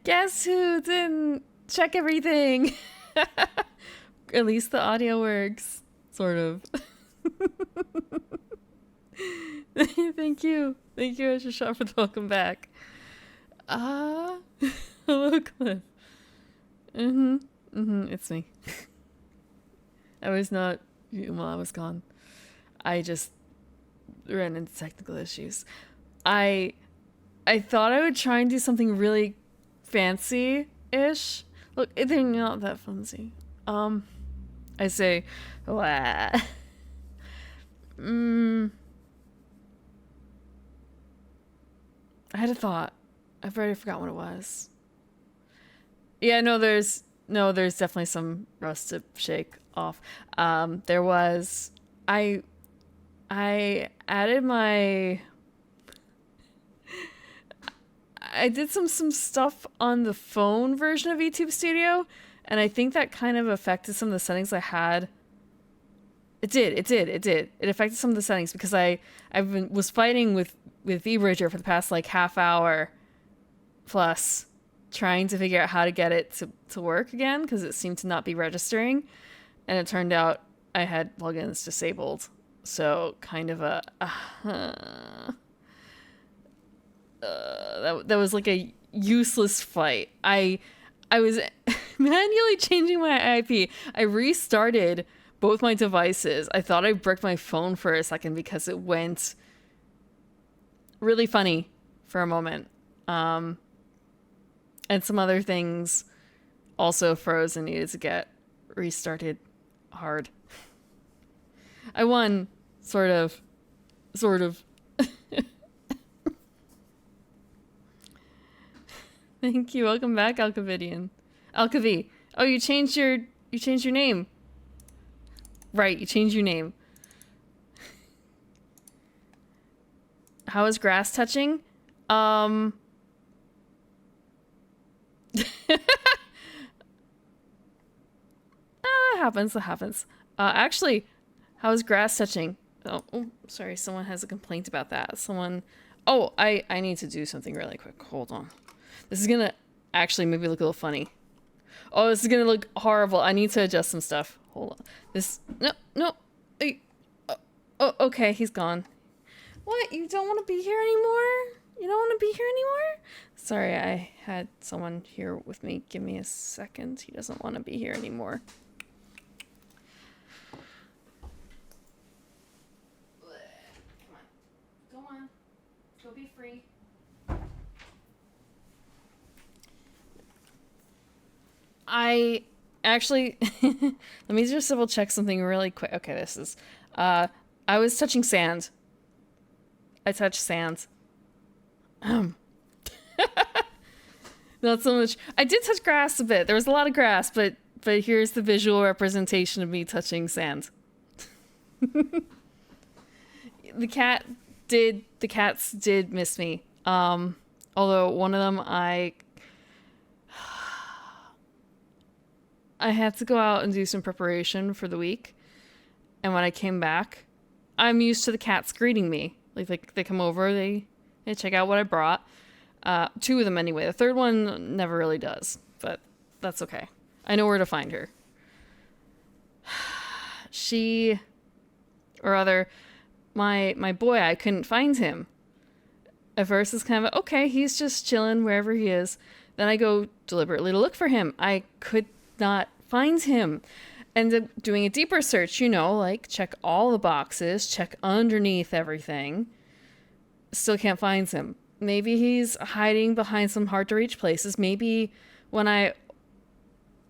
Guess who didn't check everything? At least the audio works. Sort of. Thank you. Thank you, Asher Shaw, for the welcome back. Hello, Cliff. It's me. I was not, well, I was gone. I just ran into technical issues. I thought I would try and do something really fancy-ish. Look, they're not that fancy. I say, wah. I had a thought. I've already forgot what it was. Yeah, no, there's definitely some rust to shake off. There was, I added I did some stuff on the phone version of YouTube Studio, and I think that kind of affected some of the settings I had. It did. It affected some of the settings because was fighting with eBridger for the past like half hour plus, trying to figure out how to get it to work again because it seemed to not be registering, and it turned out I had plugins disabled. So kind of that was like a useless fight. I was manually changing my IP. I restarted both my devices. I thought I bricked my phone for a second because it went really funny for a moment. And some other things also froze and needed to get restarted hard. I won, sort of. Thank you. Welcome back, Alcavidian. Alcavi. Oh, you changed your name. Right, you changed your name. How is grass touching? That happens. Actually, how is grass touching? Oh, sorry, someone has a complaint about that. I need to do something really quick. Hold on. This is gonna actually maybe look a little funny. Oh, this is gonna look horrible. I need to adjust some stuff. Hold on. No. Okay, he's gone. What? You don't want to be here anymore? You don't want to be here anymore? Sorry, I had someone here with me. Give me a second. He doesn't want to be here anymore. Come on. Go be free. I actually, let me just double check something really quick. Okay, this is, I was touching sand. I touched sand. Not so much. I did touch grass a bit. There was a lot of grass, but here's the visual representation of me touching sand. The cats did miss me. Although one of them I had to go out and do some preparation for the week. And when I came back, I'm used to the cats greeting me. Like they come over, they check out what I brought. Two of them anyway. The third one never really does, but that's okay. I know where to find her. My boy, I couldn't find him. At first it's kind of, okay, he's just chilling wherever he is. Then I go deliberately to look for him. I could not find him. Ended up doing a deeper search, like check all the boxes, check underneath everything. Still can't find him. Maybe he's hiding behind some hard to reach places. Maybe when I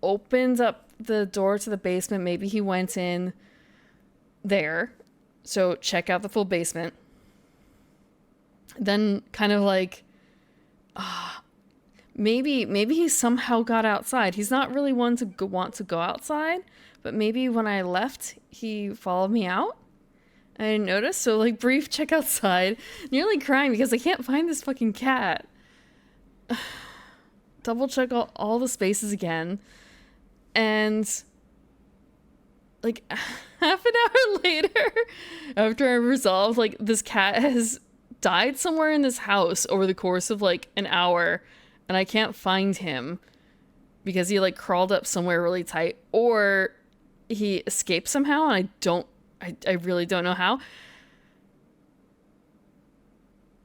opened up the door to the basement, maybe he went in there. So check out the full basement. Then kind of like, maybe he somehow got outside. He's not really one to want to go outside, but maybe when I left, he followed me out. I didn't notice, so like brief check outside, nearly crying because I can't find this fucking cat. Double check all the spaces again, and like half an hour later, after I resolved like this cat has died somewhere in this house over the course of like an hour, and I can't find him because he like crawled up somewhere really tight, or he escaped somehow, and I really don't know how.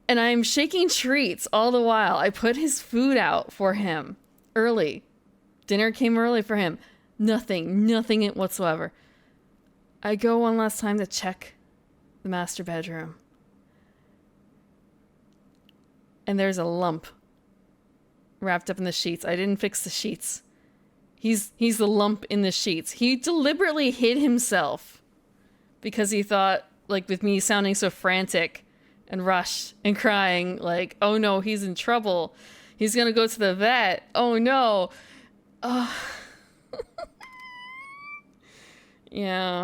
And I'm shaking treats all the while. I put his food out for him early. Dinner came early for him. Nothing whatsoever. I go one last time to check the master bedroom. And there's a lump wrapped up in the sheets. I didn't fix the sheets. He's the lump in the sheets. He deliberately hid himself because he thought, like, with me sounding so frantic and rushed and crying, like, oh no, he's in trouble. He's gonna go to the vet. Oh no. Oh. Yeah.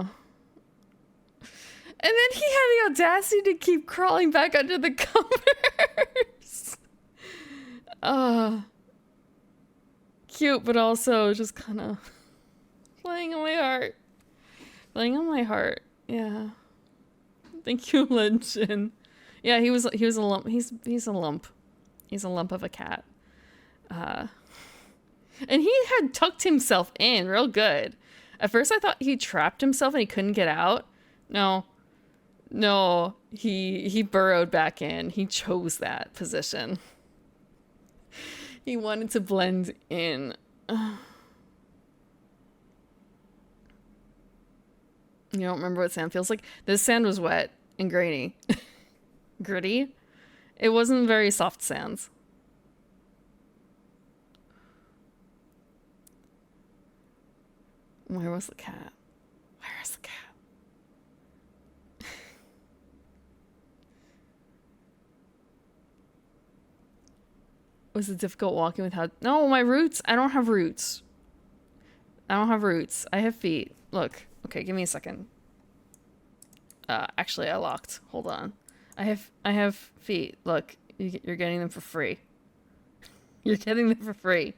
And then he had the audacity to keep crawling back under the covers. Cute, but also just kind of playing on my heart. Playing on my heart. Yeah. Thank you, Legend. Yeah, he was a lump. He's a lump. He's a lump of a cat. And he had tucked himself in real good. At first I thought he trapped himself and he couldn't get out. No, he burrowed back in. He chose that position. He wanted to blend in. You don't remember what sand feels like? This sand was wet and grainy. Gritty. It wasn't very soft sands. Where was the cat? Where is the cat? Was it difficult walking without... No, my roots. I don't have roots. I don't have roots. I have feet. Look. Okay, give me a second. Actually, I locked. Hold on. I have feet. Look, you're getting them for free. You're getting them for free.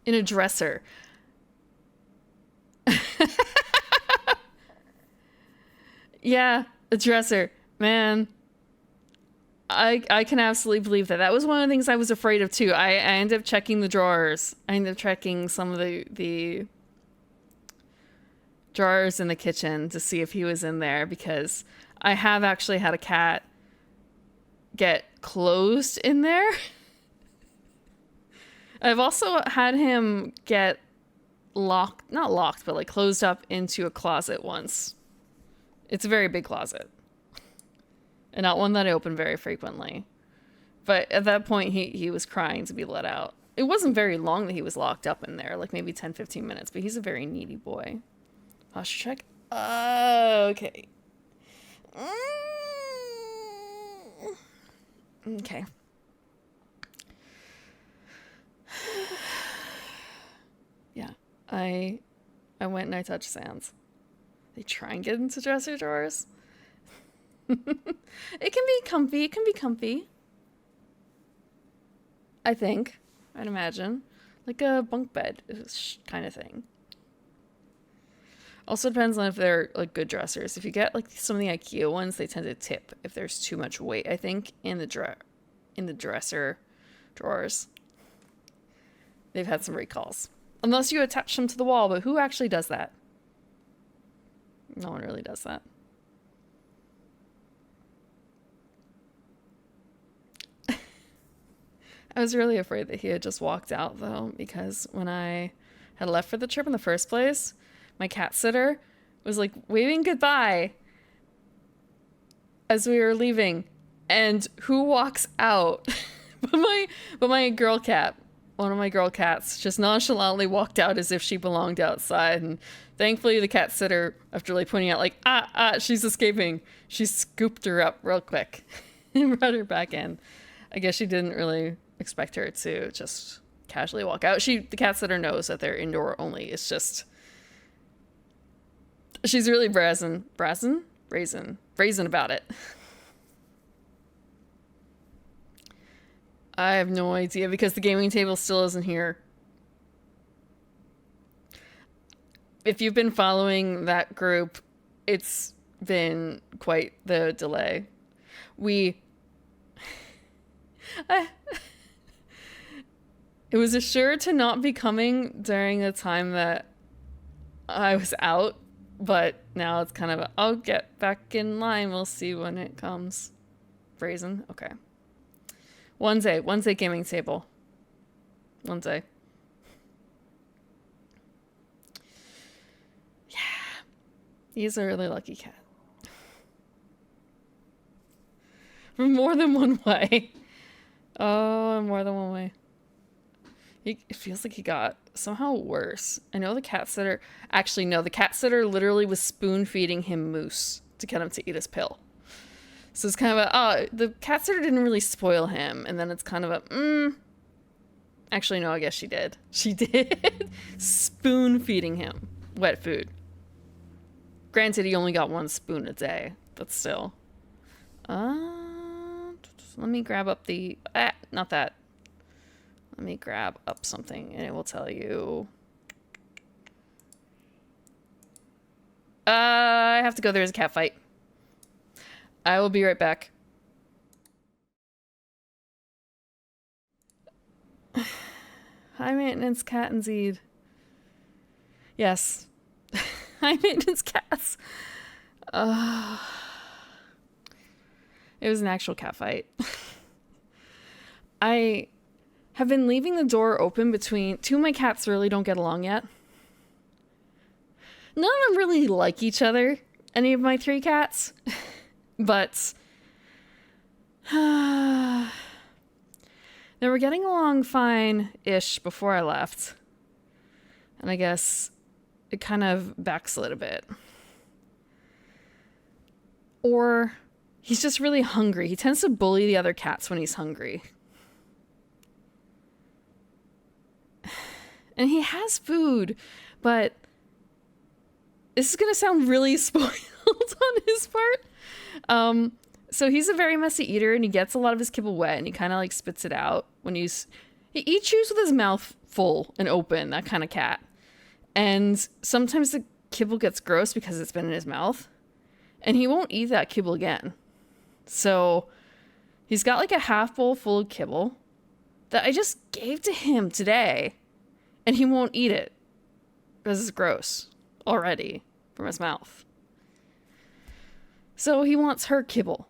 In a dresser. Yeah, a dresser. Man, I can absolutely believe that. That was one of the things I was afraid of too. I ended up checking the drawers. I ended up checking some of the drawers in the kitchen to see if he was in there, because I have actually had a cat get closed in there. I've also had him get locked, not locked, but like closed up into a closet once. It's a very big closet. And not one that I open very frequently. But at that point, he was crying to be let out. It wasn't very long that he was locked up in there, like maybe 10, 15 minutes, but he's a very needy boy. Posture check. Okay. Okay. Yeah, I went and I touched sands. They try and get into dresser drawers. It can be comfy. It can be comfy. I think. I'd imagine. Like a bunk bed kind of thing. Also depends on if they're like good dressers. If you get like some of the IKEA ones, they tend to tip if there's too much weight, I think, in the dresser drawers. They've had some recalls. Unless you attach them to the wall, but who actually does that? No one really does that. I was really afraid that he had just walked out, though, because when I had left for the trip in the first place, my cat sitter was like waving goodbye as we were leaving. And who walks out? but my girl cat. One of my girl cats just nonchalantly walked out as if she belonged outside. And thankfully the cat sitter, after like pointing out like, she's escaping, she scooped her up real quick and brought her back in. I guess she didn't really expect her to just casually walk out. The cat sitter knows that they're indoor only. It's just, she's really brazen about it. I have no idea because the gaming table still isn't here. If you've been following that group, it's been quite the delay. We it was assured to not be coming during the time that I was out, but now it's kind of a, I'll get back in line. We'll see when it comes. Brazen. Okay. Wednesday gaming table. Wednesday. Yeah. He's a really lucky cat. For more than one way. Oh, more than one way. It feels like he got somehow worse. I know the cat sitter... Actually, no. The cat sitter literally was spoon feeding him moose to get him to eat his pill. So it's kind of a... the cat sitter didn't really spoil him. And then it's kind of a... Actually, no, I guess she did. She did. Spoon feeding him wet food. Granted, he only got 1 spoon a day. But still. Let me grab up the... not that. Let me grab up something and it will tell you. I have to go. There's a cat fight. I will be right back. High maintenance cat and Zed. Yes. High maintenance cats. It was an actual cat fight. I have been leaving the door open between... 2 of my cats really don't get along yet. None of them really like each other, any of my 3 cats. But... they were getting along fine-ish before I left. And I guess it kind of backslid a bit. Or he's just really hungry. He tends to bully the other cats when he's hungry. And he has food, but this is going to sound really spoiled on his part. So he's a very messy eater and he gets a lot of his kibble wet and he kind of like spits it out when he chews with his mouth full and open, that kind of cat. And sometimes the kibble gets gross because it's been in his mouth and he won't eat that kibble again. So he's got like a half bowl full of kibble that I just gave to him today. And he won't eat it because it's gross already from his mouth. So he wants her kibble.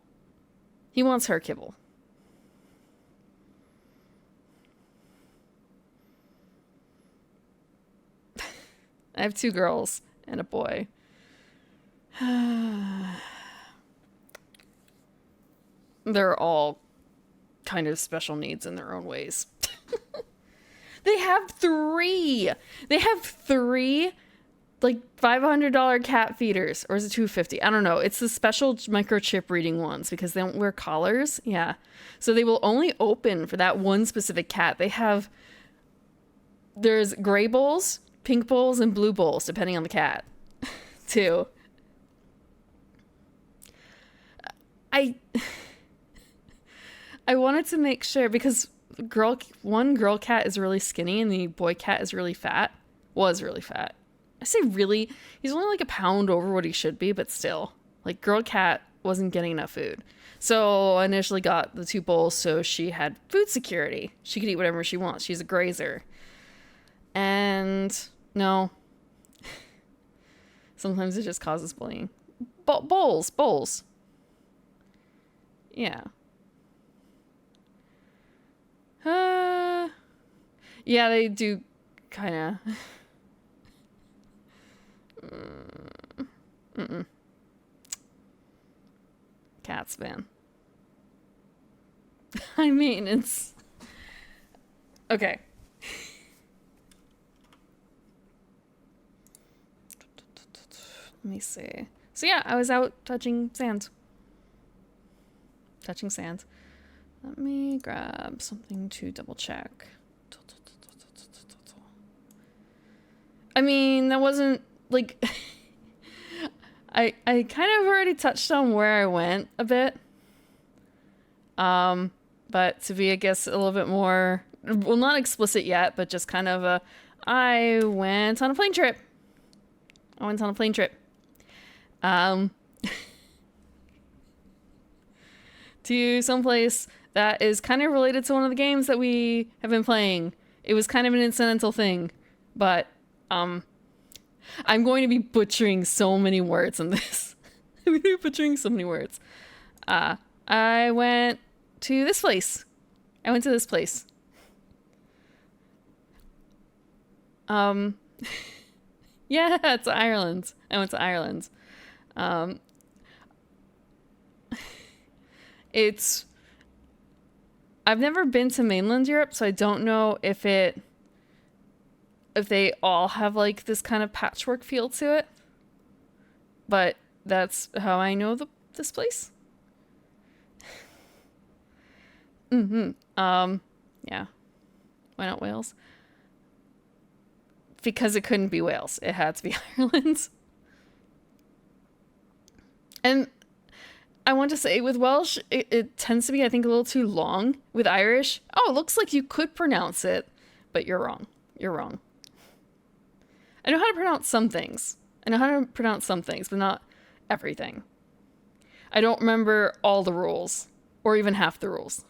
He wants her kibble. I have 2 girls and a boy. They're all kind of special needs in their own ways. They have 3. They have 3 like $500 cat feeders, or is it $250? I don't know. It's the special microchip reading ones because they don't wear collars. Yeah. So they will only open for that one specific cat. There's gray bowls, pink bowls, and blue bowls, depending on the cat, too. I wanted to make sure because one girl cat is really skinny and the boy cat is really fat. Was really fat. I say really, he's only like a pound over what he should be, but still. Like girl cat wasn't getting enough food. So I initially got the 2 bowls so she had food security. She could eat whatever she wants. She's a grazer. And no. Sometimes it just causes bullying. Bowls. Yeah. Yeah, they do kind of. Cats, man. I mean, it's okay. Let me see. So yeah, I was out touching sand. Let me grab something to double check. I mean, that wasn't like I kind of already touched on where I went a bit. But to be, I guess, a little bit more, well, not explicit yet, but just kind of I went on a plane trip. to someplace that is kind of related to one of the games that we have been playing. It was kind of an incidental thing, but I'm going to be butchering so many words in this. I'm going to be butchering so many words. I went to this place. Yeah, it's Ireland. I went to Ireland. It's I've never been to mainland Europe, so I don't know if they all have like this kind of patchwork feel to it. But that's how I know this place. Yeah. Why not Wales? Because it couldn't be Wales. It had to be Ireland. And I want to say with Welsh, it tends to be, I think, a little too long. With Irish, oh, it looks like you could pronounce it, but you're wrong. You're wrong. I know how to pronounce some things. But not everything. I don't remember all the rules, or even half the rules.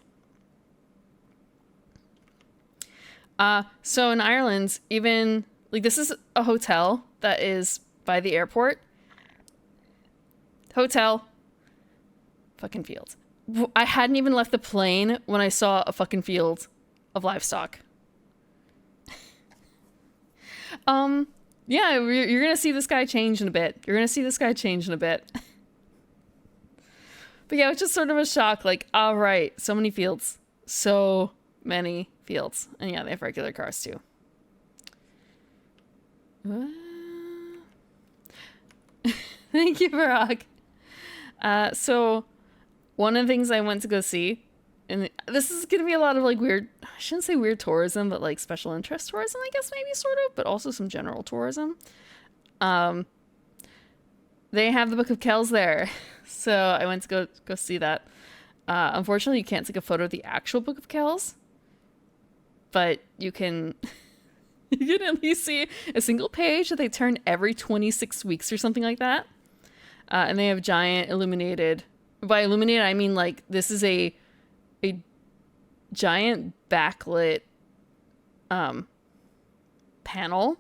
So in Ireland, even, like, this is a hotel that is by the airport. Hotel. Fucking fields. I hadn't even left the plane when I saw a fucking field of livestock. Yeah, you're gonna see this guy change in a bit. But yeah, it's just sort of a shock. Like, all right, so many fields. So many fields. And yeah, they have regular cars too. Thank you, Barack. So one of the things I went to go see, and this is going to be a lot of like weird, I shouldn't say weird tourism, but like special interest tourism, I guess maybe sort of, but also some general tourism. They have the Book of Kells there. So I went to go see that. Unfortunately, you can't take a photo of the actual Book of Kells, but you can at least see a single page that they turn every 26 weeks or something like that. And they have giant illuminated, by illuminated, I mean like this is a giant backlit panel.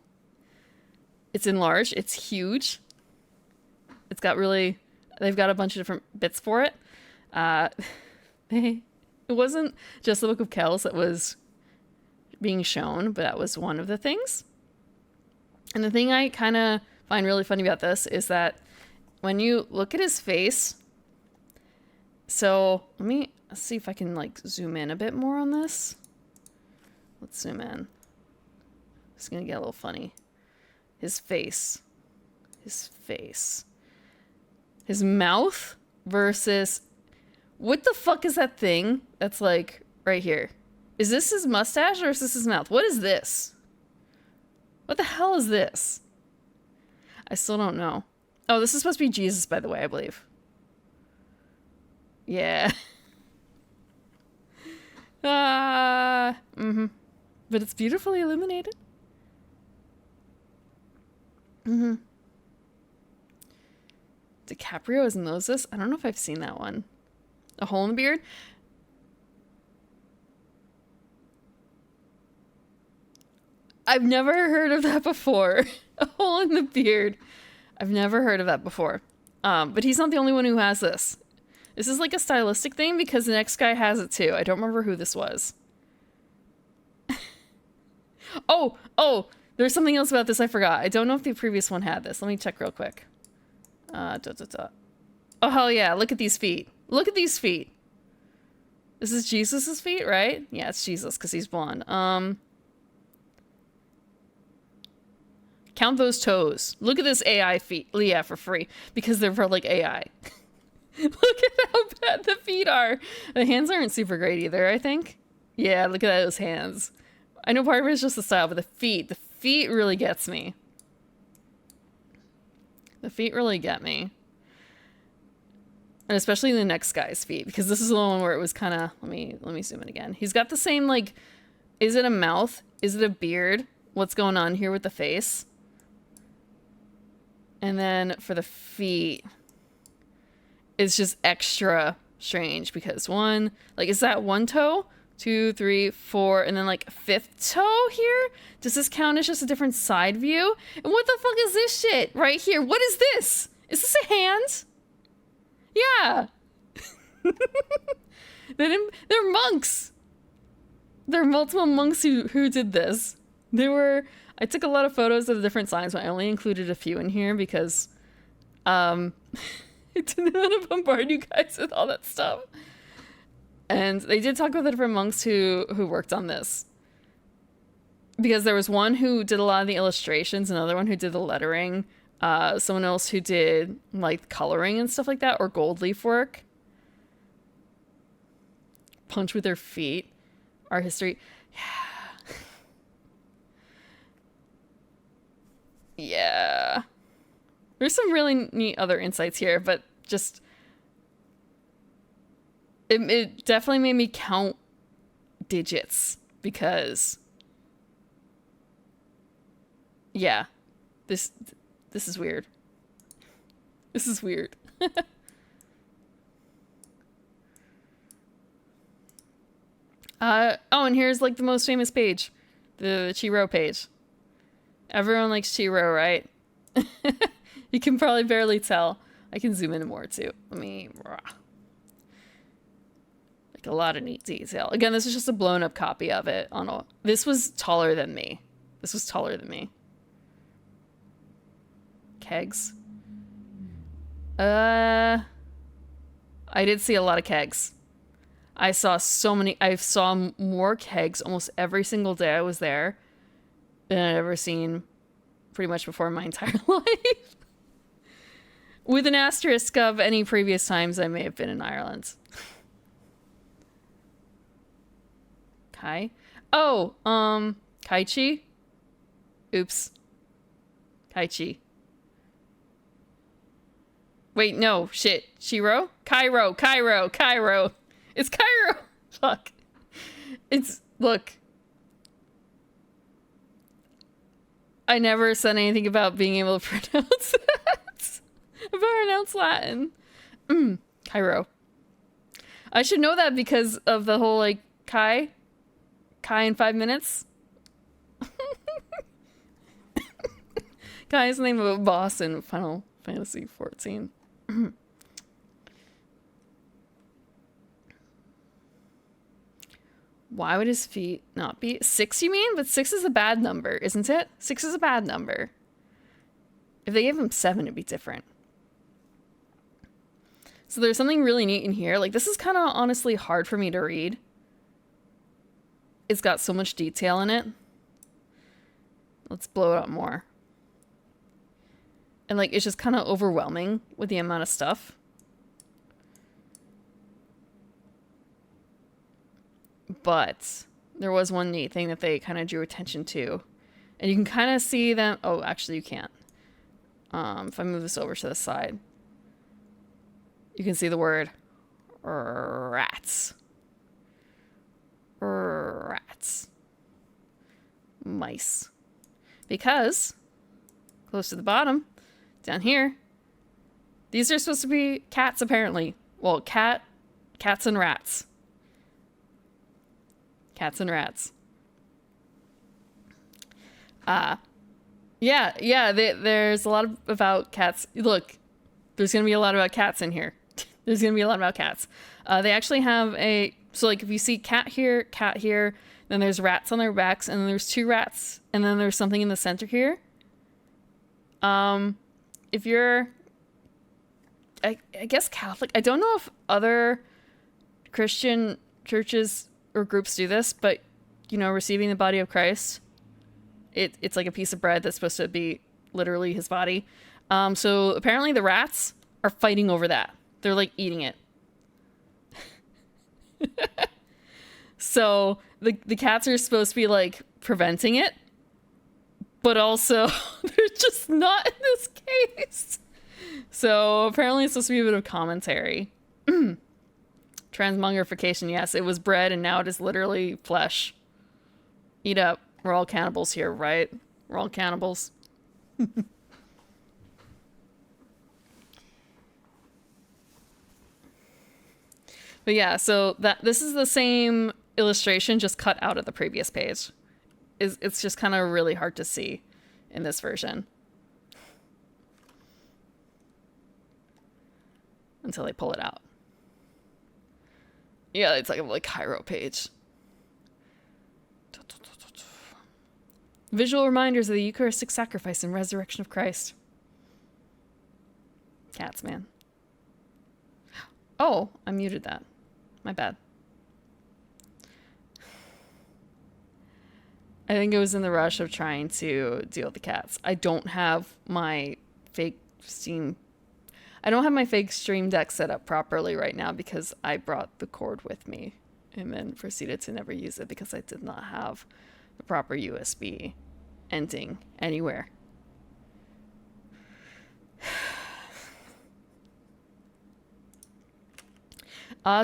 It's enlarged. It's huge. They've got a bunch of different bits for it. It wasn't just the Book of Kells that was being shown, but that was one of the things. And the thing I kind of find really funny about this is that when you look at his face, so let's see if I can like zoom in a bit more on this. Let's zoom in. It's gonna get a little funny. His face. His mouth versus, what the fuck is that thing that's like right here? Is this his mustache or is this his mouth? What is this? What the hell is this? I still don't know. Oh, this is supposed to be Jesus, by the way, I believe. Yeah. But it's beautifully illuminated. DiCaprio as Moses? I don't know if I've seen that one. A Hole in the Beard? I've never heard of that before. A Hole in the Beard. I've never heard of that before. But he's not the only one who has this. This is like a stylistic thing because the next guy has it too. I don't remember who this was. Oh, there's something else about this I forgot. I don't know if the previous one had this. Let me check real quick. Oh, hell yeah. Look at these feet. This is Jesus's feet, right? Yeah, it's Jesus because he's blonde. Count those toes. Look at this AI feet. Yeah, for free. Because they're for like AI. Look at how bad the feet are. The hands aren't super great either, I think. Yeah, look at those hands. I know part of it is just the style, but the feet really gets me. The feet really get me. And especially the next guy's feet, because this is the one where it was kind of, let me zoom in again. He's got the same, like, is it a mouth? Is it a beard? What's going on here with the face? And then for the feet, it's just extra strange because one, like, is that one toe? 2, 3, 4, and then like a fifth toe here? Does this count as just a different side view? And what the fuck is this shit right here? What is this? Is this a hand? Yeah. They're monks. There are multiple monks who did this. I took a lot of photos of the different signs, but I only included a few in here because I didn't want to bombard you guys with all that stuff. And they did talk about the different monks who worked on this. Because there was one who did a lot of the illustrations, another one who did the lettering, someone else who did like coloring and stuff like that, or gold leaf work. Punch with their feet. Art history. Yeah. Yeah. There's some really neat other insights here, but just... It definitely made me count digits, because... Yeah. This is weird. This is weird. Oh, and here's like the most famous page. The Chiro page. Everyone likes Chiro, right? You can probably barely tell. I can zoom in more too. Like a lot of neat detail. Again, this is just a blown up copy of it. This was taller than me. Kegs. I did see a lot of kegs. I saw more kegs almost every single day I was there than I'd ever seen pretty much before in my entire life. With an asterisk of any previous times I may have been in Ireland. Kai? Oh, Kaichi? Oops. Kaichi. Wait, no, shit. Shiro? Cairo. It's Cairo. Fuck. Look. I never said anything about being able to pronounce that. Pronounce Latin. Cairo. I should know that because of the whole, like, Kai in 5 minutes. Kai is the name of a boss in Final Fantasy XIV. Why would his feet not be 6, you mean? But 6 is a bad number, isn't it? 6 is a bad number. If they gave him 7, it'd be different. So there's something really neat in here. Like, this is kind of honestly hard for me to read. It's got so much detail in it. Let's blow it up more. And, like, it's just kind of overwhelming with the amount of stuff. But there was one neat thing that they kind of drew attention to. And you can kind of see them... Oh, actually, you can't. If I move this over to the side, you can see the word rats. Rats. Mice. Because, close to the bottom, down here, these are supposed to be cats, apparently. Well, cats and rats. Cats and rats. Yeah, there's a lot about cats. Look, there's going to be a lot about cats in here. There's going to be a lot about cats. They actually have so like if you see cat here, then there's rats on their backs, and then there's 2 rats, and then there's something in the center here. If you're, I guess Catholic, I don't know if other Christian churches or groups do this, but, you know, receiving the body of Christ, it's like a piece of bread that's supposed to be literally his body. So apparently the rats are fighting over that. They're like eating it. So the cats are supposed to be like preventing it, but also they're just not in this case. So apparently it's supposed to be a bit of commentary. Transmogrification, yes, it was bread and now it is literally flesh. Eat up. We're all cannibals here, right? We're all cannibals. But yeah, so this is the same illustration just cut out of the previous page. It's just kind of really hard to see in this version until they pull it out. Yeah, it's like a Cairo page. Visual reminders of the Eucharistic sacrifice and resurrection of Christ. Cats, man. Oh, I muted that. My bad. I think it was in the rush of trying to deal with the cats. I don't have my fake Stream Deck set up properly right now because I brought the cord with me and then proceeded to never use it because I did not have the proper USB ending anywhere.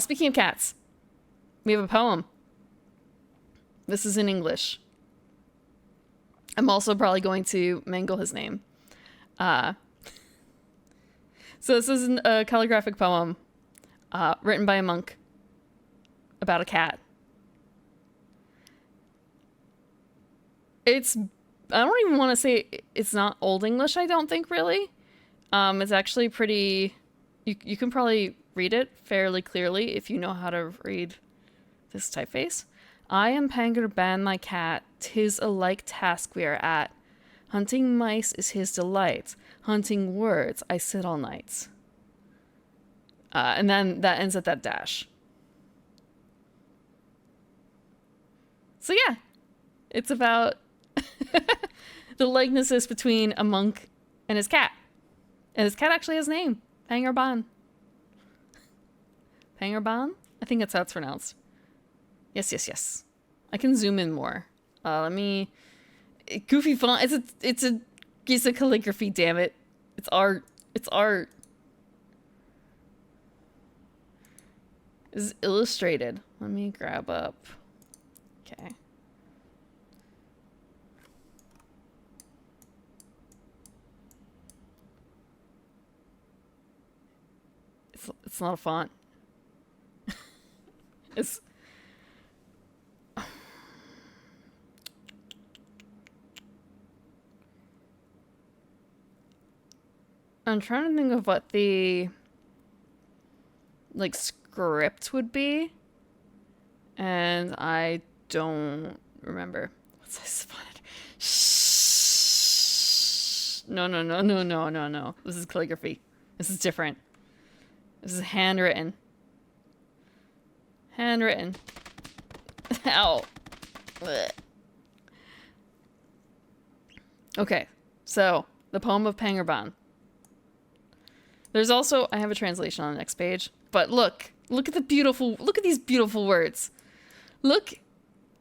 Speaking of cats, we have a poem. This is in English. I'm also probably going to mangle his name. So this is a calligraphic poem written by a monk about a cat. I don't even want to say it's not Old English, I don't think, really. It's actually pretty... You can probably read it fairly clearly if you know how to read this typeface. I am Pangur Ban, my cat. 'Tis a like task we are at. Hunting mice is his delight. Hunting words, I sit all nights. And then that ends at that dash. So yeah, it's about the likenesses between a monk and his cat. And his cat actually has a name, Pangur Ban. Pangur Ban? I think that's how it's pronounced. Yes. I can zoom in more. Let me... Goofy font. It's a calligraphy, damn it. It's art. It's art. This is illustrated. Let me grab up. Okay. It's not a font. It's... I'm trying to think of what the script would be, and I don't remember. What's this font? Shh. No. This is calligraphy. This is different. This is handwritten. Handwritten. Ow. Blech. Okay, so the poem of Pangur Ban. There's also, I have a translation on the next page, but look at these beautiful words. Look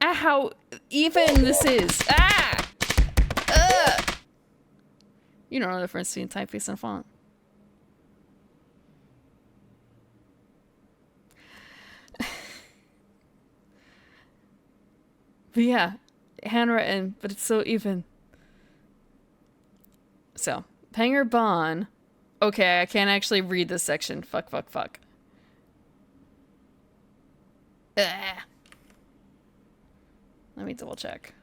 at how even this is. You don't know the difference between typeface and font. But yeah, handwritten, but it's so even. So, Pangur Ban. Okay, I can't actually read this section. Fuck. Let me double check.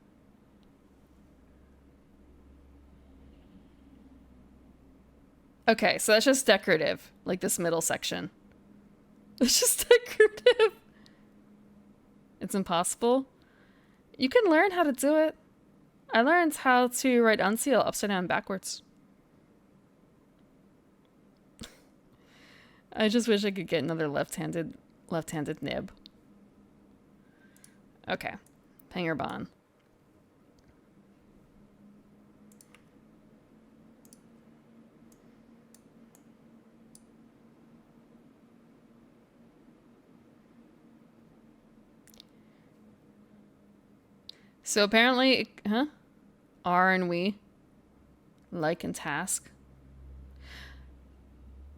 Okay, so that's just decorative. Like this middle section. It's just decorative. It's impossible. You can learn how to do it. I learned how to write unseal upside down and backwards. I just wish I could get another left-handed nib. Okay. Pangur Ban. So apparently, R and we, like and task.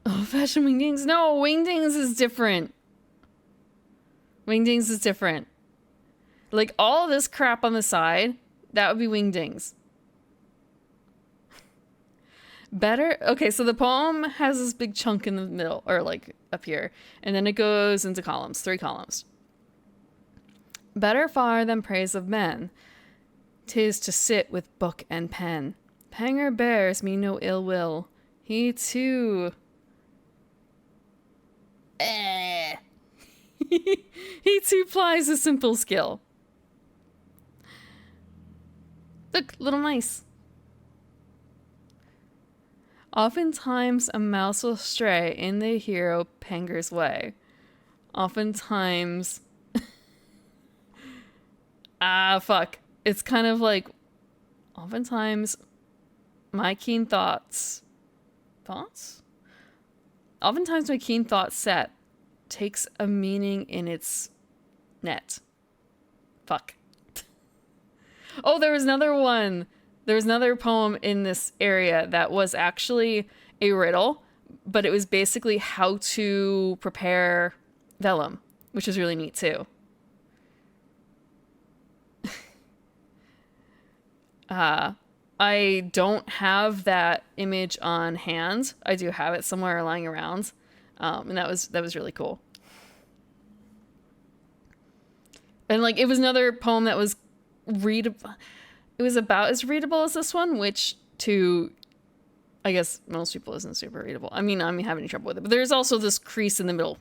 Oh, fashion wingdings. No, wingdings is different. Wingdings is different. Like all this crap on the side, that would be wingdings. Better. Okay, so the poem has this big chunk in the middle, or like up here, and then it goes into columns, 3 columns. Better far than praise of men, 'tis to sit with book and pen. Panger bears me no ill will. He too. He too plies a simple skill. Look, little mice. Oftentimes a mouse will stray in the hero Panger's way. Oftentimes. Fuck. It's kind of like, oftentimes my keen thoughts. Thoughts? Oftentimes my keen thought set takes a meaning in its net. Fuck. Oh, there was another one. There was another poem in this area that was actually a riddle, but it was basically how to prepare vellum, which is really neat too. I don't have that image on hand. I do have it somewhere lying around, and that was really cool. And like, it was another poem that was readable. It was about as readable as this one, which to, I guess, most people isn't super readable. I mean, I'm having trouble with it. But there's also this crease in the middle.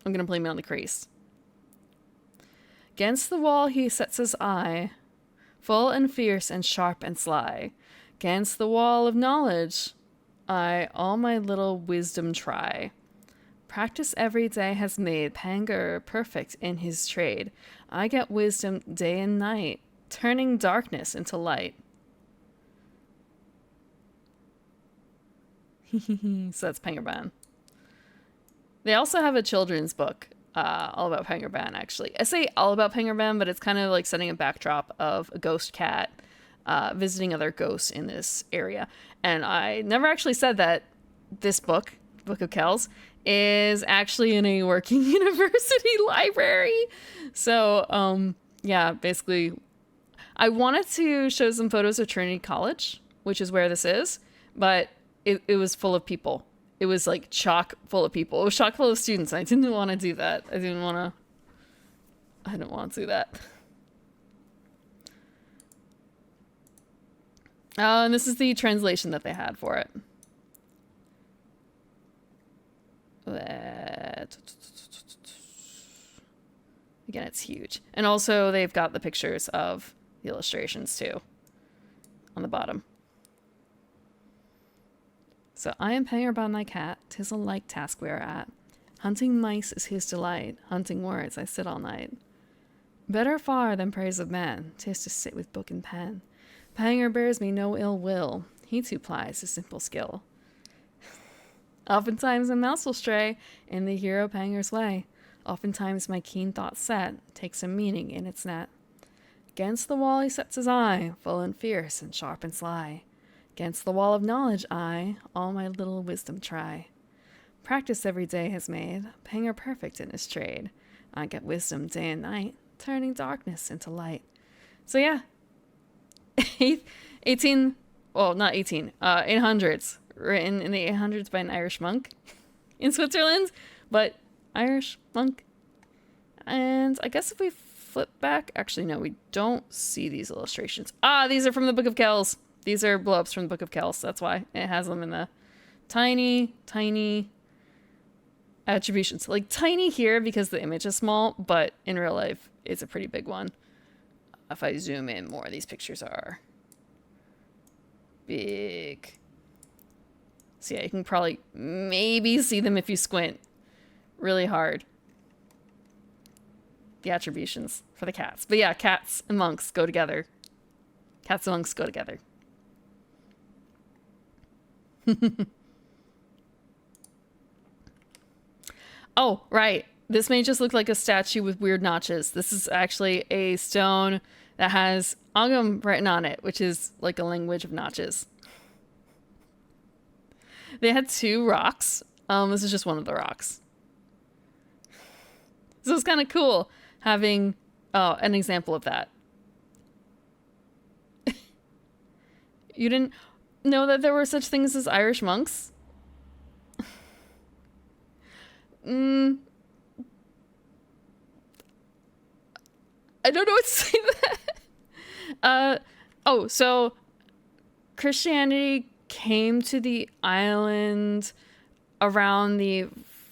I'm going to blame it on the crease. Against the wall he sets his eye, full and fierce and sharp and sly. Against the wall of knowledge I all my little wisdom try. Practice every day has made Panger perfect in his trade. I get wisdom day and night, turning darkness into light. So that's Pangerban. They also have a children's book all about Pangerban, actually. I say all about Pangerban, but it's kind of like setting a backdrop of a ghost cat visiting other ghosts in this area. And I never actually said that this book, Book of Kells, is actually in a working university library. So, yeah, basically, I wanted to show some photos of Trinity College, which is where this is, but it was full of people. It was like chock full of people. It was chock full of students. I didn't want to do that. I didn't want to do that. And this is the translation that they had for it. Again, it's huge. And also they've got the pictures of the illustrations too on the bottom. So I am Pangerban thy cat, 'tis a like task we are at. Hunting mice is his delight, hunting words I sit all night. Better far than praise of man, 'tis to sit with book and pen. Panger bears me no ill will, he too plies his simple skill. Oftentimes a mouse will stray in the hero Panger's way. Oftentimes my keen thought set takes a meaning in its net. Against the wall he sets his eye, full and fierce and sharp and sly. Against the wall of knowledge I all my little wisdom try. Practice every day has made Panger perfect in his trade. I get wisdom day and night, turning darkness into light. So yeah, 800s, written in the 800s by an Irish monk in Switzerland, but Irish monk. And I guess if we flip back, actually no, we don't see these illustrations. These are from the Book of Kells. These are blow-ups from the Book of Kells. That's why it has them in the tiny, tiny attributions. Like tiny here because the image is small, but in real life, it's a pretty big one. If I zoom in more, these pictures are big. So yeah, you can probably maybe see them if you squint really hard. The attributions for the cats. But yeah, cats and monks go together. Cats and monks go together. Oh, right. This may just look like a statue with weird notches. This is actually a stone that has Ogham written on it, which is like a language of notches. They had 2 rocks. This is just one of the rocks. So it's kind of cool having an example of that. You didn't... know that there were such things as Irish monks? Mm, I don't know what to say to that. Oh, so Christianity came to the island around the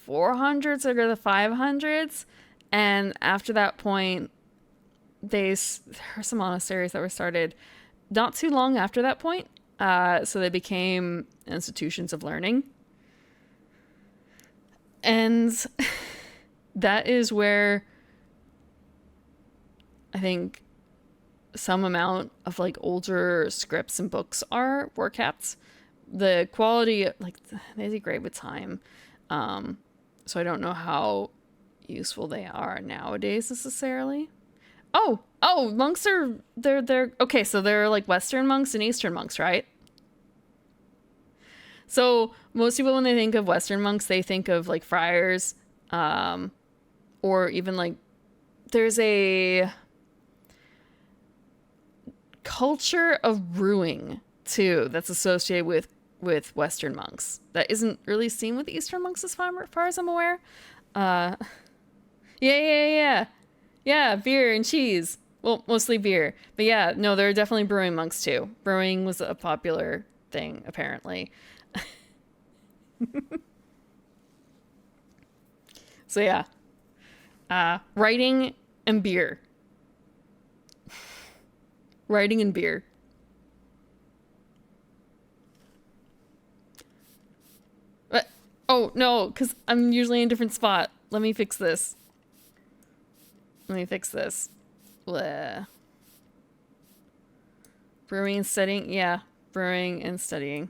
400s or the 500s, and after that point, there are some monasteries that were started not too long after that point. So they became institutions of learning, and that is where I think some amount of like older scripts and books were kept. The quality, like, they degrade with time, so I don't know how useful they are nowadays necessarily. Oh, monks are they're okay. So they're like Western monks and Eastern monks, right? So most people, when they think of Western monks, they think of like friars, or even like there's a culture of brewing too that's associated with Western monks that isn't really seen with Eastern monks as far as I'm aware. Uh, yeah, beer and cheese. Well, mostly beer, but yeah, no, there are definitely brewing monks too. Brewing was a popular thing apparently. So yeah, writing and beer, writing and beer. But, oh no, because I'm usually in a different spot. Let me fix this. Bleh. Brewing and studying. Yeah, brewing and studying.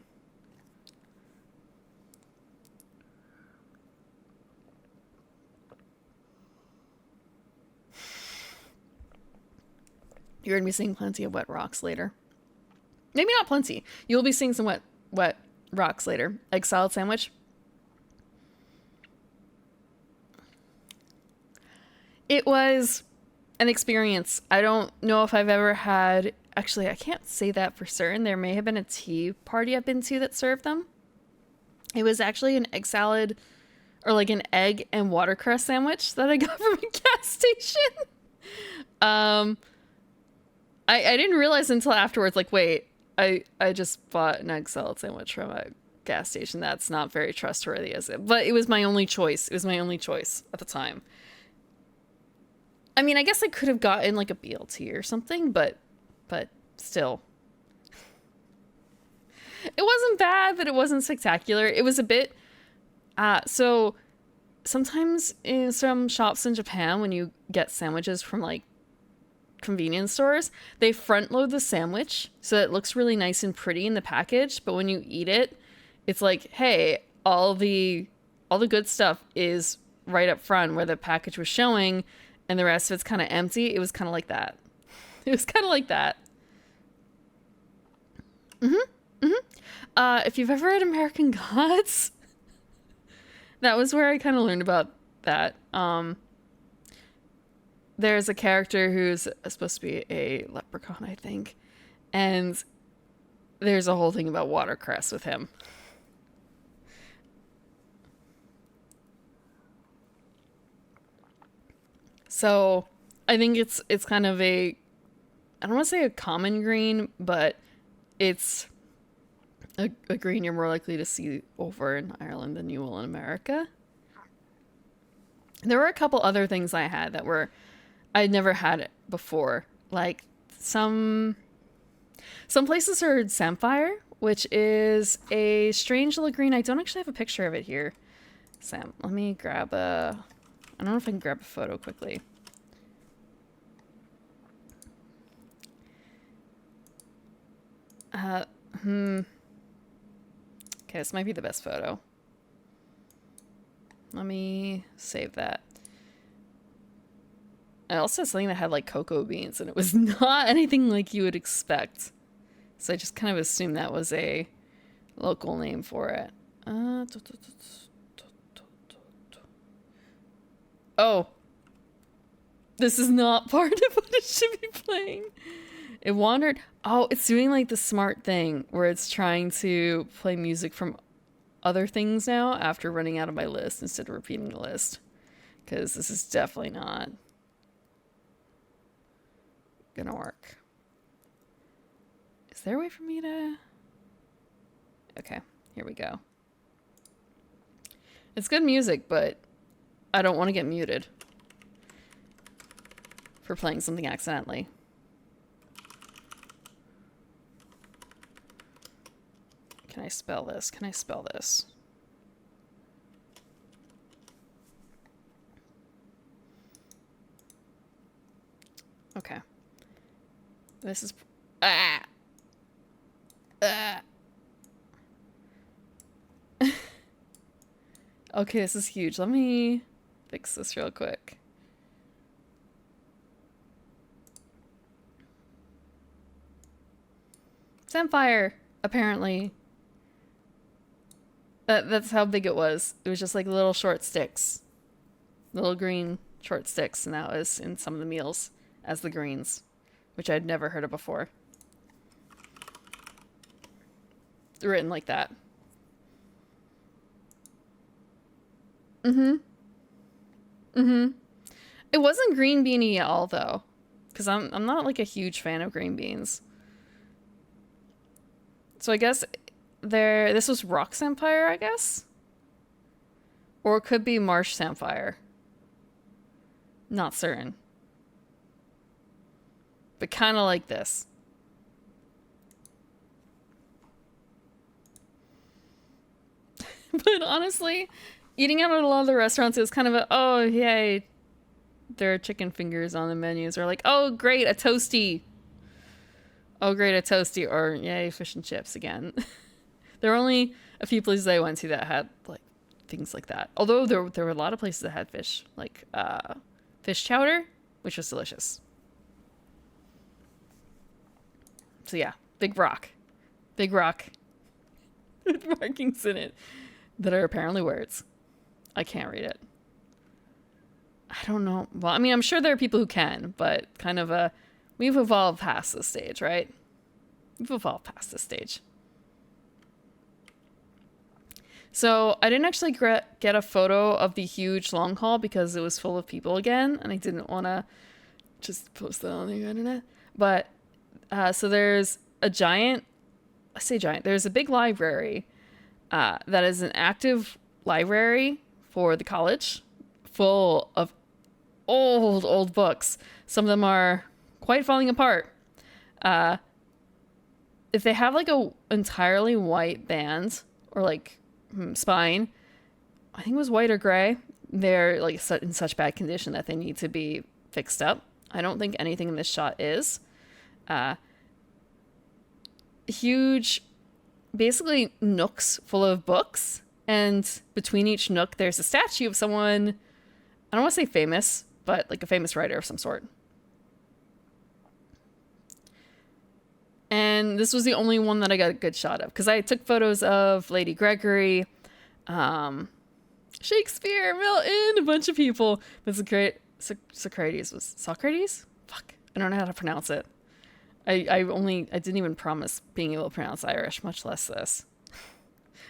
You're going to be seeing plenty of wet rocks later. Maybe not plenty. You'll be seeing some wet rocks later. Egg salad sandwich. It was an experience. I don't know if I've ever had... Actually, I can't say that for certain. There may have been a tea party I've been to that served them. It was actually an egg salad, or like an egg and watercress sandwich that I got from a gas station. I didn't realize until afterwards, like, wait, I just bought an egg salad sandwich from a gas station. That's not very trustworthy, is it? But it was my only choice. It was my only choice at the time. I mean, I guess I could have gotten like a BLT or something, but still. It wasn't bad, but it wasn't spectacular. It was a bit, so sometimes in some shops in Japan, when you get sandwiches from like convenience stores, they front load the sandwich so it looks really nice and pretty in the package, but when you eat it, it's like, hey, all the good stuff is right up front where the package was showing, and the rest of it's kind of empty. It was kind of like that. It was kind of like that. If you've ever read American Gods, that was where I kind of learned about that. There's a character who's supposed to be a leprechaun, I think, and there's a whole thing about watercress with him. So I think it's kind of I don't want to say a common green, but it's a green you're more likely to see over in Ireland than you will in America. There were a couple other things I had that I'd never had it before. Like some places are samphire, which is a strange little green. I don't actually have a picture of it here. Let me grab I don't know if I can grab a photo quickly. Okay, this might be the best photo. Let me save that. I also saw something that had like cocoa beans, and it was not anything like you would expect. So I just kind of assumed that was a local name for it. Oh. This is not part of what it should be playing. It wandered. Oh, it's doing like the smart thing where it's trying to play music from other things now after running out of my list instead of repeating the list. Because this is definitely not gonna work. Is there a way for me to... Okay, here we go. It's good music, but I don't want to get muted for playing something accidentally. Can I spell this? Can I spell this? Okay. This is... Ah! Ah! Okay, this is huge. Let me fix this real quick. Samphire, apparently. That's how big it was. It was just like little short sticks. Little green short sticks, and that was in some of the meals as the greens, which I'd never heard of before. Written like that. It wasn't green beanie at all, though, because I'm not like a huge fan of green beans. So I guess this was rock samphire, I guess, or it could be marsh samphire. Not certain, but kind of like this. But honestly, eating out at a lot of the restaurants is kind of a, oh, yay, there are chicken fingers on the menus. Or like, oh, great, a toasty. Oh, great, a toasty. Or, yay, fish and chips again. There were only a few places I went to that had, like, things like that. Although there were a lot of places that had fish. Like, fish chowder, which was delicious. So, yeah, big rock. Big rock. With markings in it that are apparently words. I can't read it. I don't know. Well, I mean, I'm sure there are people who can, but kind of we've evolved past this stage, right? We've evolved past this stage. So I didn't actually get a photo of the huge long haul because it was full of people again, and I didn't want to just post that on the internet. But so there's a giant, I say giant, there's a big library that is an active library for the college, full of old books. Some of them are quite falling apart. If they have like a entirely white band or like spine, I think it was white or gray, they're like in such bad condition that they need to be fixed up. I don't think anything in this shot is. Huge, basically nooks full of books, and between each nook there's a statue of someone, I don't want to say famous, but like a famous writer of some sort. And this was the only one that I got a good shot of, because I took photos of Lady Gregory, Shakespeare, Milton, a bunch of people. But Socrates was Socrates? Fuck, I don't know how to pronounce it. I didn't even promise being able to pronounce Irish, much less this.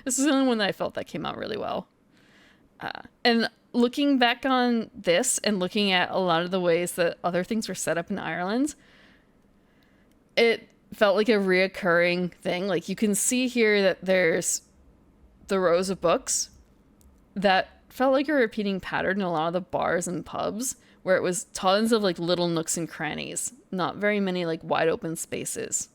This is the only one that I felt that came out really well. And looking back on this and looking at a lot of the ways that other things were set up in Ireland, it felt like a reoccurring thing. Like you can see here that there's the rows of books that felt like a repeating pattern in a lot of the bars and pubs, where it was tons of like little nooks and crannies, not very many like wide open spaces.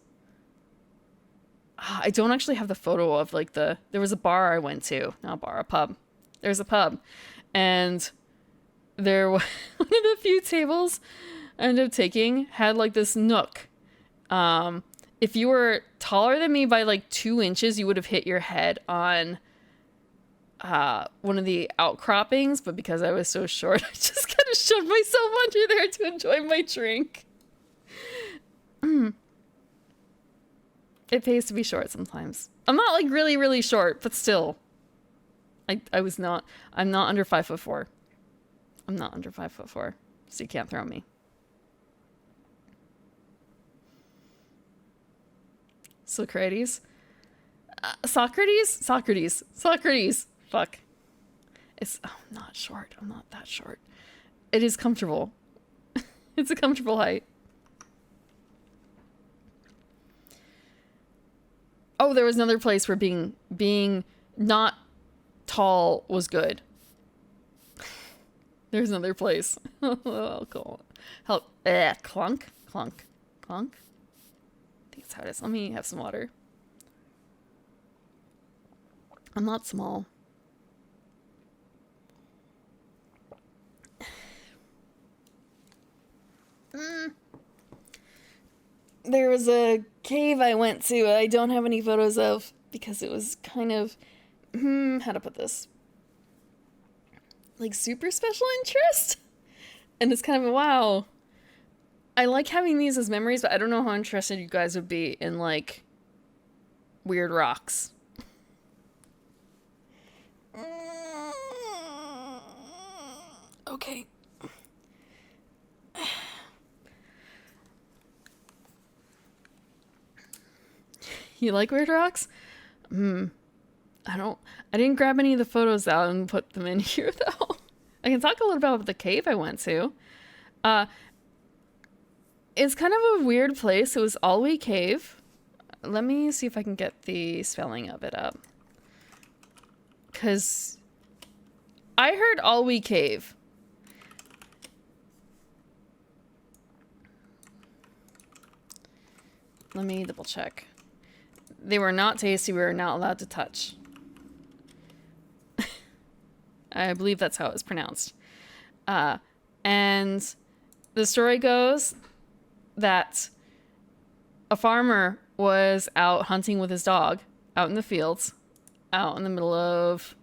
I don't actually have the photo of like there was a bar I went to, not a bar, a pub. There's a pub, and there was one of the few tables I ended up taking had like this nook. If you were taller than me by like 2 inches, you would have hit your head on one of the outcroppings, but because I was so short, I just kind of shoved myself under there to enjoy my drink. It pays to be short sometimes. I'm not like really, really short, but still. I'm not under 5'4". I'm not under 5'4", so you can't throw me. Socrates. Socrates. Fuck. I'm not short. I'm not that short. It is comfortable. It's a comfortable height. Oh, there was another place where being not tall was good. There's another place. Oh, cool. Help. Clunk. I think that's how it is. Let me have some water. I'm not small. There was a cave I went to I don't have any photos of because it was kind of, how to put this? Like super special interest? And it's kind of a wow. I like having these as memories, but I don't know how interested you guys would be in like weird rocks. Okay. You like weird rocks? I didn't grab any of the photos out and put them in here though. I can talk a little about the cave I went to. It's kind of a weird place. It was Alwi Cave. Let me see if I can get the spelling of it up. Because I heard Alwi Cave. Let me double check. They were not tasty. We were not allowed to touch. I believe that's how it was pronounced. And the story goes that a farmer was out hunting with his dog out in the fields, out in the middle of,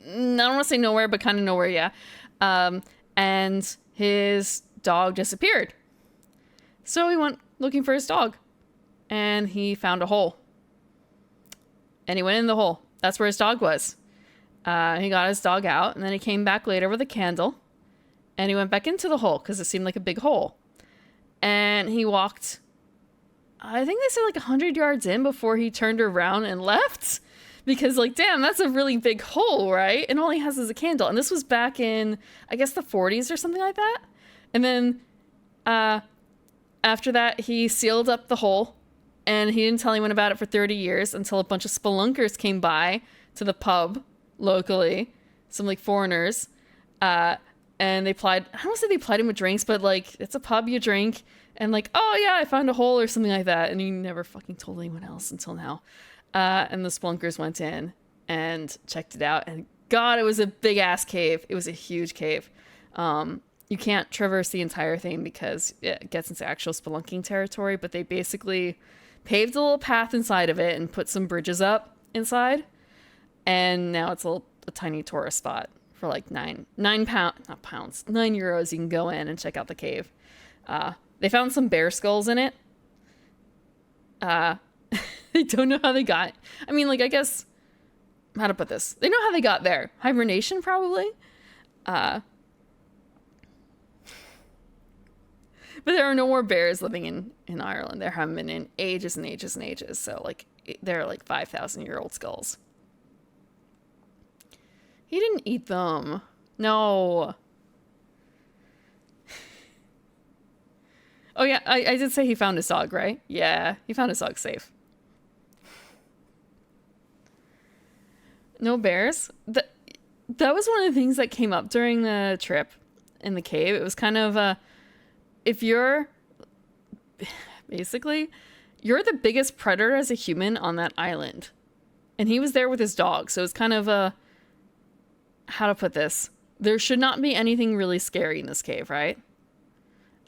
I don't want to say nowhere, but kind of nowhere, yeah. And his dog disappeared. So he went looking for his dog. And he found a hole. And he went in the hole. That's where his dog was. He got his dog out, and then he came back later with a candle. And he went back into the hole, because it seemed like a big hole. And he walked, I think they said like 100 yards in before he turned around and left. Because like, damn, that's a really big hole, right? And all he has is a candle. And this was back in, I guess, the 40s or something like that. And then after that, he sealed up the hole. And he didn't tell anyone about it for 30 years until a bunch of spelunkers came by to the pub locally, some like foreigners, and they plied, I don't want to say they plied him with drinks, but like, it's a pub, you drink, and like, oh yeah, I found a hole or something like that, and he never fucking told anyone else until now. And the spelunkers went in and checked it out, and God, it was a big ass cave. It was a huge cave. You can't traverse the entire thing because it gets into actual spelunking territory, but they basically paved a little path inside of it and put some bridges up inside. And now it's a tiny tourist spot for like €9. You can go in and check out the cave. They found some bear skulls in it. They don't know how they got. I mean, like, I guess, how to put this? They know how they got there. Hibernation, probably. But there are no more bears living in Ireland. There haven't been in ages and ages and ages. So, like, they're like 5,000-year-old skulls. He didn't eat them. No. Oh, yeah, I did say he found his dog, right? Yeah, he found his dog safe. No bears? That was one of the things that came up during the trip in the cave. It was kind of if you're basically, you're the biggest predator as a human on that island. And he was there with his dog. So it's kind of how to put this? There should not be anything really scary in this cave, right?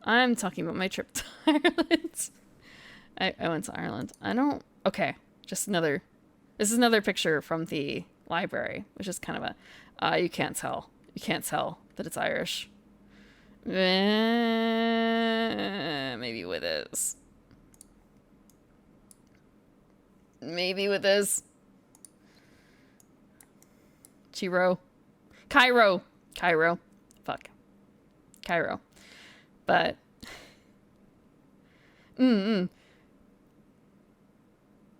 I'm talking about my trip to Ireland. I went to Ireland. Okay. This is another picture from the library, which is kind of you can't tell that it's Irish. Maybe with this. Cairo. Fuck. Cairo. But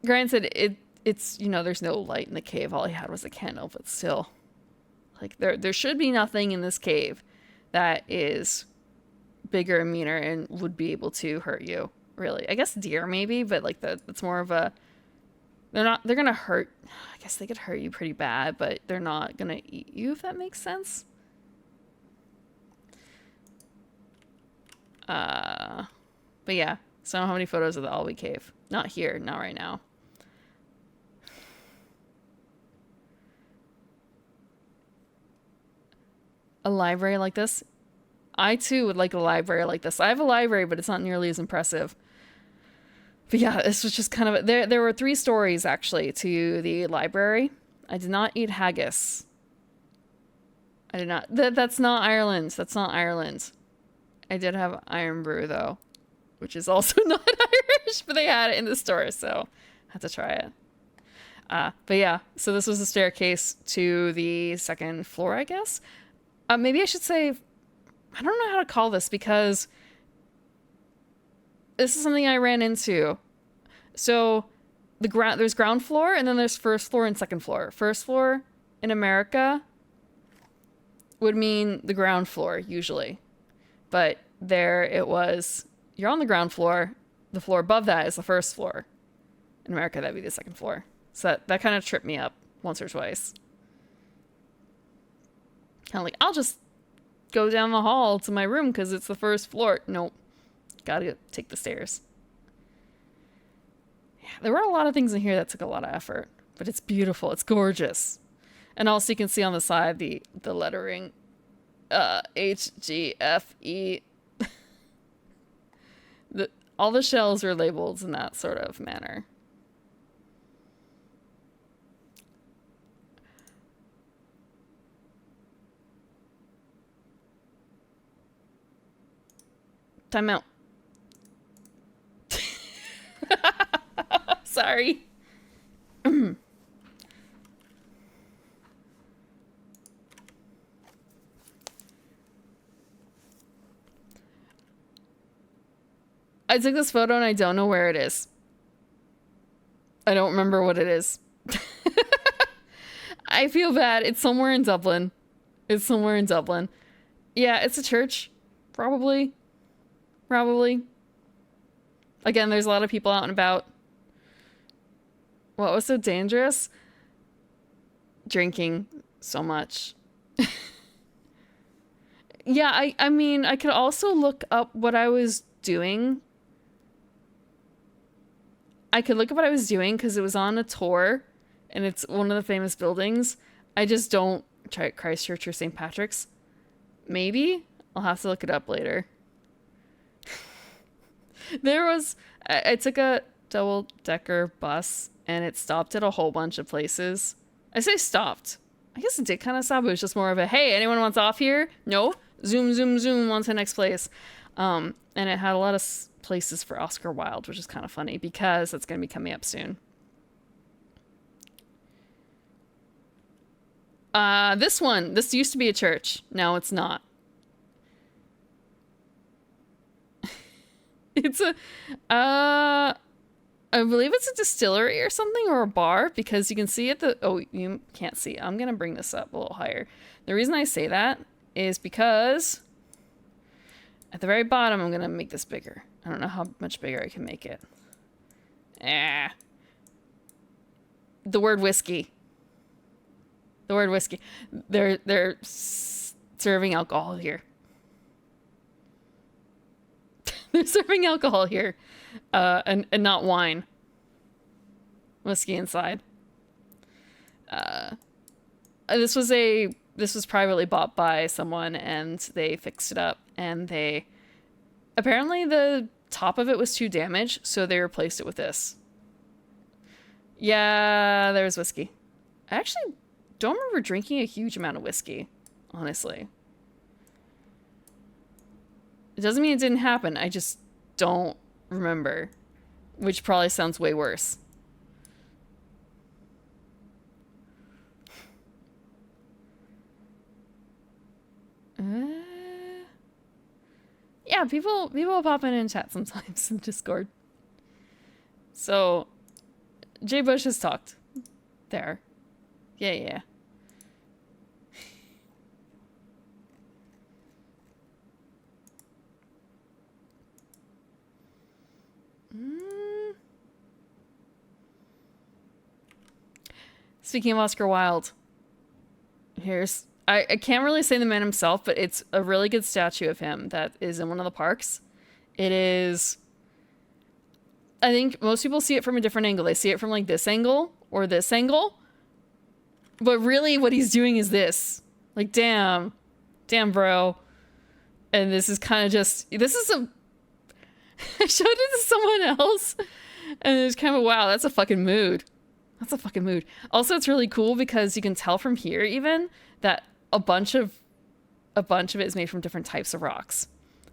Granted, it's, you know, there's no light in the cave. All he had was a candle, but still, like, there should be nothing in this cave that is bigger and meaner and would be able to hurt you. Really, I guess deer maybe, but like that's more of a, they're gonna hurt. I guess they could hurt you pretty bad, but they're not gonna eat you, if that makes sense. But yeah, so I don't have any photos of the Alwi Cave. Not here, not right now. A library like this? I too would like a library like this. I have a library, but it's not nearly as impressive. But yeah, this was just kind of there were 3 stories actually to the library. I did not eat haggis. I did not. That's not Ireland. That's not Ireland. I did have Iron Brew though, which is also not Irish, but they had it in the store, so I had to try it. But yeah, so this was the staircase to the 2nd floor, I guess. Maybe I should say, I don't know how to call this because this is something I ran into. So there's ground floor and then there's 1st floor and 2nd floor. 1st floor in America would mean the ground floor usually. But there it was, you're on the ground floor. The floor above that is the 1st floor. In America, that'd be the 2nd floor. So that kind of tripped me up once or twice. Kind of like, I'll just go down the hall to my room because it's the 1st floor. Nope. Gotta take the stairs. Yeah, there were a lot of things in here that took a lot of effort, but it's beautiful. It's gorgeous. And also you can see on the side the lettering HGFE. All the shells are labeled in that sort of manner. Time out. Sorry. I took this photo and I don't know where it is. I don't remember what it is. I feel bad. It's somewhere in Dublin. It's somewhere in Dublin. Yeah, it's a church. Probably. Again, there's a lot of people out and about. What was so dangerous? Drinking so much. Yeah, I mean, I could also look up what I was doing. I could look at what I was doing because it was on a tour and it's one of the famous buildings. I just don't try Christchurch or St. Patrick's. Maybe? I'll have to look it up later. I took a double-decker bus and it stopped at a whole bunch of places. I say stopped. I guess it did kind of stop. It was just more of a, hey, anyone wants off here? No? Zoom, zoom, zoom on to the next place. And it had a lot of places for Oscar Wilde, which is kind of funny because that's going to be coming up soon. This used to be a church. Now it's not. It's I believe it's a distillery or something, or a bar, because you can see at you can't see. I'm going to bring this up a little higher. The reason I say that is because at the very bottom, I'm going to make this bigger. I don't know how much bigger I can make it. The word whiskey. The word whiskey. They're serving alcohol here. They're serving alcohol here. And not wine. Whiskey inside. This was privately bought by someone and they fixed it up, and apparently the top of it was too damaged, so they replaced it with this. Yeah, there's whiskey. I actually don't remember drinking a huge amount of whiskey, honestly. It doesn't mean it didn't happen. I just don't remember, which probably sounds way worse. Yeah, people pop in and chat sometimes in Discord. So Jay Bush has talked. There. Yeah, yeah. Speaking of Oscar Wilde, here's... I can't really say the man himself, but it's a really good statue of him that is in one of the parks. It is... I think most people see it from a different angle. They see it from like this angle or this angle. But really what he's doing is this. Like, damn, bro. And this is kind of just, this is a, I showed it to someone else and it was kind of, wow, that's a fucking mood. That's a fucking mood. Also, it's really cool because you can tell from here even that a bunch of it is made from different types of rocks.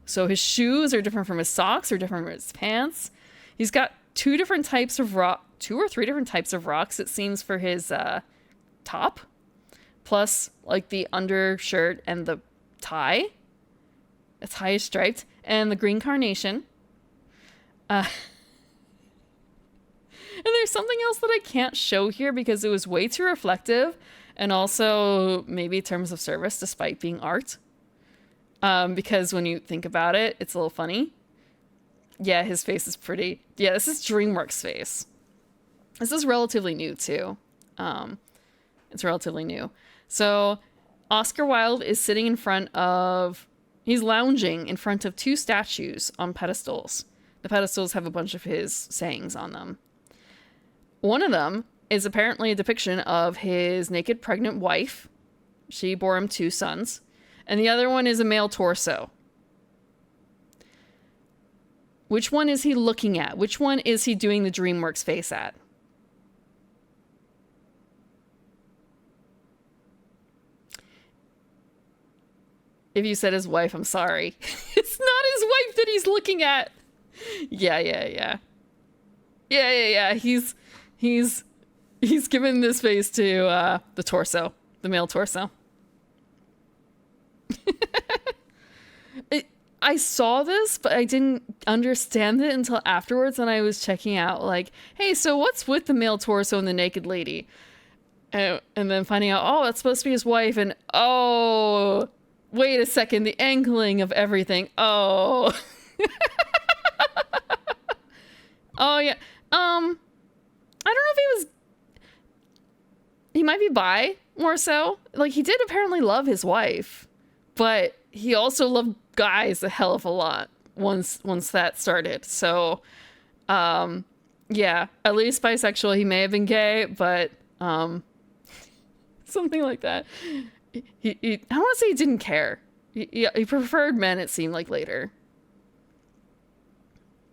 So his shoes are different from his socks, or different from his pants. He's got two or three different types of rocks, it seems, for his top, plus like the undershirt and the tie. The tie is striped, and the green carnation. And there's something else that I can't show here because it was way too reflective, and also maybe terms of service despite being art. Because when you think about it, it's a little funny. Yeah, his face is pretty... Yeah, this is DreamWorks' face. This is relatively new, too. It's relatively new. So, Oscar Wilde is sitting in front of... He's lounging in front of two statues on pedestals. The pedestals have a bunch of his sayings on them. One of them is apparently a depiction of his naked pregnant wife. She bore him 2 sons. And the other one is a male torso. Which one is he looking at? Which one is he doing the DreamWorks face at? If you said his wife, I'm sorry. It's not his wife that he's looking at. Yeah. He's given this face to the torso, the male torso. I saw this, but I didn't understand it until afterwards, and I was checking out, like, hey, so what's with the male torso and the naked lady? And then finding out, oh, that's supposed to be his wife, and oh, wait a second, the angling of everything. Oh. Oh, yeah. I don't know if he might be bi, more so. Like, he did apparently love his wife, but he also loved guys a hell of a lot once that started. So, yeah, at least bisexual. He may have been gay, but something like that. I don't want to say he didn't care. He preferred men, it seemed like, later.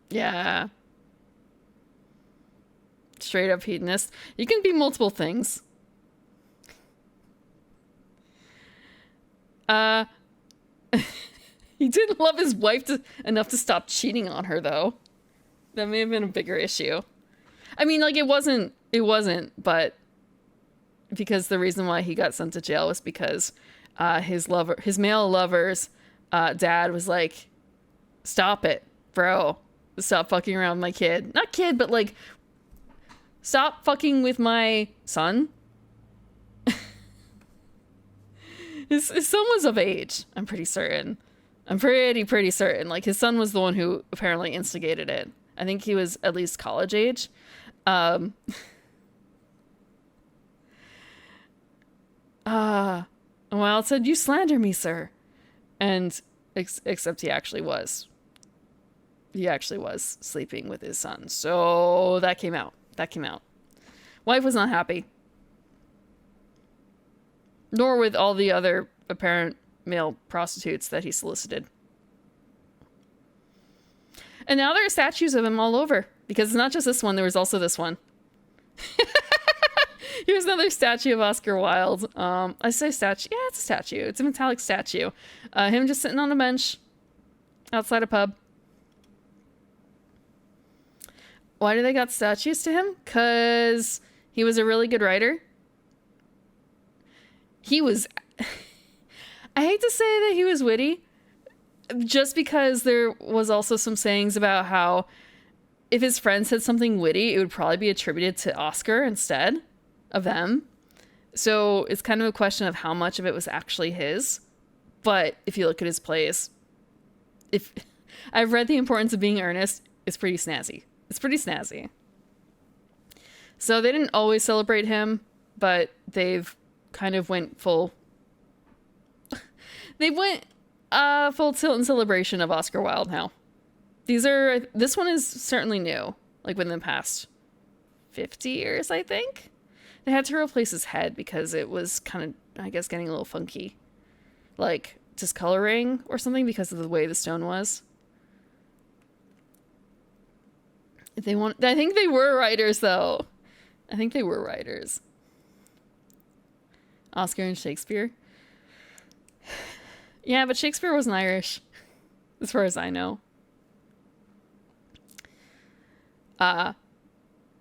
Yeah. Straight up hedonist. You can be multiple things. He didn't love his wife enough to stop cheating on her, though. That may have been a bigger issue. I mean, like, it wasn't, but because the reason why he got sent to jail was because his male lover's dad was like, stop it, bro. Stop fucking around with my kid. Not kid, but like, stop fucking with my son. His son was of age, I'm pretty certain. I'm pretty certain. Like, his son was the one who apparently instigated it. I think he was at least college age. Well, it said, you slander me, sir. And except he actually was. He actually was sleeping with his son. So that came out. Wife was not happy. Nor with all the other apparent male prostitutes that he solicited. And now there are statues of him all over. Because it's not just this one, there was also this one. Here's another statue of Oscar Wilde. I say statue. Yeah, it's a statue. It's a metallic statue. Him just sitting on a bench outside a pub. Why do they got statues to him? Because he was a really good writer. He was... I hate to say that he was witty, just because there was also some sayings about how if his friend said something witty, it would probably be attributed to Oscar instead of them. So it's kind of a question of how much of it was actually his. But if you look at his plays, if I've read The Importance of Being Earnest, it's pretty snazzy. It's pretty snazzy. So they didn't always celebrate him, but they've kind of went full. They went full tilt in celebration of Oscar Wilde now. This one is certainly new, like within the past 50 years, I think. They had to replace his head because it was kind of, I guess, getting a little funky. Like discoloring or something because of the way the stone was. I think they were writers, though. I think they were writers. Oscar and Shakespeare. Yeah, but Shakespeare wasn't Irish, as far as I know.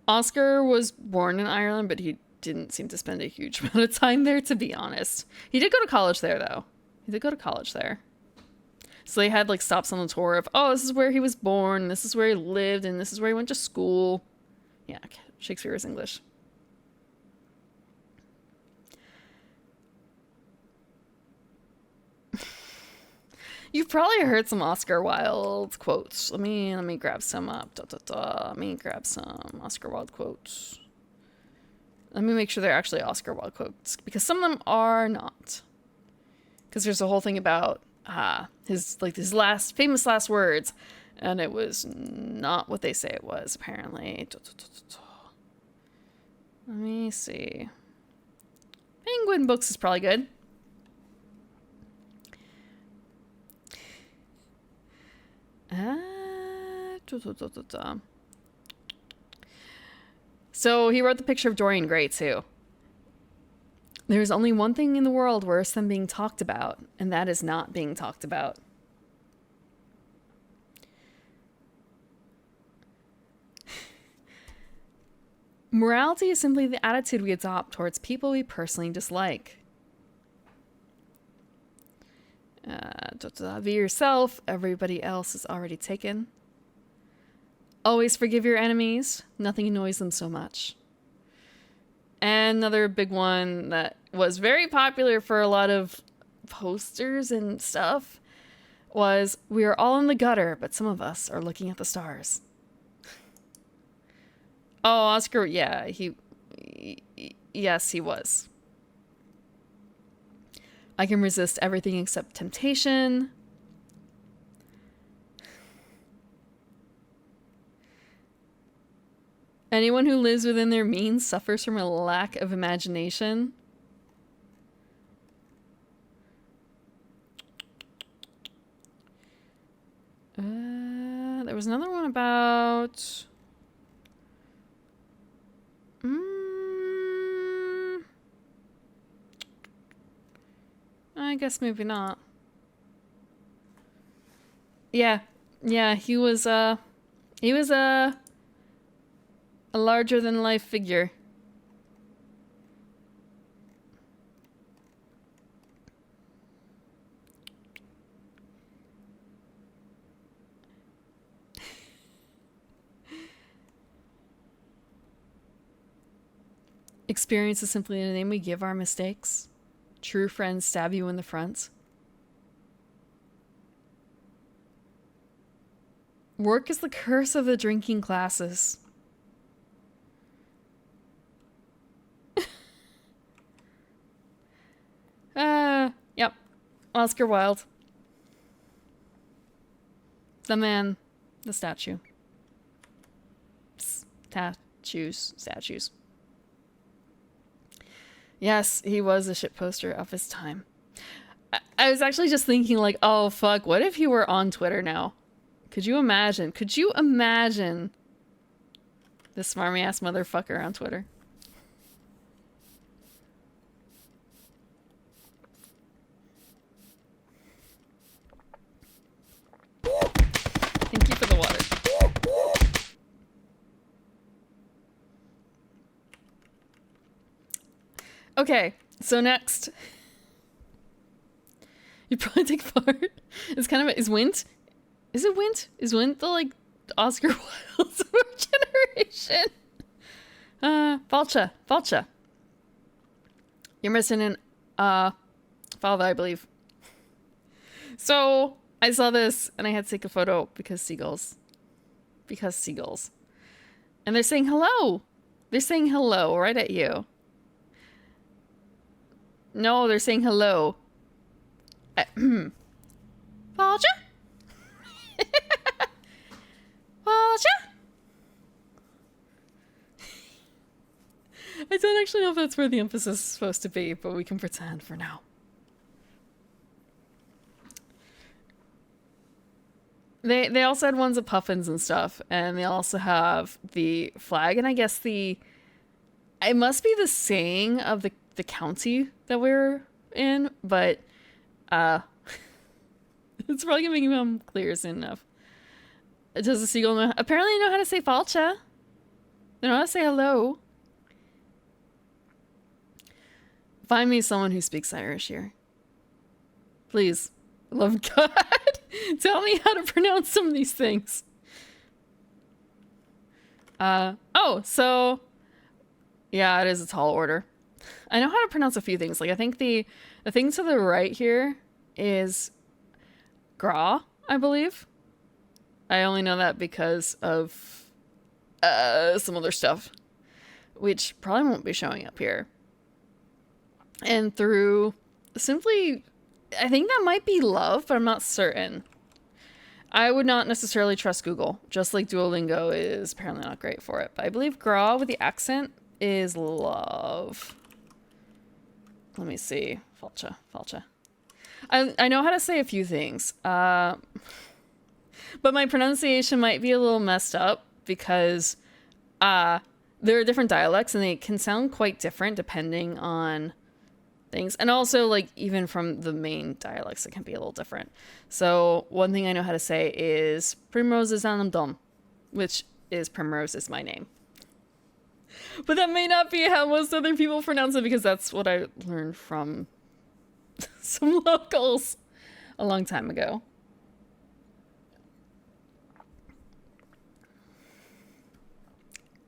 Oscar was born in Ireland, but he didn't seem to spend a huge amount of time there, to be honest. He did go to college there, though. So they had like stops on the tour of, oh, this is where he was born, this is where he lived, and this is where he went to school. Yeah, Shakespeare is English. You've probably heard some Oscar Wilde quotes. Let me grab some up. Let me grab some Oscar Wilde quotes. Let me make sure they're actually Oscar Wilde quotes, because some of them are not. Because there's a whole thing about his famous last words, and it was not what they say it was, apparently. Let me see. Penguin Books is probably good. So he wrote The Picture of Dorian Gray too. There's only one thing in the world worse than being talked about, and that is not being talked about. Morality is simply the attitude we adopt towards people we personally dislike. Be yourself, everybody else is already taken. Always forgive your enemies, nothing annoys them so much. And another big one that was very popular for a lot of posters and stuff was, we are all in the gutter, but some of us are looking at the stars. Oh, Oscar, yeah, yes, he was. I can resist everything except temptation. Anyone who lives within their means suffers from a lack of imagination. There was another one about... I guess maybe not. Yeah, he was a larger than life figure. Experience is simply the name we give our mistakes. True friends stab you in the front. Work is the curse of the drinking classes. Yep. Oscar Wilde. The man. The statue. Statues. Yes, he was a shitposter of his time. I was actually just thinking, like, oh, fuck, what if he were on Twitter now? Could you imagine? This smarmy-ass motherfucker on Twitter? Thank you for the water. Okay, so next. You probably take part. It's kind of is Wint? Is it Wint? Is Wint the like Oscar Wilde's of our generation. Falcha. You're missing an father, I believe. So I saw this and I had to take a photo because seagulls. And they're saying hello. They're saying hello right at you. No, they're saying hello. Falcha? Falcha? I don't actually know if that's where the emphasis is supposed to be, but we can pretend for now. They also had ones of puffins and stuff, and they also have the flag, and I guess it must be the saying of the county that we're in, but it's probably gonna become clear soon enough. Does the seagull apparently know how to say falcha? They know how to say hello. Find me someone who speaks Irish here. Please. Love God. Tell me how to pronounce some of these things. So yeah, it is a tall order. I know how to pronounce a few things. Like I think the thing to the right here is gra, I believe. I only know that because of some other stuff, which probably won't be showing up here. And through simply, I think that might be love, but I'm not certain. I would not necessarily trust Google, just like Duolingo is apparently not great for it. But I believe gra with the accent is love. Let me see. Falcha. I know how to say a few things. But my pronunciation might be a little messed up because there are different dialects and they can sound quite different depending on things. And also, like, even from the main dialects, it can be a little different. So one thing I know how to say is Primrose is an dom, which is Primrose is my name. But that may not be how most other people pronounce it because that's what I learned from some locals a long time ago.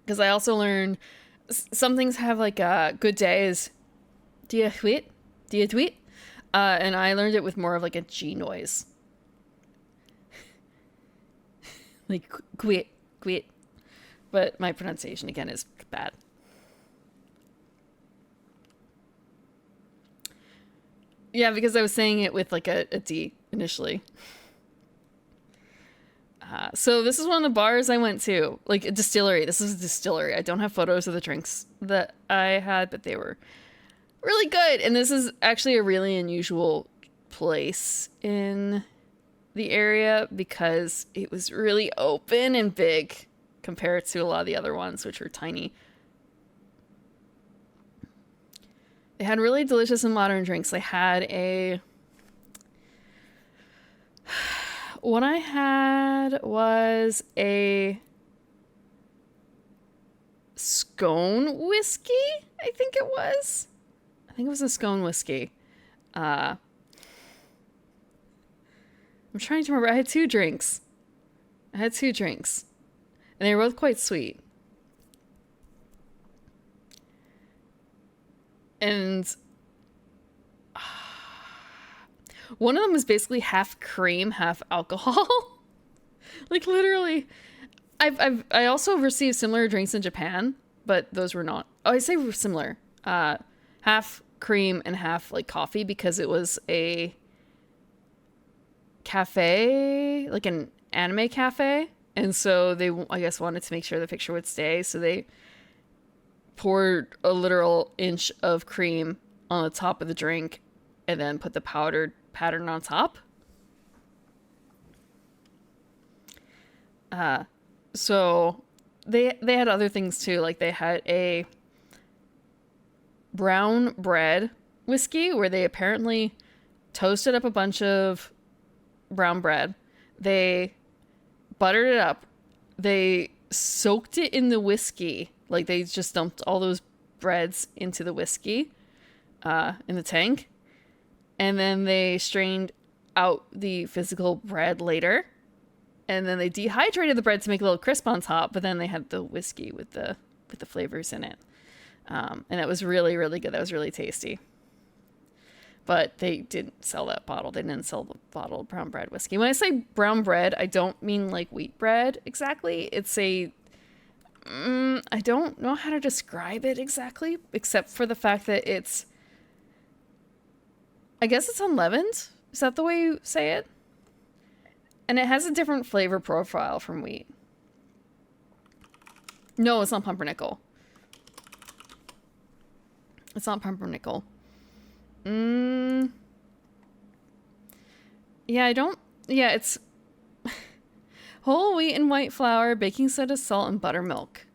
Because I also learned some things have like good days. Dia huit? And I learned it with more of like a G noise. Like quit. But my pronunciation again is bad. Yeah, because I was saying it with like a D initially. So this is one of the bars I went to, like a distillery. This is a distillery. I don't have photos of the drinks that I had, but they were really good. And this is actually a really unusual place in the area because it was really open and big compared to a lot of the other ones, which were tiny. They had really delicious and modern drinks. They had what I had was a scone whiskey, I think it was. I think it was a scone whiskey. I'm trying to remember. I had two drinks. And they were both quite sweet. And one of them was basically half cream, half alcohol. Like literally. I also received similar drinks in Japan, but those were not. Oh, I say similar. Half cream and half like coffee because it was a cafe, like an anime cafe. And so they, I guess, wanted to make sure the picture would stay. So they poured a literal inch of cream on the top of the drink and then put the powdered pattern on top. So they had other things too. Like they had a brown bread whiskey where they apparently toasted up a bunch of brown bread. They buttered it up. They soaked it in the whiskey. Like they just dumped all those breads into the whiskey in the tank. And then they strained out the physical bread later. And then they dehydrated the bread to make a little crisp on top, but then they had the whiskey with the flavors in it. And it was really, really good. That was really tasty. But they didn't sell that bottle. They didn't sell the bottle of brown bread whiskey. When I say brown bread, I don't mean like wheat bread exactly. It's I don't know how to describe it exactly, except for the fact that I guess it's unleavened. Is that the way you say it? And it has a different flavor profile from wheat. No, it's not pumpernickel. It's not pumpernickel. Yeah, it's whole wheat and white flour, baking soda, salt, and buttermilk.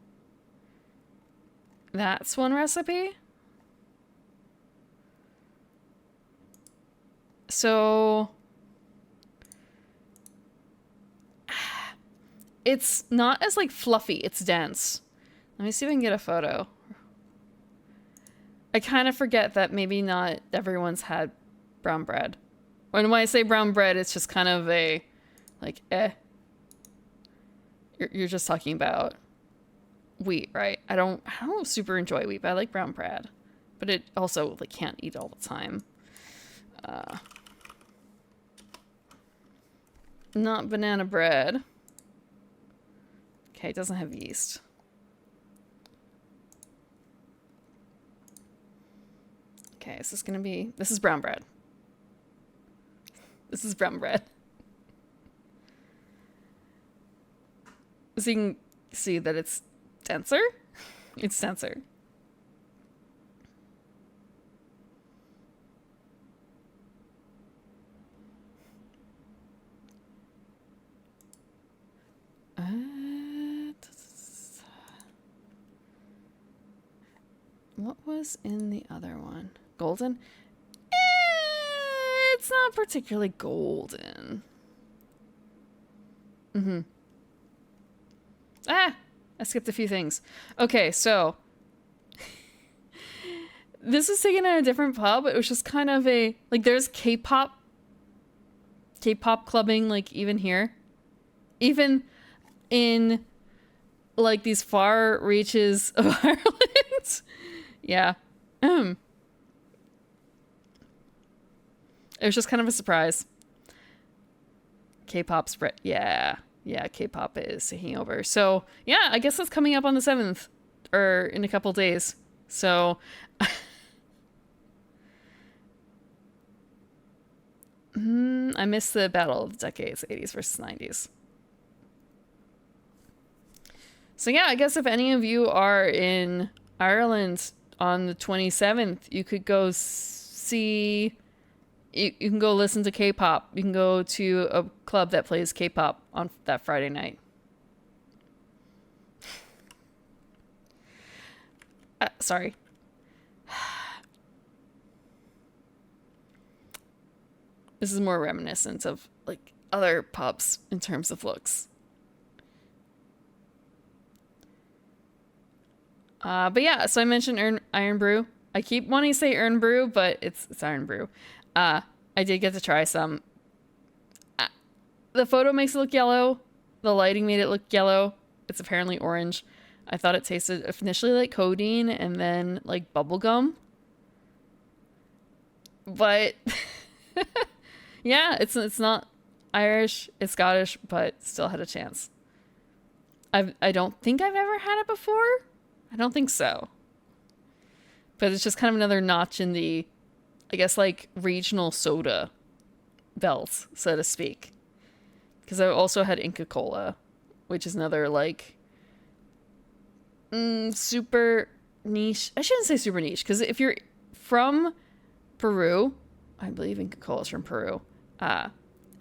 That's one recipe. So it's not as like fluffy, it's dense. Let me see if I can get a photo. I kind of forget that maybe not everyone's had brown bread. When I say brown bread, it's just kind of a like You're just talking about wheat, right? I don't super enjoy wheat, but I like brown bread. But it also like can't eat all the time. Not banana bread. Okay, it doesn't have yeast. Okay, this is brown bread. This is brown bread. So you can see that it's denser. It's denser. What was in the other one? Golden? It's not particularly golden. I skipped a few things. Okay, so this was taken at a different pub. It was just kind of there's K-pop clubbing, like even here. Even in like these far reaches of Ireland. Yeah. It was just kind of a surprise. K-pop spread. Yeah, K-pop is taking over. So, yeah, I guess that's coming up on the 7th or in a couple days. So, I missed the battle of the decades, 80s versus 90s. So, yeah, I guess if any of you are in Ireland on the 27th, you could go see... You can go listen to K-pop. You can go to a club that plays K-pop on that Friday night. Sorry. This is more reminiscent of like other pubs in terms of looks. But yeah, so I mentioned Iron Brew. I keep wanting to say Iron Brew, but it's Iron Brew. I did get to try some. The photo makes it look yellow. The lighting made it look yellow. It's apparently orange. I thought it tasted initially like codeine and then like bubblegum. But yeah, it's not Irish, it's Scottish, but still had a chance. I don't think I've ever had it before. I don't think so. But it's just kind of another notch in the, I guess, like regional soda belt, so to speak. Because I also had Inca Kola, which is another like super niche. I shouldn't say super niche, because if you're from Peru, I believe Inca Kola is from Peru.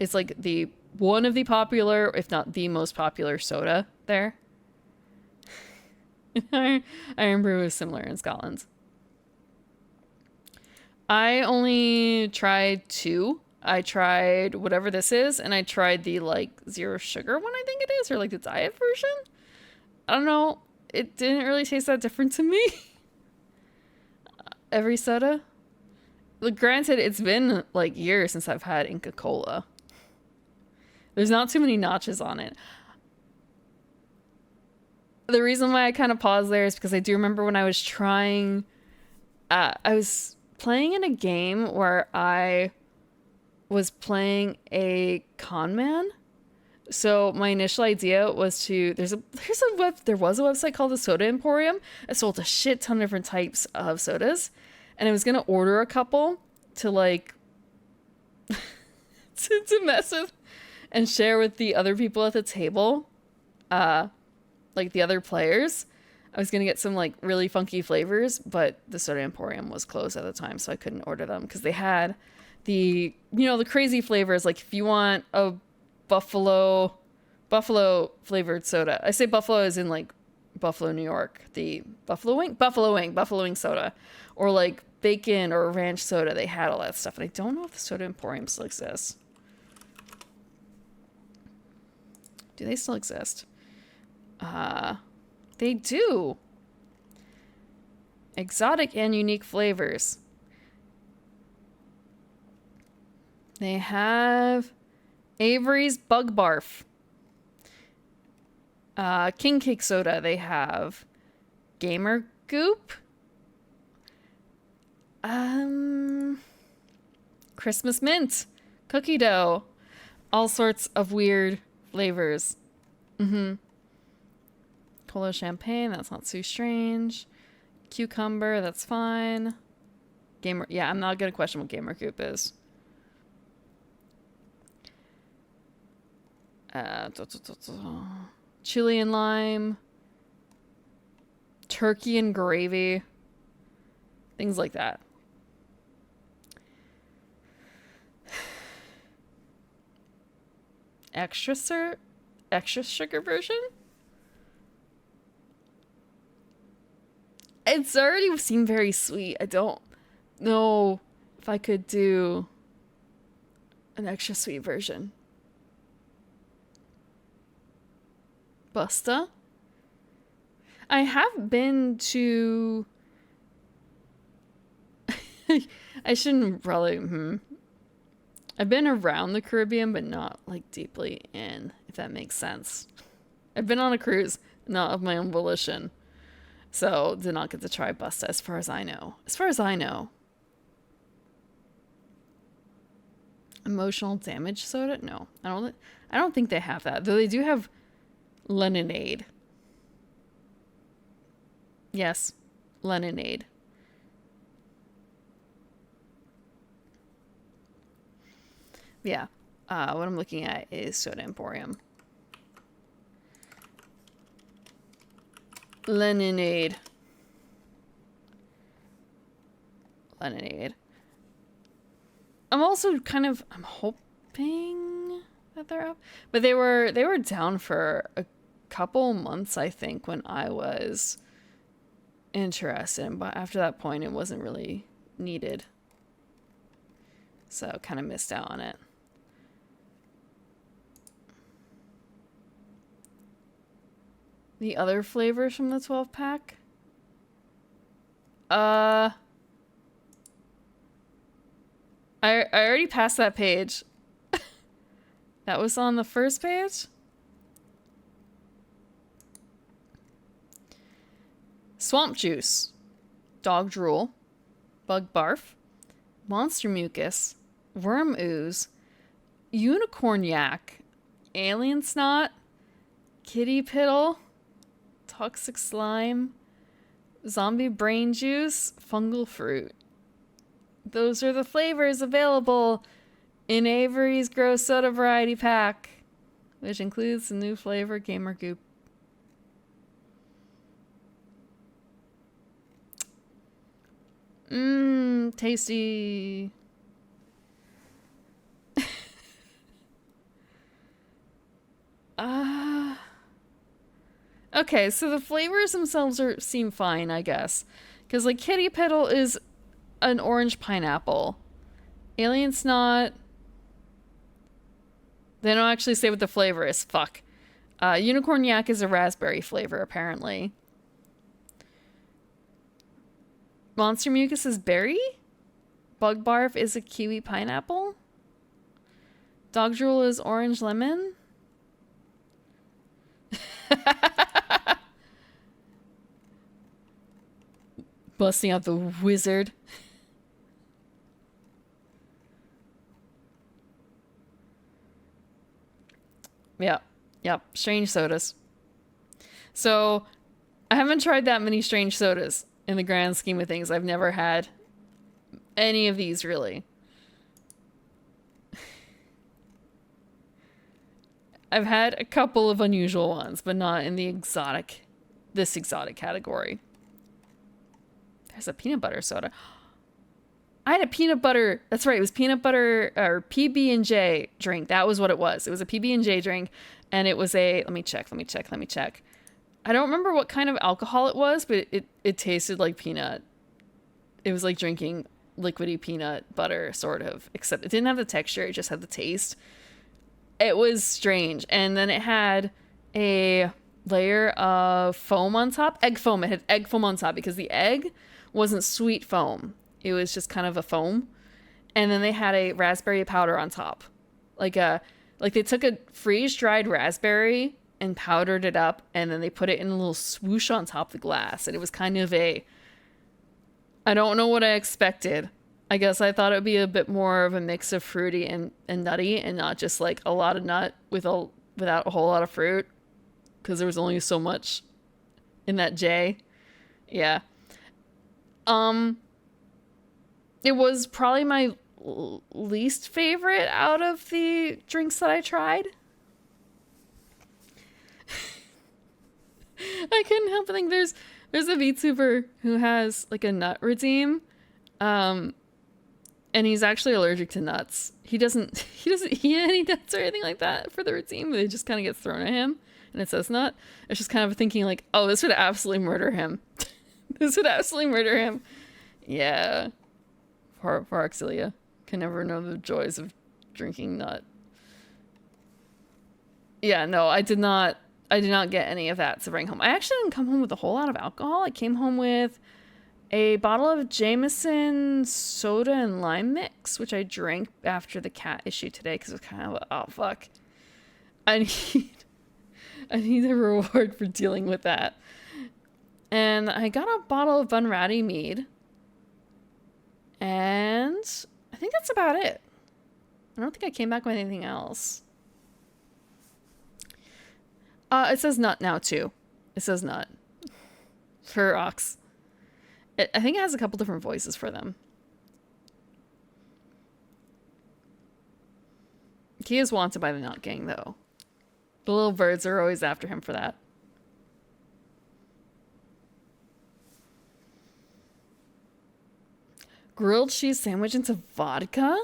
It's like one of the popular, if not the most popular soda there. Iron Brew is similar in Scotland. I only tried 2. I tried whatever this is, and I tried the like 0 sugar one, I think it is, or like the diet version. I don't know. It didn't really taste that different to me. Every soda. Granted, it's been like years since I've had Inca Kola. There's not too many notches on it. The reason why I kind of paused there is because I do remember when I was trying, I was playing in a game where I was playing a con man. So my initial idea was to there was a website called the Soda Emporium. It sold a shit ton of different types of sodas, and I was gonna order a couple to like to mess with and share with the other people at the table, like the other players. I was gonna get some like really funky flavors, but the Soda Emporium was closed at the time, so I couldn't order them because they had the the crazy flavors. Like if you want a buffalo flavored soda. I say buffalo as in like Buffalo, New York. The buffalo wing soda, or like bacon or ranch soda. They had all that stuff, and I don't know if the Soda Emporium still exists. Do they still exist? They do. Exotic and unique flavors. They have Avery's Bug Barf. King Cake Soda. They have Gamer Goop. Christmas Mint. Cookie Dough. All sorts of weird flavors. Cola Champagne. That's not too strange. Cucumber. That's fine. Yeah, I'm not going to question what Gamer Goop is. Chili and lime, turkey and gravy, things like that. Extra sugar version? It's already seemed very sweet. I don't know if I could do an extra sweet version. Busta. I have been to... I shouldn't probably... I've been around the Caribbean, but not like deeply in, if that makes sense. I've been on a cruise, not of my own volition. So did not get to try Busta as far as I know. Emotional damage soda? No. I don't think they have that. Though they do have Lemonade. Yes, Lemonade. Yeah. What I'm looking at is Soda Emporium. Lemonade. I'm also I'm hoping that they're up, but they were down for a couple months, I think, when I was interested, but after that point it wasn't really needed, so kind of missed out on it. The other flavors from the 12 pack, I already passed that page. That was on the first page. Swamp Juice, Dog Drool, Bug Barf, Monster Mucus, Worm Ooze, Unicorn Yak, Alien Snot, Kitty Piddle, Toxic Slime, Zombie Brain Juice, Fungal Fruit. Those are the flavors available in Avery's Gross Soda Variety Pack, which includes the new flavor Gamer Goop. Tasty. Okay, so the flavors themselves seem fine, I guess. Because, like, Kitty Piddle is an orange pineapple. Alien Snot... They don't actually say what the flavor is. Fuck. Unicorn Yak is a raspberry flavor, apparently. Monster Mucus is berry? Bug Barf is a kiwi pineapple? Dog drool is orange lemon? Busting out the wizard. Yeah. Yep. Strange sodas. So I haven't tried that many strange sodas in the grand scheme of things. I've never had any of these really. I've had a couple of unusual ones, but not in this exotic category. There's a peanut butter soda. I had a peanut butter, that's right, it was peanut butter or PB&J drink. That was what it was. It was a PB&J drink, and it was let me check. I don't remember what kind of alcohol it was, but it tasted like peanut. It was like drinking liquidy peanut butter, sort of, except it didn't have the texture, it just had the taste. It was strange. And then it had a layer of foam on top. Egg foam. It had egg foam on top because the egg wasn't sweet foam. It was just kind of a foam. And then they had a raspberry powder on top. Like they took a freeze-dried raspberry and powdered it up, and then they put it in a little swoosh on top of the glass. And it was kind of I don't know what I expected. I guess I thought it would be a bit more of a mix of fruity and nutty, and not just like a lot of nut without a whole lot of fruit, because there was only so much in that J. Yeah. It was probably my least favorite out of the drinks that I tried. I couldn't help but think there's a VTuber who has like a nut redeem. And he's actually allergic to nuts. He doesn't eat any nuts or anything like that for the routine, but it just kind of gets thrown at him, and it says nut. It's just kind of thinking like, oh, this would absolutely murder him. This would absolutely murder him. Yeah. Poor Auxilia can never know the joys of drinking nut. Yeah, no, I did not get any of that to bring home. I actually didn't come home with a whole lot of alcohol. I came home with a bottle of Jameson soda and lime mix, which I drank after the cat issue today because it was kind of oh fuck. I need a reward for dealing with that. And I got a bottle of Bunratty mead. And I think that's about it. I don't think I came back with anything else. It says nut now too. It says nut for Ox. I think it has a couple different voices for them. He is wanted by the Nut Gang, though. The little birds are always after him for that. Grilled cheese sandwich into vodka?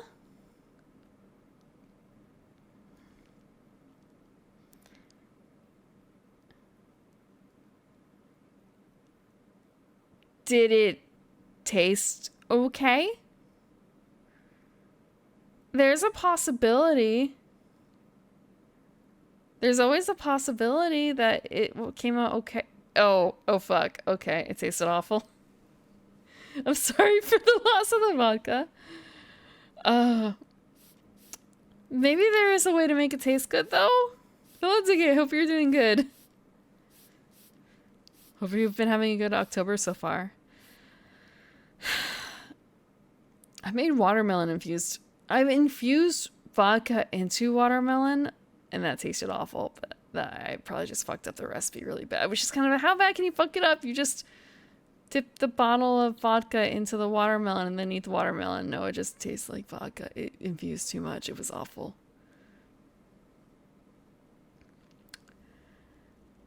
Did it taste okay? There's a possibility. There's always a possibility that it came out okay. Oh fuck. Okay, it tasted awful. I'm sorry for the loss of the vodka. Maybe there is a way to make it taste good, though. Philodige, hope you're doing good. Hope you've been having a good October so far. I made watermelon infused. I've infused vodka into watermelon, and that tasted awful, but I probably just fucked up the recipe really bad. Which is kind of how bad can you fuck it up? You just dip the bottle of vodka into the watermelon and then eat the watermelon. No, it just tastes like vodka. It infused too much. It was awful.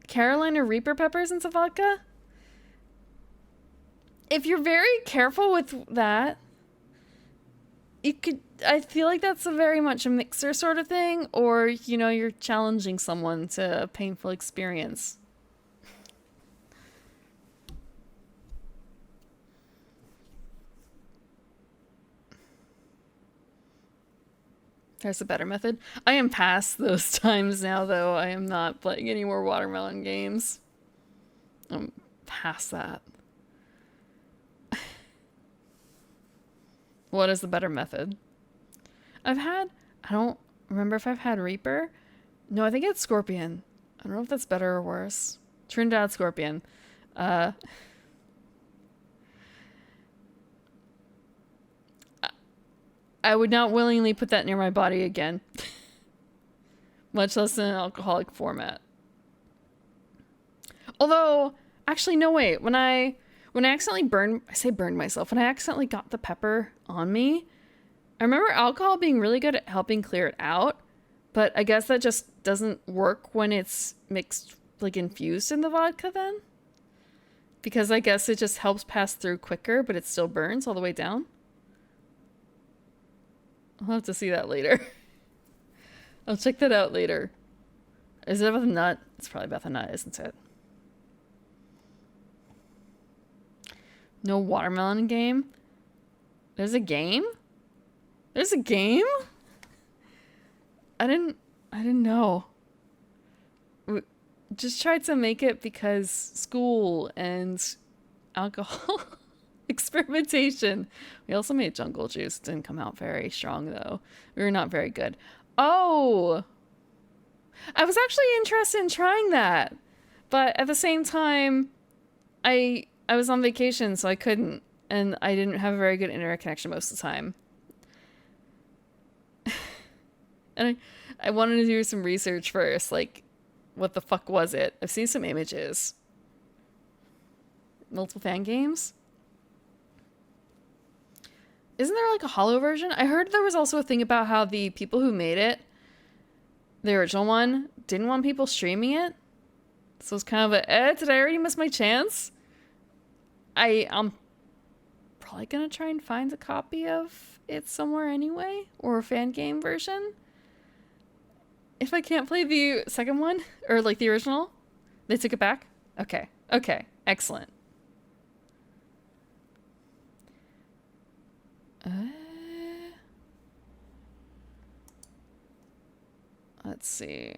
Carolina Reaper peppers into vodka? If you're very careful with that, you could, I feel like that's very much a mixer sort of thing, or, you know, you're challenging someone to a painful experience. There's a better method. I am past those times now, though. I am not playing any more watermelon games. I'm past that. What is the better method? I remember if I've had Reaper. No, I think it's Scorpion. I don't know if that's better or worse. Trinidad Scorpion. I would not willingly put that near my body again. Much less in an alcoholic format. Although, actually, no, wait. When I accidentally burned myself. When I accidentally got the pepper on me, I remember alcohol being really good at helping clear it out. But I guess that just doesn't work when it's mixed, like infused in the vodka then. Because I guess it just helps pass through quicker, but it still burns all the way down. I'll have to see that later. I'll check that out later. Is it about the nut? It's probably about the nut, isn't it? No watermelon game? There's a game? There's a game? I didn't know. We just tried to make it because school and alcohol experimentation. We also made jungle juice. Didn't come out very strong though. We were not very good. Oh, I was actually interested in trying that, but at the same time, I was on vacation, so I couldn't, and I didn't have a very good internet connection most of the time. And I wanted to do some research first, like, what the fuck was it? I've seen some images. Multiple fan games? Isn't there like a hollow version? I heard there was also a thing about how the people who made it, the original one, didn't want people streaming it. So it's kind of did I already miss my chance? I'm probably gonna try and find a copy of it somewhere anyway, or a fan game version. If I can't play the second one, or like the original, they took it back? Okay, excellent. Let's see.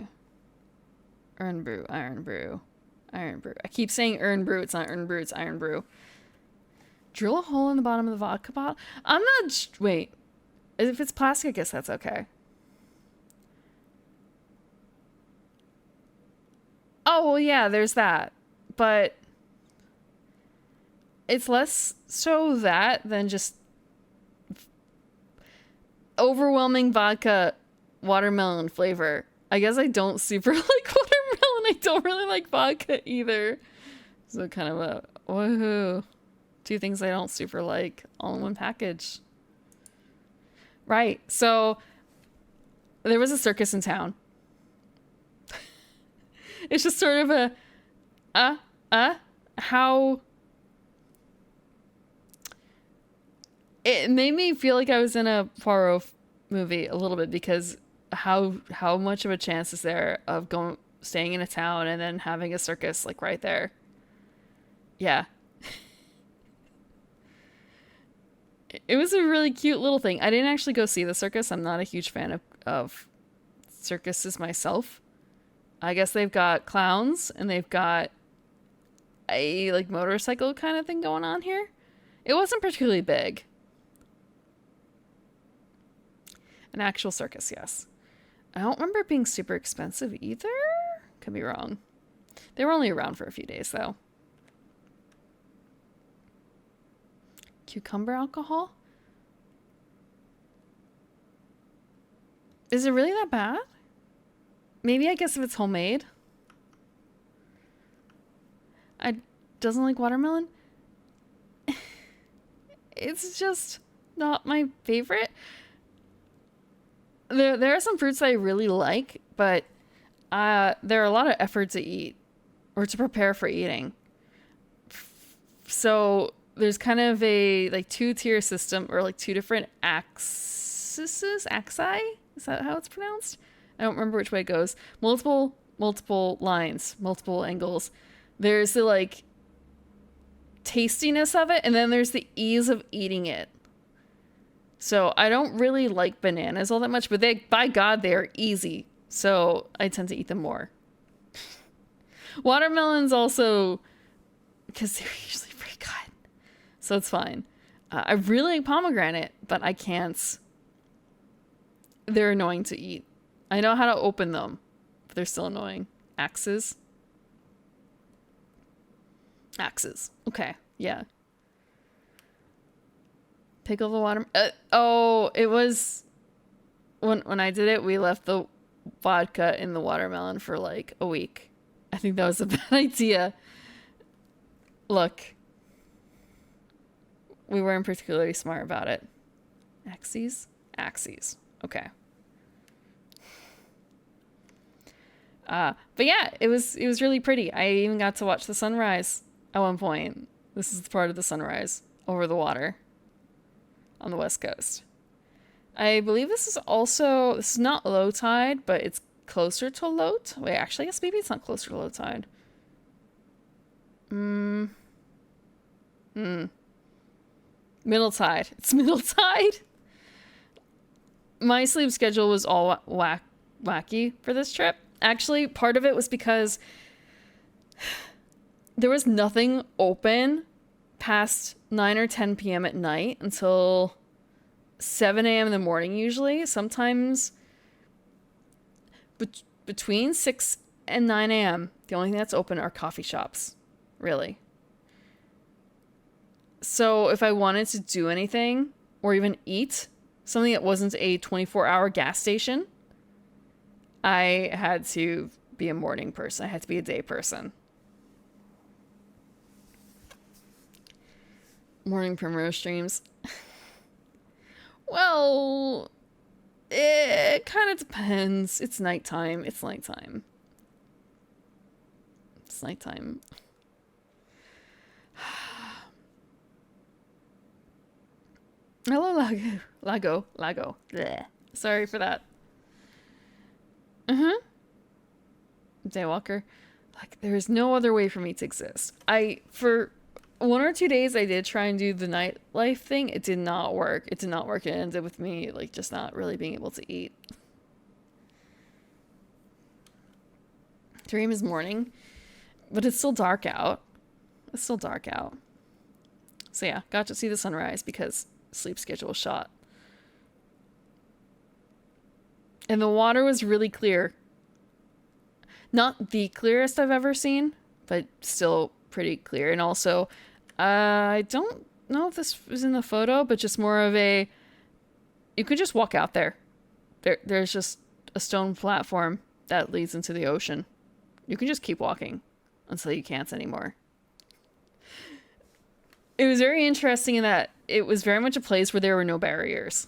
Iron Brew. I keep saying Iron Brew. It's not Iron Brew. It's Iron Brew. Drill a hole in the bottom of the vodka bottle. I'm not. Wait. If it's plastic, I guess that's okay. Oh, well, yeah, there's that. But it's less so that than just overwhelming vodka watermelon flavor. I guess I don't super like watermelon. I don't really like vodka either. So kind of a woohoo. Two things I don't super like all in one package. Right. So there was a circus in town. It's just sort of a how it made me feel like I was in a Poirot movie a little bit, because how much of a chance is there of staying in a town and then having a circus like right there? Yeah. It was a really cute little thing. I didn't actually go see the circus. I'm not a huge fan of circuses myself. I guess they've got clowns and they've got a like motorcycle kind of thing going on here. It wasn't particularly big. An actual circus, yes. I don't remember it being super expensive either. Could be wrong. They were only around for a few days though. Cucumber alcohol? Is it really that bad? Maybe I guess if it's homemade. I doesn't like watermelon. It's just not my favorite. There are some fruits that I really like, but there are a lot of effort to eat or to prepare for eating. So there's kind of a like 2-tier system, or like 2 different axi? Is that how it's pronounced? I don't remember which way it goes. Multiple lines, multiple angles. There's the like tastiness of it, and then there's the ease of eating it. So I don't really like bananas all that much, but by God, they are easy. So I tend to eat them more. Watermelons also, because they're usually pretty good. So it's fine. I really like pomegranate, but I can't. They're annoying to eat I know how to open them, but they're still annoying. Axes. Axes. Okay. Yeah. Pickle the water. Oh, it was when I did it. We left the vodka in the watermelon for like a week. I think that was a bad idea. Look, we weren't particularly smart about it. Axes? Axes. Okay. But yeah, it was really pretty. I even got to watch the sunrise at one point. This is part of the sunrise over the water on the west coast. I believe this is not low tide, but it's closer to low tide. Wait, actually, I guess maybe it's not closer to low tide. Middle tide. It's middle tide. My sleep schedule was all wacky for this trip. Actually, part of it was because there was nothing open past 9 or 10 p.m. at night until 7 a.m. in the morning usually. Sometimes between 6 and 9 a.m., the only thing that's open are coffee shops, really. So if I wanted to do anything or even eat something that wasn't a 24-hour gas station, I had to be a morning person. I had to be a day person. Morning Primrose streams. Well, it kind of depends. It's nighttime. It's nighttime. It's nighttime. Hello, Lago. Blech. Sorry for that. Daywalker. Like, there is no other way for me to exist. For 1 or 2 days, I did try and do the nightlife thing. It did not work. It ended with me, like, just not really being able to eat. Dream is morning, but it's still dark out. So yeah, got to see the sunrise because sleep schedule was shot. And the water was really clear. Not the clearest I've ever seen, but still pretty clear. And also, I don't know if this was in the photo, but just more of you could just walk out there. There's just a stone platform that leads into the ocean. You can just keep walking until you can't anymore. It was very interesting in that it was very much a place where there were no barriers.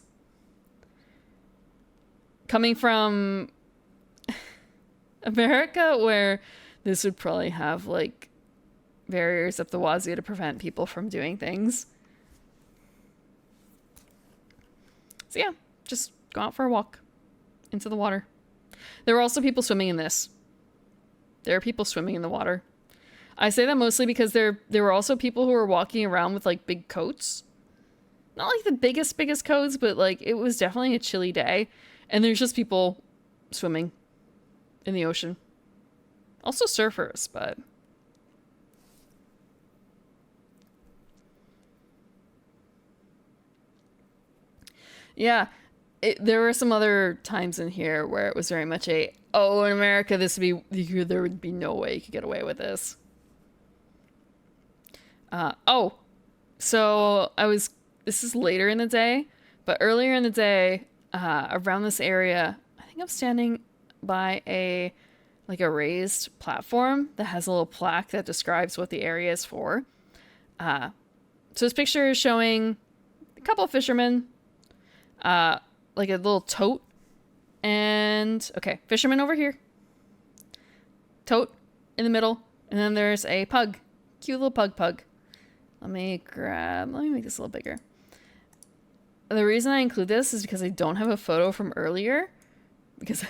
Coming from America, where this would probably have like barriers up the wazoo to prevent people from doing things. So yeah, just go out for a walk into the water. There were also people swimming in this. There are people swimming in the water. I say that mostly because there were also people who were walking around with like big coats. Not like the biggest coats, but like it was definitely a chilly day. And there's just people swimming in the ocean. Also surfers, but... yeah, there were some other times in here where it was very much in America, there would be no way you could get away with this. So this is later in the day, but earlier in the day, around this area, I think I'm standing by a raised platform that has a little plaque that describes what the area is for. So this picture is showing a couple of fishermen, like a little tote, and fisherman over here, tote in the middle, and then there's a pug, cute little pug. Let me make this a little bigger. The reason I include this is because I don't have a photo from earlier, because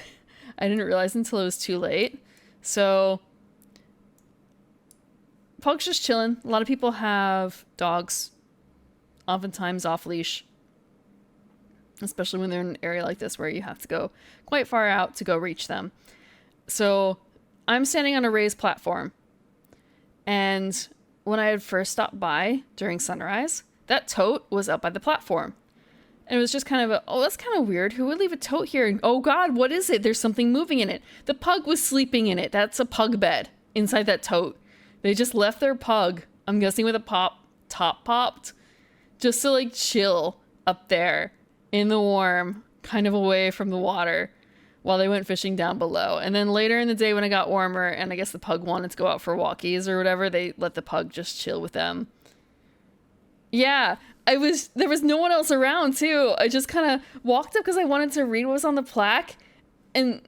I didn't realize until it was too late. So pug's just chilling. A lot of people have dogs, oftentimes off leash, especially when they're in an area like this where you have to go quite far out to go reach them. So I'm standing on a raised platform, and when I had first stopped by during sunrise, that tote was up by the platform. And it was just kind of oh, that's kind of weird. Who would leave a tote here? And oh God, what is it? There's something moving in it. The pug was sleeping in it. That's a pug bed inside that tote. They just left their pug, I'm guessing with a top popped, just to like chill up there in the warm, kind of away from the water while they went fishing down below. And then later in the day when it got warmer and I guess the pug wanted to go out for walkies or whatever, they let the pug just chill with them. Yeah, there was no one else around too. I just kind of walked up because I wanted to read what was on the plaque, and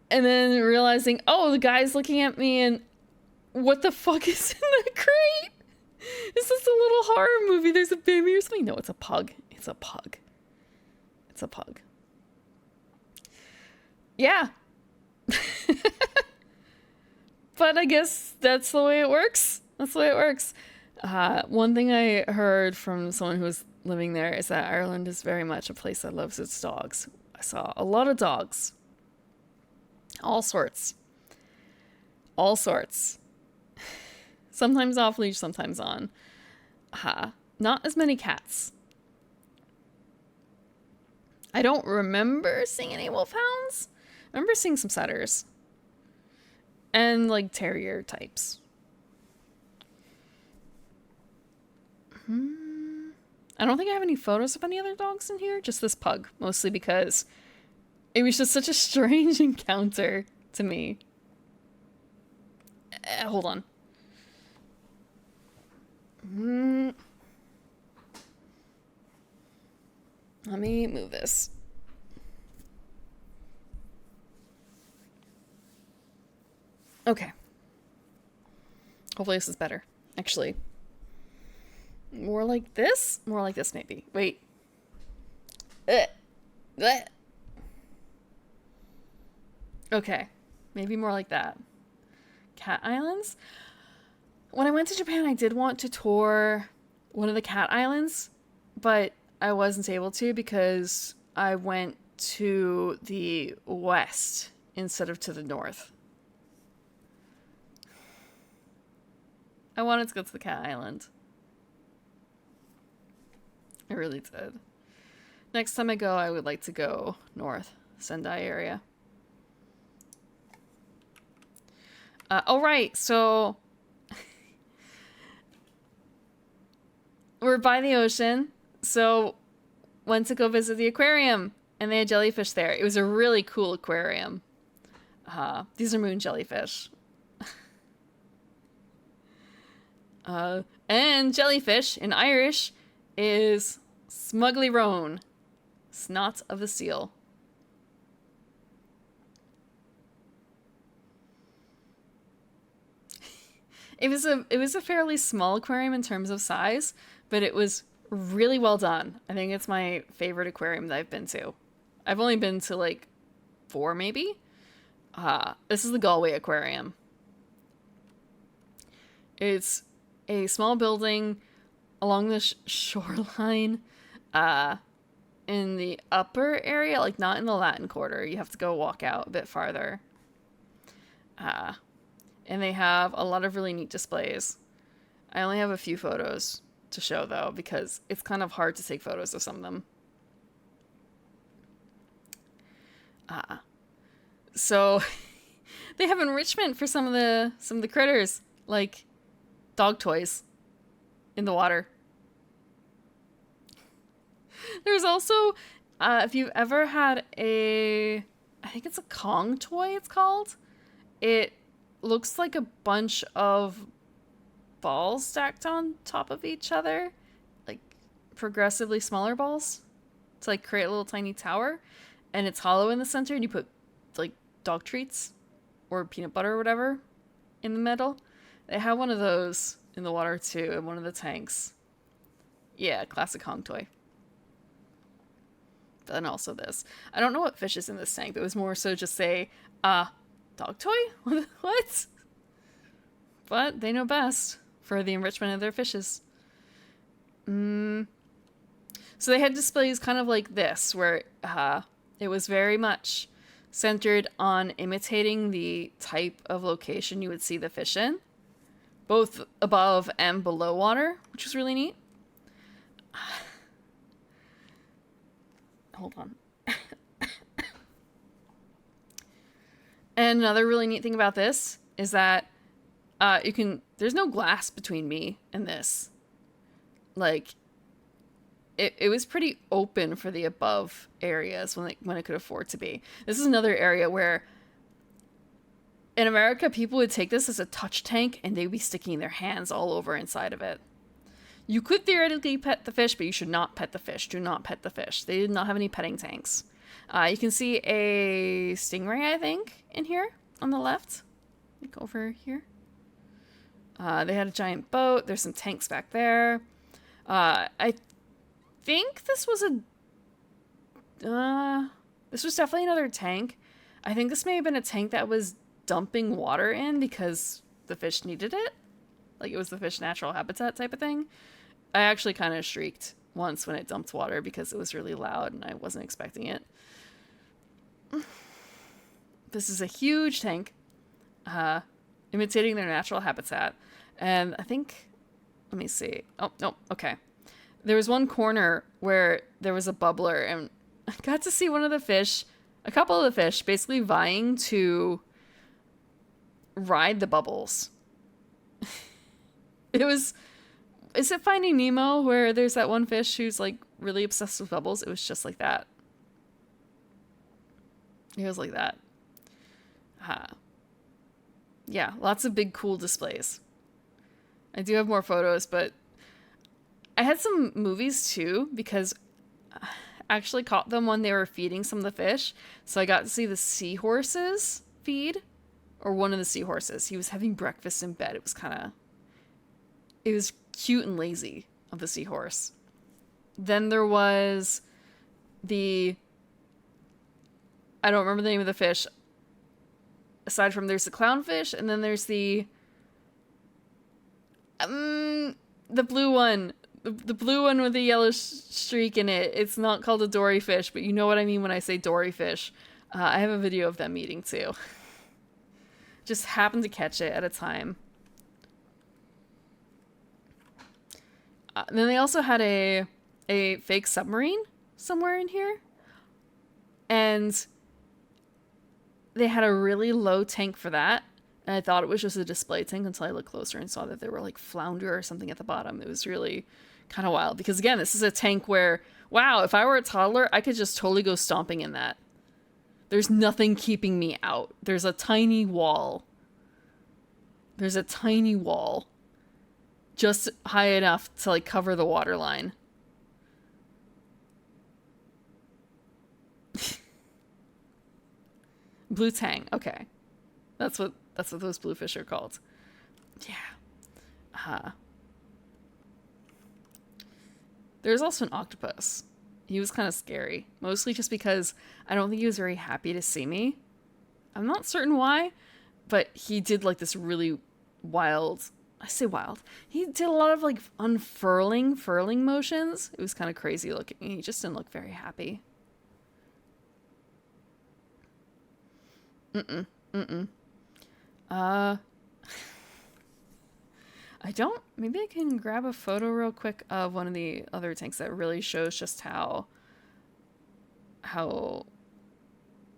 then realizing, oh, the guy's looking at me, and what the fuck is in the crate? Is this a little horror movie? There's a baby or something? No, it's a pug. It's a pug. It's a pug. Yeah. But I guess that's the way it works. That's the way it works. One thing I heard from someone who was living there is that Ireland is very much a place that loves its dogs. I saw a lot of dogs. All sorts. All sorts. Sometimes off leash, sometimes on. Not as many cats. I don't remember seeing any wolfhounds. I remember seeing some setters. And like terrier types. I don't think I have any photos of any other dogs in here. Just this pug. Mostly because it was just such a strange encounter to me. Hold on. Let me move this. Okay. Hopefully this is better. Actually. More like this? More like this, maybe. Wait. Okay. Maybe more like that. Cat islands? When I went to Japan, I did want to tour one of the cat islands, but I wasn't able to because I went to the west instead of to the north. I wanted to go to the cat island. I really did. Next time I go, I would like to go north, Sendai area. Oh, right. So we're by the ocean. So went to go visit the aquarium and they had jellyfish there. It was a really cool aquarium. These are moon jellyfish. And jellyfish in Irish is smugly roan, snot of the seal. It was a fairly small aquarium in terms of size, but it was really well done. I think it's my favorite aquarium that I've been to. I've only been to like 4 maybe. This is the Galway Aquarium. It's a small building along the shoreline in the upper area, like not in the Latin Quarter. You have to go walk out a bit farther. And they have a lot of really neat displays. I only have a few photos to show, though, because it's kind of hard to take photos of some of them. So they have enrichment for some of the critters, like dog toys in the water. There's also, if you've ever had I think it's a Kong toy, it's called. It looks like a bunch of balls stacked on top of each other, like progressively smaller balls to like create a little tiny tower, and it's hollow in the center, and you put like dog treats or peanut butter or whatever in the middle. They have one of those in the water too, in one of the tanks. Yeah, classic Kong toy. Then also this. I don't know what fish is in this tank. It was more so just say, dog toy? What? But they know best for the enrichment of their fishes. So they had displays kind of like this, where it was very much centered on imitating the type of location you would see the fish in, both above and below water, which was really neat. hold on. And another really neat thing about this is that there's no glass between me and this. Like, it was pretty open for the above areas when it could afford to be. This is another area where in America, people would take this as a touch tank and they'd be sticking their hands all over inside of it. You could theoretically pet the fish, but you should not pet the fish. Do not pet the fish. They did not have any petting tanks. You can see a stingray, I think, in here on the left. Like over here. They had a giant boat. There's some tanks back there. I think this was this was definitely another tank. I think this may have been a tank that was dumping water in because the fish needed it. Like it was the fish natural habitat type of thing. I actually kind of shrieked once when it dumped water because it was really loud and I wasn't expecting it. This is a huge tank, imitating their natural habitat. And I think, let me see. Oh, no, okay. There was one corner where there was a bubbler and I got to see one of the fish, a couple of the fish, basically vying to ride the bubbles. Is it Finding Nemo where there's that one fish who's like really obsessed with bubbles? It was just like that. It was like that. Yeah, lots of big cool displays. I do have more photos, but I had some movies too because I actually caught them when they were feeding some of the fish. So I got to see the seahorses feed, or one of the seahorses. He was having breakfast in bed. It was cute and lazy of the seahorse. Then there was I don't remember the name of the fish. Aside from there's the clownfish, and then there's the blue one. The blue one with the yellow streak in it. It's not called a dory fish, but you know what I mean when I say dory fish. I have a video of them eating too. Just happened to catch it at a time. Then they also had a fake submarine somewhere in here. And they had a really low tank for that. And I thought it was just a display tank until I looked closer and saw that there were like flounder or something at the bottom. It was really kind of wild. Because again, this is a tank where, wow, if I were a toddler, I could just totally go stomping in that. There's nothing keeping me out. There's a tiny wall. There's a tiny wall. Just high enough to like cover the water line. Blue tang. Okay. That's what those bluefish are called. Yeah. There's also an octopus. He was kind of scary. Mostly just because I don't think he was very happy to see me. I'm not certain why, but he did like this really wild... I say wild. He did a lot of like furling motions. It was kind of crazy looking. He just didn't look very happy. I don't... Maybe I can grab a photo real quick of one of the other tanks that really shows just how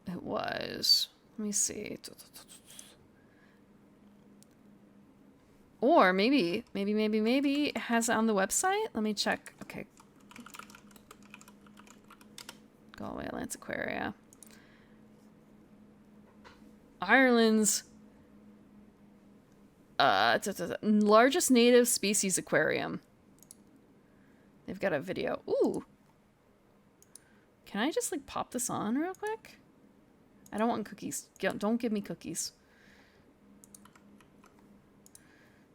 it was. Let me see. Or maybe it has it on the website. Let me check. Okay. Galway Atlantiquaria. Ireland's largest native species aquarium. They've got a video. Ooh. Can I just like pop this on real quick? I don't want cookies. Don't give me cookies.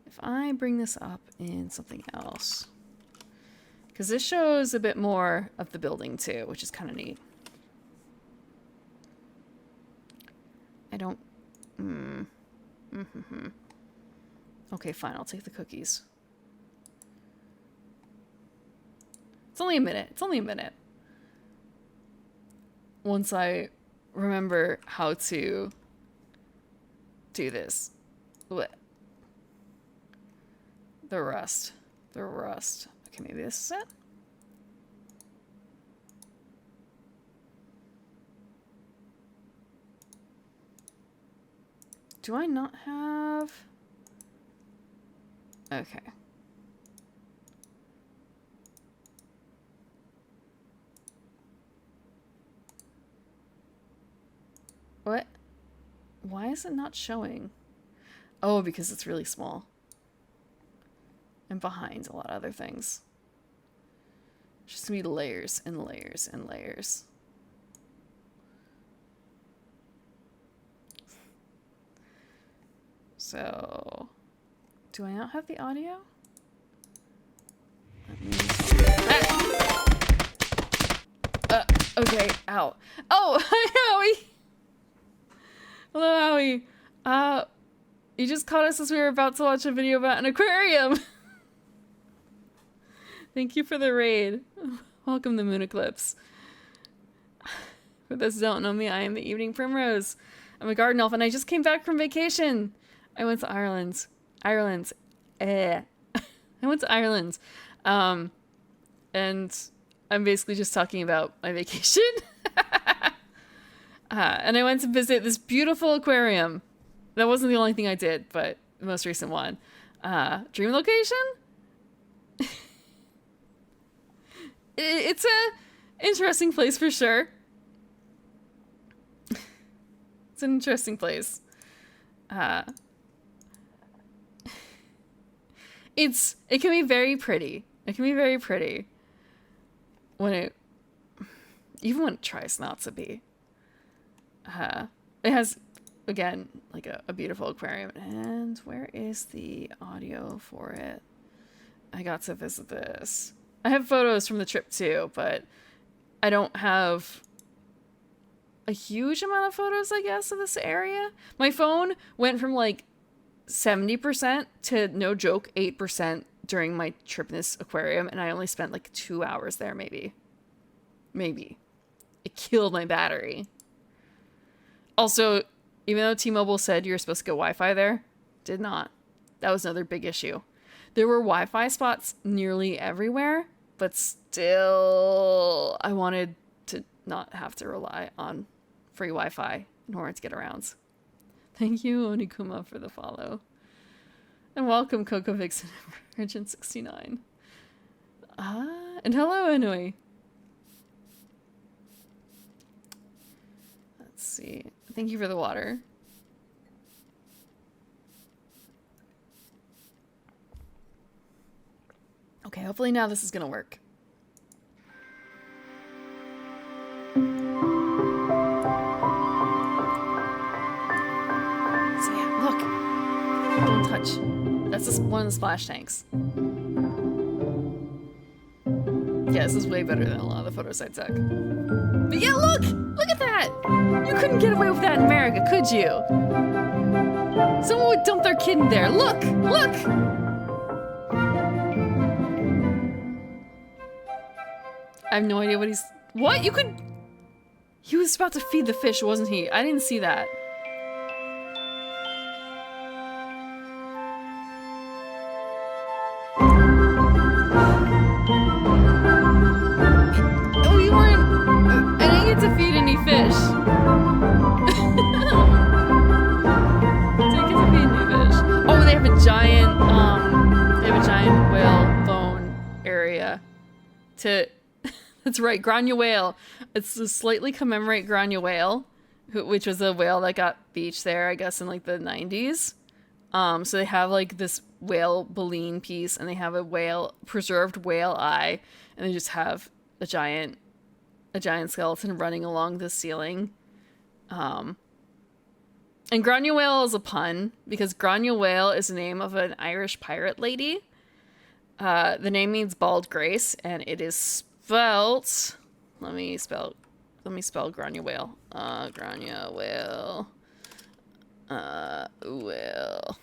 If I bring this up in something else. Because this shows a bit more of the building too, which is kind of neat. I don't... Okay, fine. I'll take the cookies. It's only a minute. It's only a minute. Once I remember how to do this. Blech. The rust. The rust. Okay, maybe this is it? Do I not have... Okay. What? Why is it not showing? Oh, because it's really small. And behind a lot of other things. Just gonna be layers and layers and layers. So, do I not have the audio? Okay, ow. Oh, hi, Howie! Hello, Howie. You just caught us as we were about to watch a video about an aquarium. Thank you for the raid. Welcome to Moon Eclipse. For those who don't know me, I am the Evening Primrose. I'm a garden elf and I just came back from vacation. I went to Ireland. I went to Ireland. And I'm basically just talking about my vacation. And I went to visit this beautiful aquarium. That wasn't the only thing I did, but the most recent one. Dream location? It's a interesting place for sure. It's an interesting place. It can be very pretty. It can be very pretty even when it tries not to be. It has, again, like a beautiful aquarium. And where is the audio for it? I got to visit this. I have photos from the trip too, but I don't have a huge amount of photos, I guess, of this area. My phone went from like 70% to, no joke, 8% during my trip in this aquarium, and I only spent like 2 hours there, maybe. It killed my battery. Also, even though T-Mobile said you were supposed to get Wi-Fi there, did not. That was another big issue. There were Wi-Fi spots nearly everywhere, but still, I wanted to not have to rely on free Wi-Fi in order to get around. Thank you, Onikuma, for the follow. And welcome, Coco Vixen Virgin 69. And hello, Inui. Let's see. Thank you for the water. Okay, hopefully now this is gonna work. So yeah, look. Don't touch. That's just one of the splash tanks. Yeah, this is way better than a lot of the photos I took. But yeah, look! Look at that! You couldn't get away with that in America, could you? Someone would dump their kid in there. Look! Look! I have no idea what he's... What? You could... He was about to feed the fish, wasn't he? I didn't see that. Oh, you weren't... I didn't get to feed any fish. Didn't get to feed any fish. Oh, they have a giant, whale bone area to... That's right, Grania whale. It's to slightly commemorate Grania whale, which was a whale that got beached there, I guess, in like the 90s. So they have like this whale baleen piece, and they have a preserved whale eye, and they just have a giant skeleton running along the ceiling. And Grania whale is a pun because Grania whale is the name of an Irish pirate lady. The name means bald grace, and it is spelt. Let me spell Grania whale. Grania whale. Whale.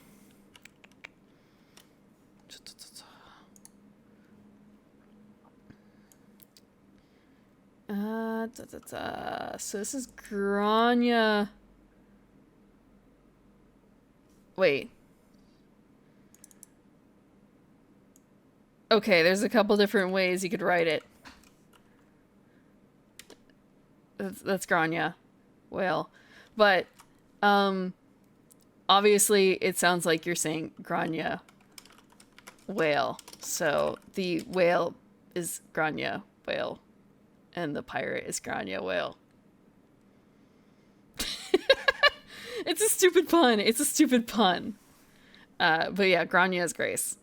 So this is Grania. Wait. Okay, there's a couple different ways you could write it. That's Grania whale. But, Obviously, it sounds like you're saying Grania whale. So the whale is Grania whale, and the pirate is Grania whale. It's a stupid pun. It's a stupid pun. But yeah, Grania is grace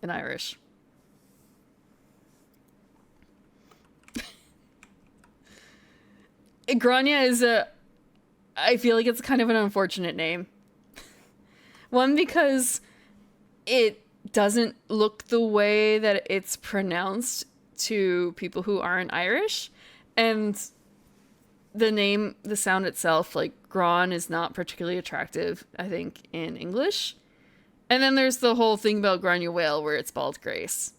in Irish. Grania is I feel like it's kind of an unfortunate name. One, because it doesn't look the way that it's pronounced to people who aren't Irish. And the name, the sound itself, like Gron, is not particularly attractive, I think, in English. And then there's the whole thing about Grania whale where it's spelled Grace.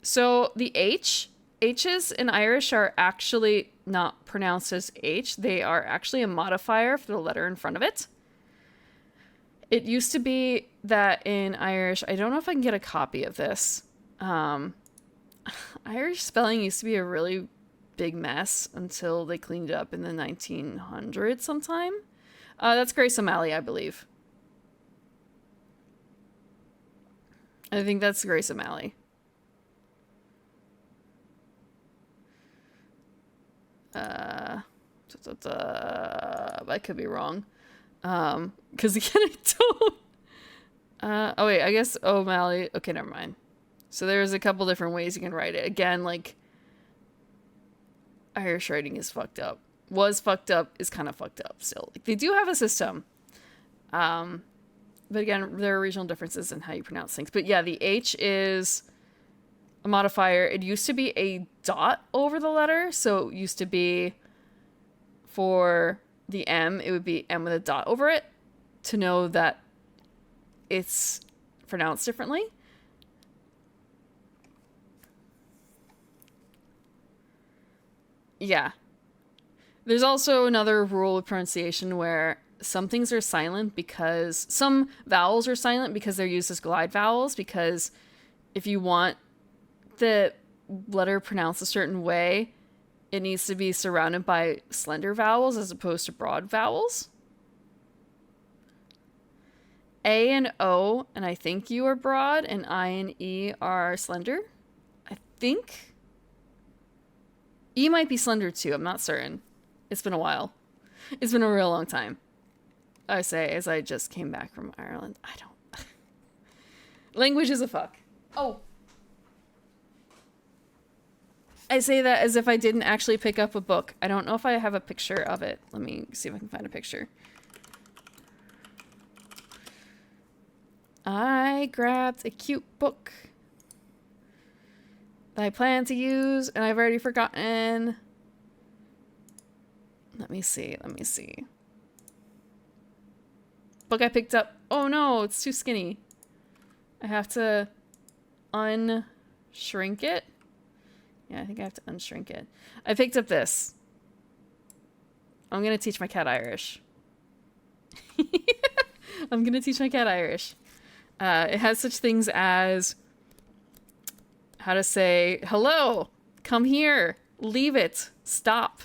So the H's in Irish are actually not pronounced as H. They are actually a modifier for the letter in front of it. It used to be that in Irish, I don't know if I can get a copy of this. Irish spelling used to be a really big mess until they cleaned it up in the 1900s sometime. That's Grace O'Malley, I believe. I think that's Grace O'Malley. I could be wrong. Because again, I don't. Oh wait, I guess O'Malley. Okay, never mind. So there's a couple different ways you can write it. Again, like, Irish writing is fucked up. Was fucked up, is kind of fucked up still. Like, they do have a system. But again, there are regional differences in how you pronounce things. But yeah, the H is a modifier. It used to be a dot over the letter. So it used to be, for the M, it would be M with a dot over it to know that it's pronounced differently. Yeah. There's also another rule of pronunciation where some things are silent because some vowels are silent because they're used as glide vowels, because if you want the letter pronounced a certain way, it needs to be surrounded by slender vowels as opposed to broad vowels. A and O, and I think U are broad, and I and E are slender. I think E might be slender too. I'm not certain. It's been a while. It's been a real long time. I say as I just came back from Ireland. I don't. Language is a fuck. Oh. I say that as if I didn't actually pick up a book. I don't know if I have a picture of it. Let me see if I can find a picture. I grabbed a cute book that I plan to use, and I've already forgotten. Let me see. Book I picked up. Oh no, it's too skinny. I have to unshrink it. Yeah, I think I have to unshrink it. I picked up this. I'm gonna teach my cat Irish. I'm gonna teach my cat Irish. It has such things as how to say hello, come here, leave it, stop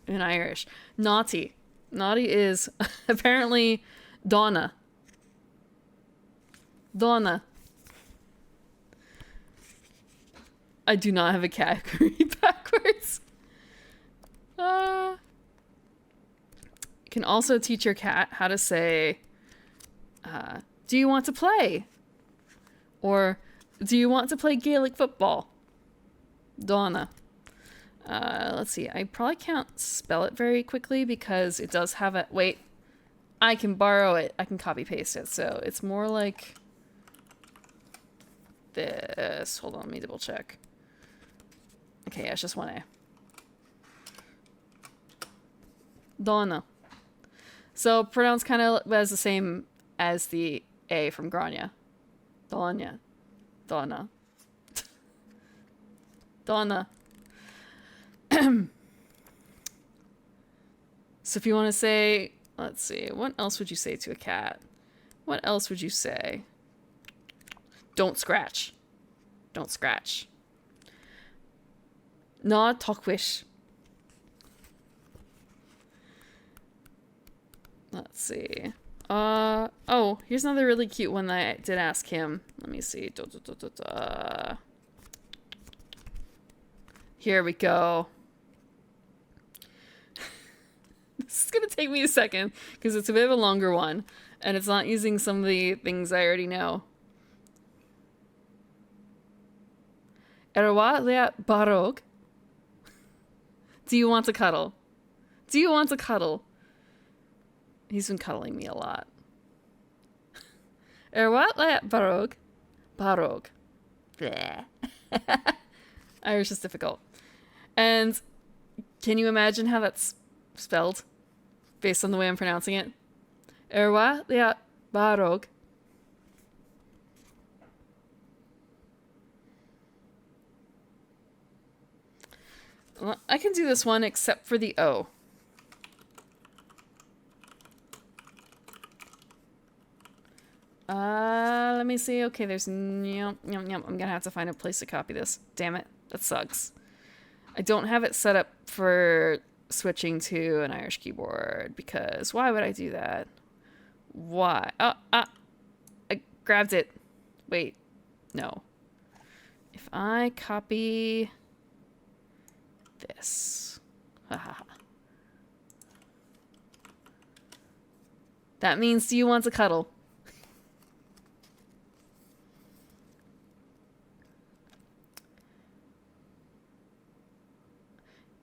in Irish. Naughty. Naughty is apparently Donna. Donna. I do not have a cat who can read backwards. You can also teach your cat how to say, do you want to play? Or, do you want to play Gaelic football? Donna. Let's see. I probably can't spell it very quickly because it does have a... Wait. I can borrow it. I can copy paste it. So it's more like this. Hold on. Let me double check. Okay, yeah, it's just one A. Donna. So pronounced kind of as the same as the A from Grania. Donna. Donna. Donna. So if you want to say, let's see, what else would you say to a cat? What else would you say? Don't scratch. Don't scratch. Na tokwish. Let's see. Oh, here's another really cute one that I did ask him. Let me see. Here we go. This is gonna take me a second because it's a bit of a longer one and it's not using some of the things I already know. Erwa lea barog. Do you want to cuddle? Do you want to cuddle? He's been cuddling me a lot. Erwa lea barog. Barog. Bleh. Irish is difficult. And can you imagine how that's spelled based on the way I'm pronouncing it? Erwa lea barog. Well, I can do this one except for the O. Let me see. Okay, there's I'm gonna have to find a place to copy this. Damn it. That sucks. I don't have it set up for switching to an Irish keyboard because why would I do that? Why? I grabbed it. Wait. No. If I copy this. That means do you want to cuddle?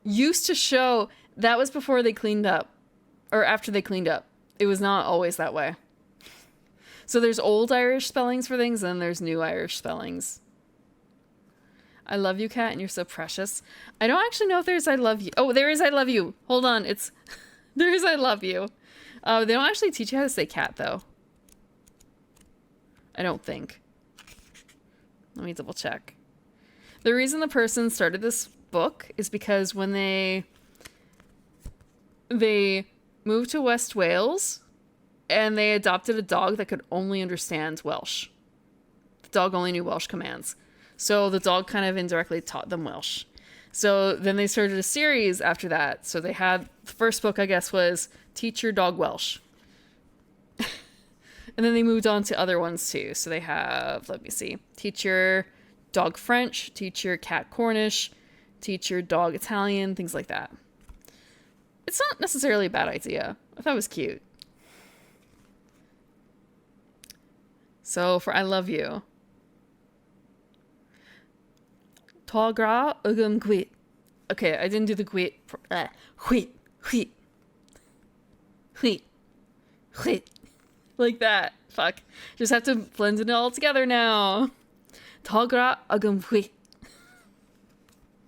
Used to show that was before they cleaned up or after they cleaned up. It was not always that way. So there's old Irish spellings for things and there's new Irish spellings. I love you, Kat, and you're so precious. I don't actually know if there's I love you. Oh, there is I love you. Hold on. There is I love you. They don't actually teach you how to say cat though. I don't think. Let me double check. The reason the person started this book is because when they moved to West Wales and they adopted a dog that could only understand Welsh. The dog only knew Welsh commands. So the dog kind of indirectly taught them Welsh. So then they started a series after that. So they had, the first book, I guess, was Teach Your Dog Welsh. And then they moved on to other ones too. So they have, let me see, Teach Your Dog French, Teach Your Cat Cornish, Teach Your Dog Italian, things like that. It's not necessarily a bad idea. I thought it was cute. So for I love you. Togra ugum gwit. Okay, I didn't do the gwit. Wheat. Like that. Fuck. Just have to blend it all together now. Togra ugum wheat.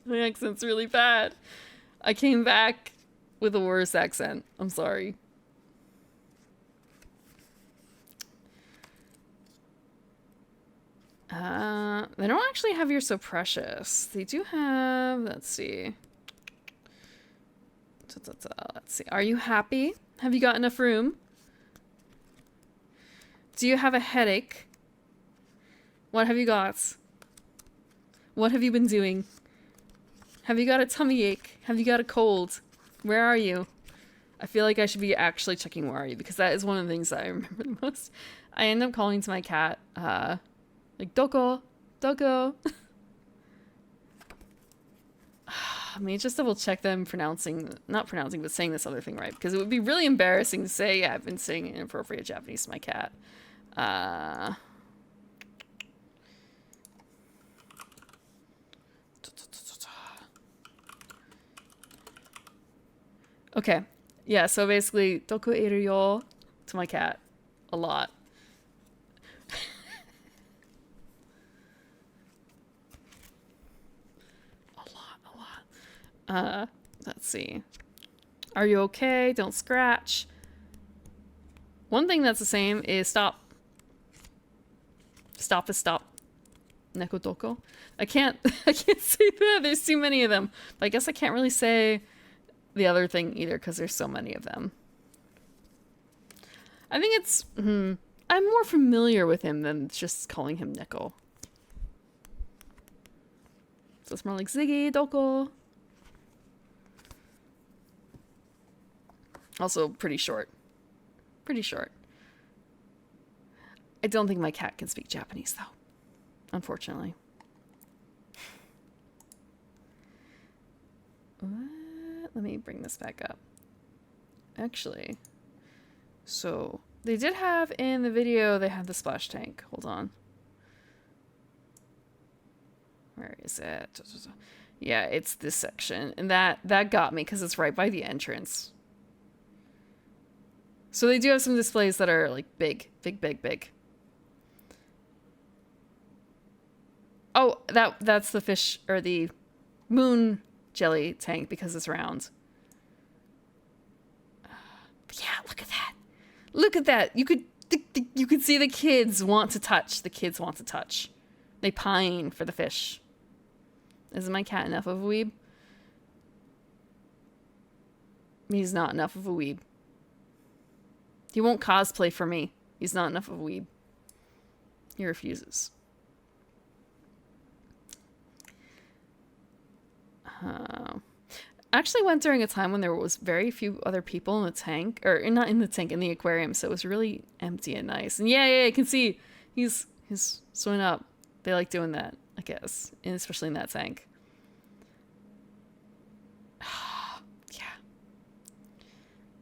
My accent's really bad. I came back with a worse accent. I'm sorry. They don't actually have You're So Precious. They do have, let's see. Let's see. Are you happy? Have you got enough room? Do you have a headache? What have you got? What have you been doing? Have you got a tummy ache? Have you got a cold? Where are you? I feel like I should be actually checking where are you because that is one of the things that I remember the most. I end up calling to my cat, like, Doko. Let me just double check that I'm not pronouncing, but saying this other thing right. Because it would be really embarrassing to say, yeah, I've been saying inappropriate Japanese to my cat. Okay. Yeah, so basically, Doko iru yo to my cat. A lot. Let's see. Are you okay? Don't scratch. One thing that's the same is stop. Stop is stop. Neko doko. I can't say that. There's too many of them. But I guess I can't really say the other thing either because there's so many of them. I think it's... I'm more familiar with him than just calling him Neko. So it's more like Ziggy, Doko. Also pretty short. Pretty short. I don't think my cat can speak Japanese, though. Unfortunately. What? Let me bring this back up. Actually, so they did have in the video, they have the splash tank. Hold on. Where is it? Yeah, it's this section. And that got me because it's right by the entrance. So they do have some displays that are like big. Oh, that's the fish or the moon jelly tank because it's round. But yeah, look at that. Look at that. You could see the kids want to touch. The kids want to touch. They pine for the fish. Isn't my cat enough of a weeb? He's not enough of a weeb. He won't cosplay for me. He's not enough of a weeb. He refuses. Actually went during a time when there was very few other people in the tank, or not in the tank, in the aquarium, so it was really empty and nice. And yeah, you can see he's swimming up. They like doing that, I guess, and especially in that tank. Yeah.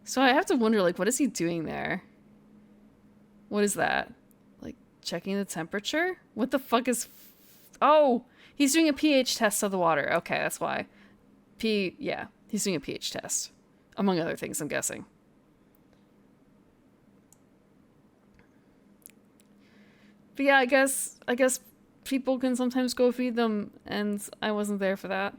So I have to wonder, like, what is he doing there? What is that? Like, checking the temperature? What the fuck is... Oh! He's doing a pH test of the water. Okay, that's why. Yeah, he's doing a pH test. Among other things, I'm guessing. But yeah, I guess people can sometimes go feed them, and I wasn't there for that.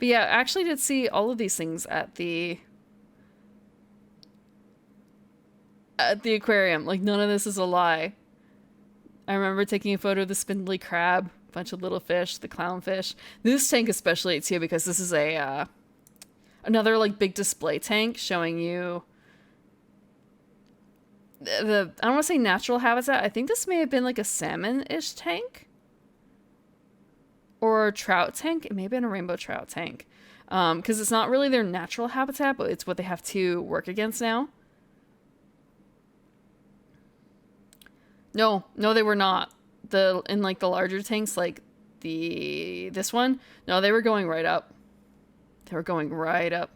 But yeah, I actually did see all of these things at the aquarium. Like, none of this is a lie. I remember taking a photo of the spindly crab, a bunch of little fish, the clownfish. This tank especially too, because this is a another like big display tank showing you the I don't want to say natural habitat. I think this may have been like a salmon-ish tank or a trout tank. It may have been a rainbow trout tank, because it's not really their natural habitat, but it's what they have to work against now. No, they were not. In like the larger tanks, like this one, no, they were going right up. They were going right up.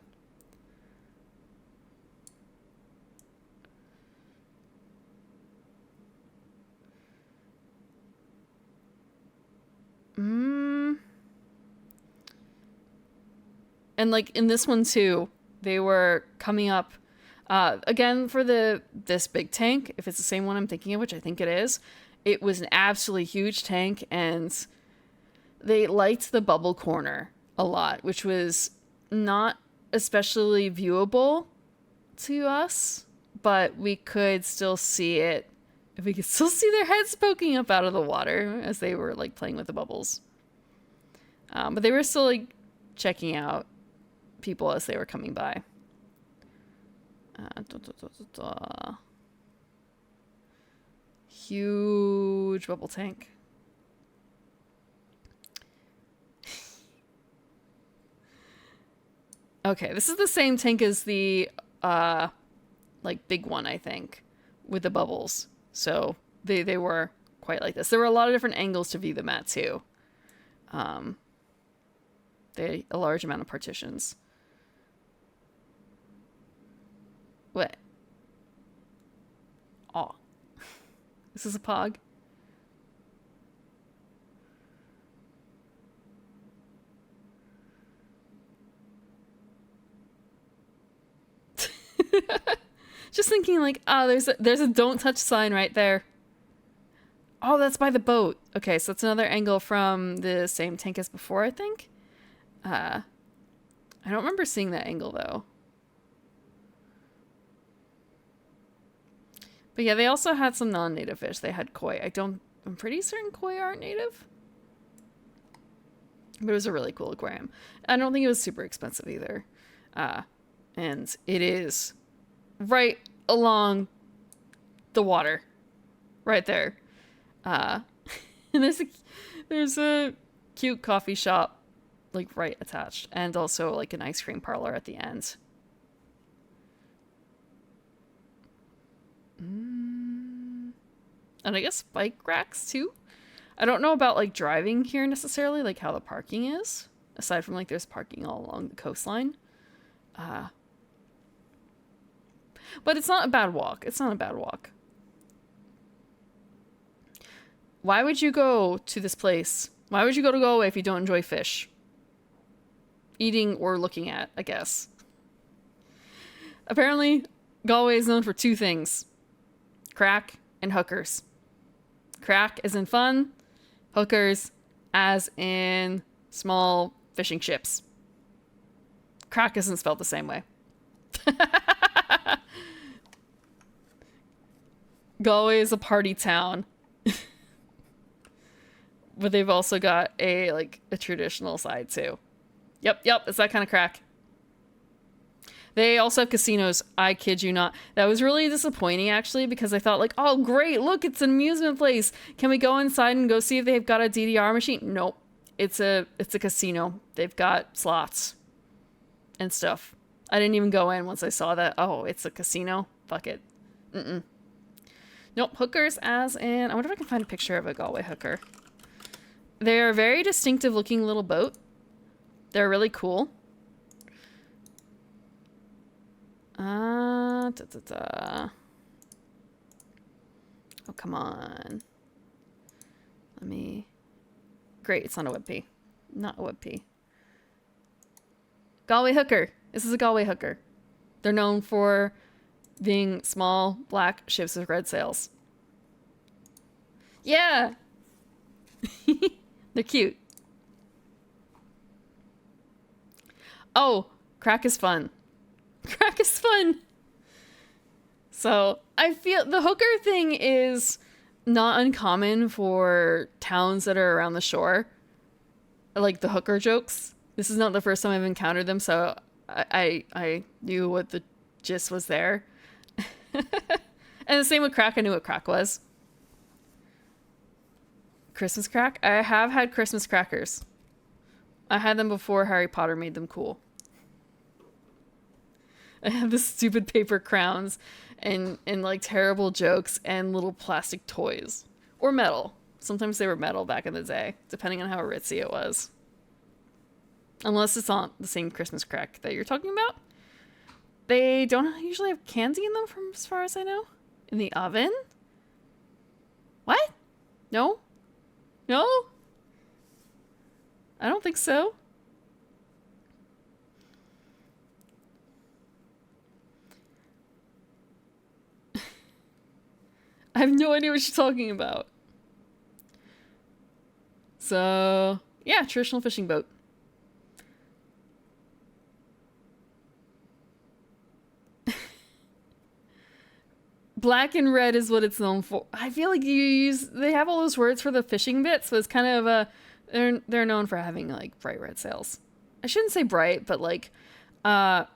And like in this one too, they were coming up. Again, for this big tank, if it's the same one I'm thinking of, which I think it is, it was an absolutely huge tank, and they liked the bubble corner a lot, which was not especially viewable to us, but we could still see it. We could still see their heads poking up out of the water as they were like playing with the bubbles. But they were still like checking out people as they were coming by. Huge bubble tank. Okay, this is the same tank as the like big one, I think, with the bubbles. So they were quite like this. There were a lot of different angles to view them at too. They had a large amount of partitions. What? Oh. This is a pog. Just thinking like, there's a don't touch sign right there. Oh, that's by the boat. Okay, so that's another angle from the same tank as before, I think. I don't remember seeing that angle though. But yeah, they also had some non-native fish. They had koi. I'm pretty certain koi aren't native. But it was a really cool aquarium. I don't think it was super expensive either. And it is right along the water. Right there. And there's a cute coffee shop like right attached, and also like an ice cream parlor at the end. And I guess bike racks too. I don't know about like driving here necessarily, like how the parking is, aside from like there's parking all along the coastline. But it's not a bad walk. It's not a bad walk. Why would you go to this place? Why would you go to Galway if you don't enjoy fish? Eating or looking at, I guess. Apparently, Galway is known for two things. Crack and hookers. Crack as in fun. Hookers as in small fishing ships. Crack isn't spelled the same way. Galway is a party town. But they've also got a traditional side too. Yep, it's that kind of crack. They also have casinos. I kid you not. That was really disappointing actually, because I thought like, oh great, look, it's an amusement place. Can we go inside and go see if they've got a DDR machine? Nope. It's a casino. They've got slots and stuff. I didn't even go in once I saw that. Oh, it's a casino. Fuck it. Nope. Hookers as in, I wonder if I can find a picture of a Galway hooker. They're a very distinctive looking little boat. They're really cool. Oh, come on. Great, it's not a WebP. Not a WebP. Galway hooker. This is a Galway hooker. They're known for being small, black ships with red sails. Yeah! They're cute. Oh, crack is fun. Crack is fun. So I feel the hooker thing is not uncommon for towns that are around the shore. Like the hooker jokes. This is not the first time I've encountered them, so I knew what the gist was there. And the same with crack. I knew what crack was. Christmas crack? I have had Christmas crackers. I had them before Harry Potter made them cool. I have the stupid paper crowns and like terrible jokes and little plastic toys. Or metal. Sometimes they were metal back in the day, depending on how ritzy it was. Unless it's not the same Christmas crack that you're talking about. They don't usually have candy in them, from as far as I know. In the oven? What? No? No? I don't think so. I have no idea what you're talking about. So, yeah, traditional fishing boat. Black and red is what it's known for. I feel like they have all those words for the fishing bit, so it's kind of they're known for having like bright red sails. I shouldn't say bright, but like red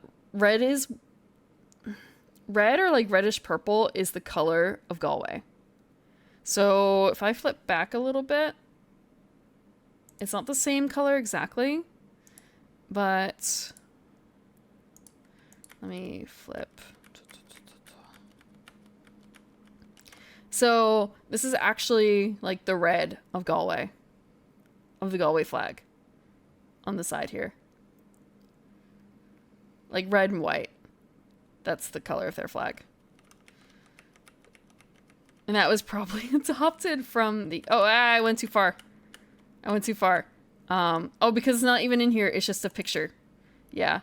or like reddish purple is the color of Galway. So if I flip back a little bit, it's not the same color exactly, but let me flip. So this is actually like the red of Galway, of the Galway flag on the side here. Like red and white. That's the color of their flag. And that was probably adopted from the... Oh, I went too far. Oh, because it's not even in here. It's just a picture. Yeah.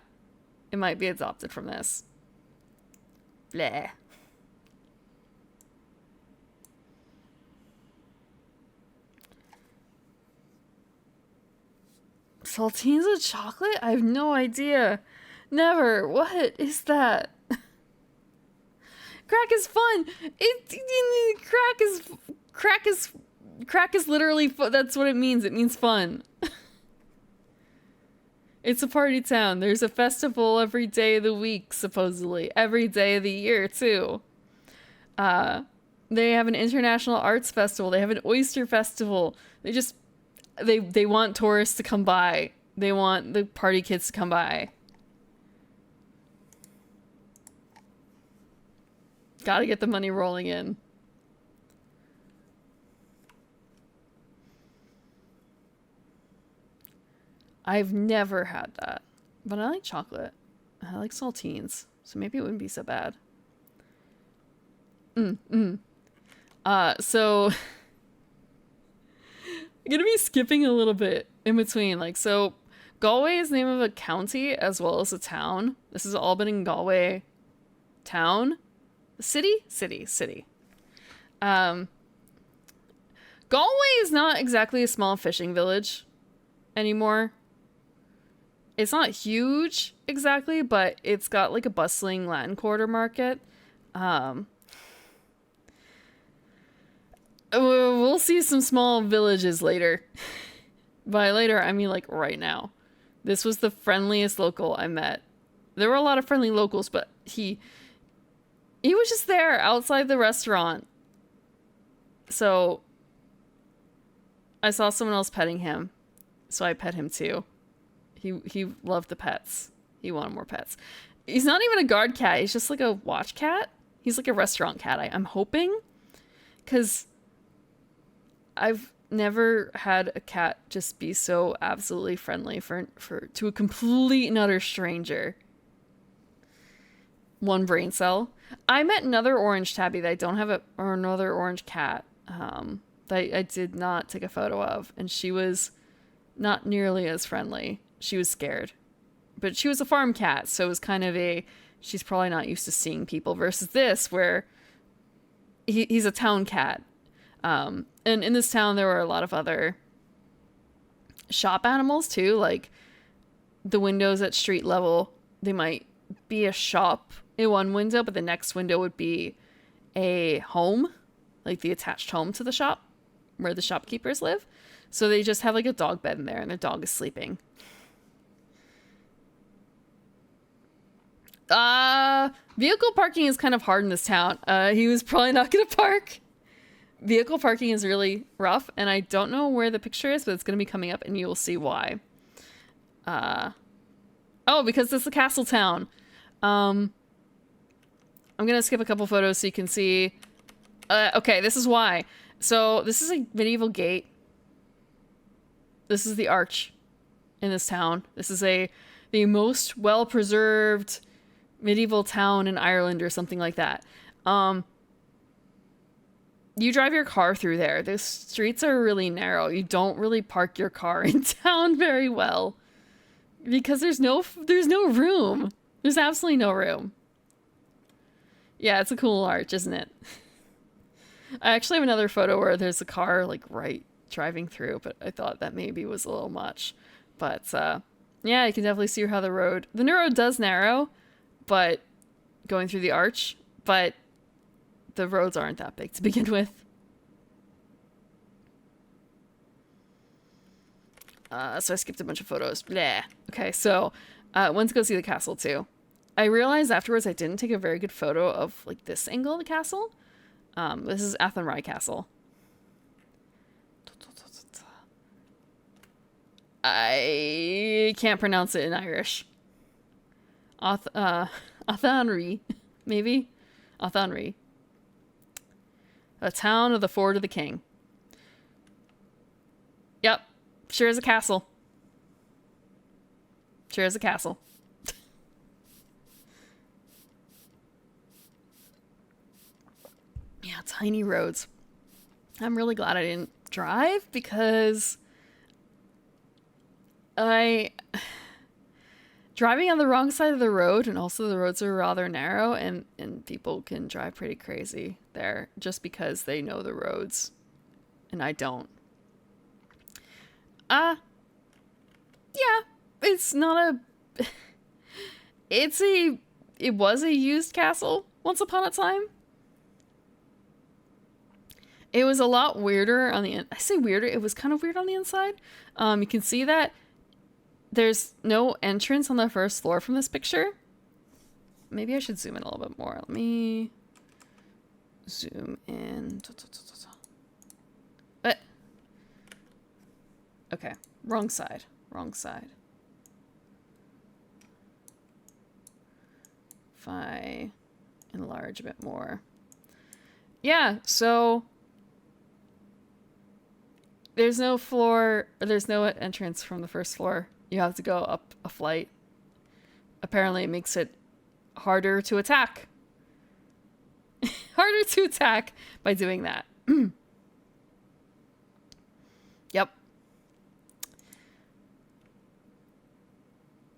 It might be adopted from this. Bleh. Saltines with chocolate? I have no idea. Never. What is that? Crack is fun. Crack is literally that's what it means. It means fun. It's a party town. There's a festival every day of the week, supposedly. Every day of the year, too. They have an international arts festival. They have an oyster festival. They want tourists to come by. They want the party kids to come by. Gotta get the money rolling in. I've never had that. But I like chocolate. I like saltines. So maybe it wouldn't be so bad. So I'm gonna be skipping a little bit in between. Like, so Galway is the name of a county as well as a town. This has all been in Galway town. City. Galway is not exactly a small fishing village anymore. It's not huge exactly, but it's got like a bustling Latin Quarter market. We'll see some small villages later. By later, I mean like right now. This was the friendliest local I met. There were a lot of friendly locals, but he was just there outside the restaurant. So I saw someone else petting him, so I pet him too. He loved the pets. He wanted more pets. He's not even a guard cat. He's just like a watch cat. He's like a restaurant cat. I'm hoping, because I've never had a cat just be so absolutely friendly to a complete and utter stranger. One brain cell. I met another orange tabby that I don't have or another orange cat that I did not take a photo of, and she was not nearly as friendly. She was scared, but she was a farm cat, so it was kind of she's probably not used to seeing people, versus this where he's a town cat. And in this town there were a lot of other shop animals too, like the windows at street level, they might be a shop in one window, but the next window would be a home, like the attached home to the shop where the shopkeepers live. So they just have like a dog bed in there and their dog is sleeping. Vehicle parking is kind of hard in this town. He was probably not gonna park. Vehicle parking is really rough, and I don't know where the picture is, but it's gonna be coming up and you will see why. Oh, because it's a castle town. I'm gonna skip a couple photos so you can see. Okay, this is why. So this is a medieval gate. This is the arch in this town. This is the most well-preserved medieval town in Ireland or something like that. You drive your car through there. The streets are really narrow. You don't really park your car in town very well because there's no room. There's absolutely no room. Yeah, it's a cool arch, isn't it? I actually have another photo where there's a car like right driving through, but I thought that maybe was a little much. But yeah, you can definitely see how the road does narrow, but going through the arch, but the roads aren't that big to begin with. So I skipped a bunch of photos. Blah. Okay, so went to go see the castle too. I realized afterwards I didn't take a very good photo of like this angle of the castle. This is Athenry Castle. I can't pronounce it in Irish. Athenry, maybe? Athenry. A town of the Ford of the King. Yep. Sure is a castle. Sure is a castle. Yeah, tiny roads. I'm really glad I didn't drive because driving on the wrong side of the road, and also the roads are rather narrow, and people can drive pretty crazy there just because they know the roads and I don't. Yeah, it's not a it was a used castle once upon a time. It was a lot weirder on the I say weirder, it was kind of weird on the inside. You can see that there's no entrance on the first floor from this picture. Maybe I should zoom in a little bit more. Let me zoom in. Okay, wrong side. Wrong side. If I enlarge a bit more. Yeah, so there's no floor, or there's no entrance from the first floor. You have to go up a flight. Apparently it makes it harder to attack. Harder to attack by doing that. Yep.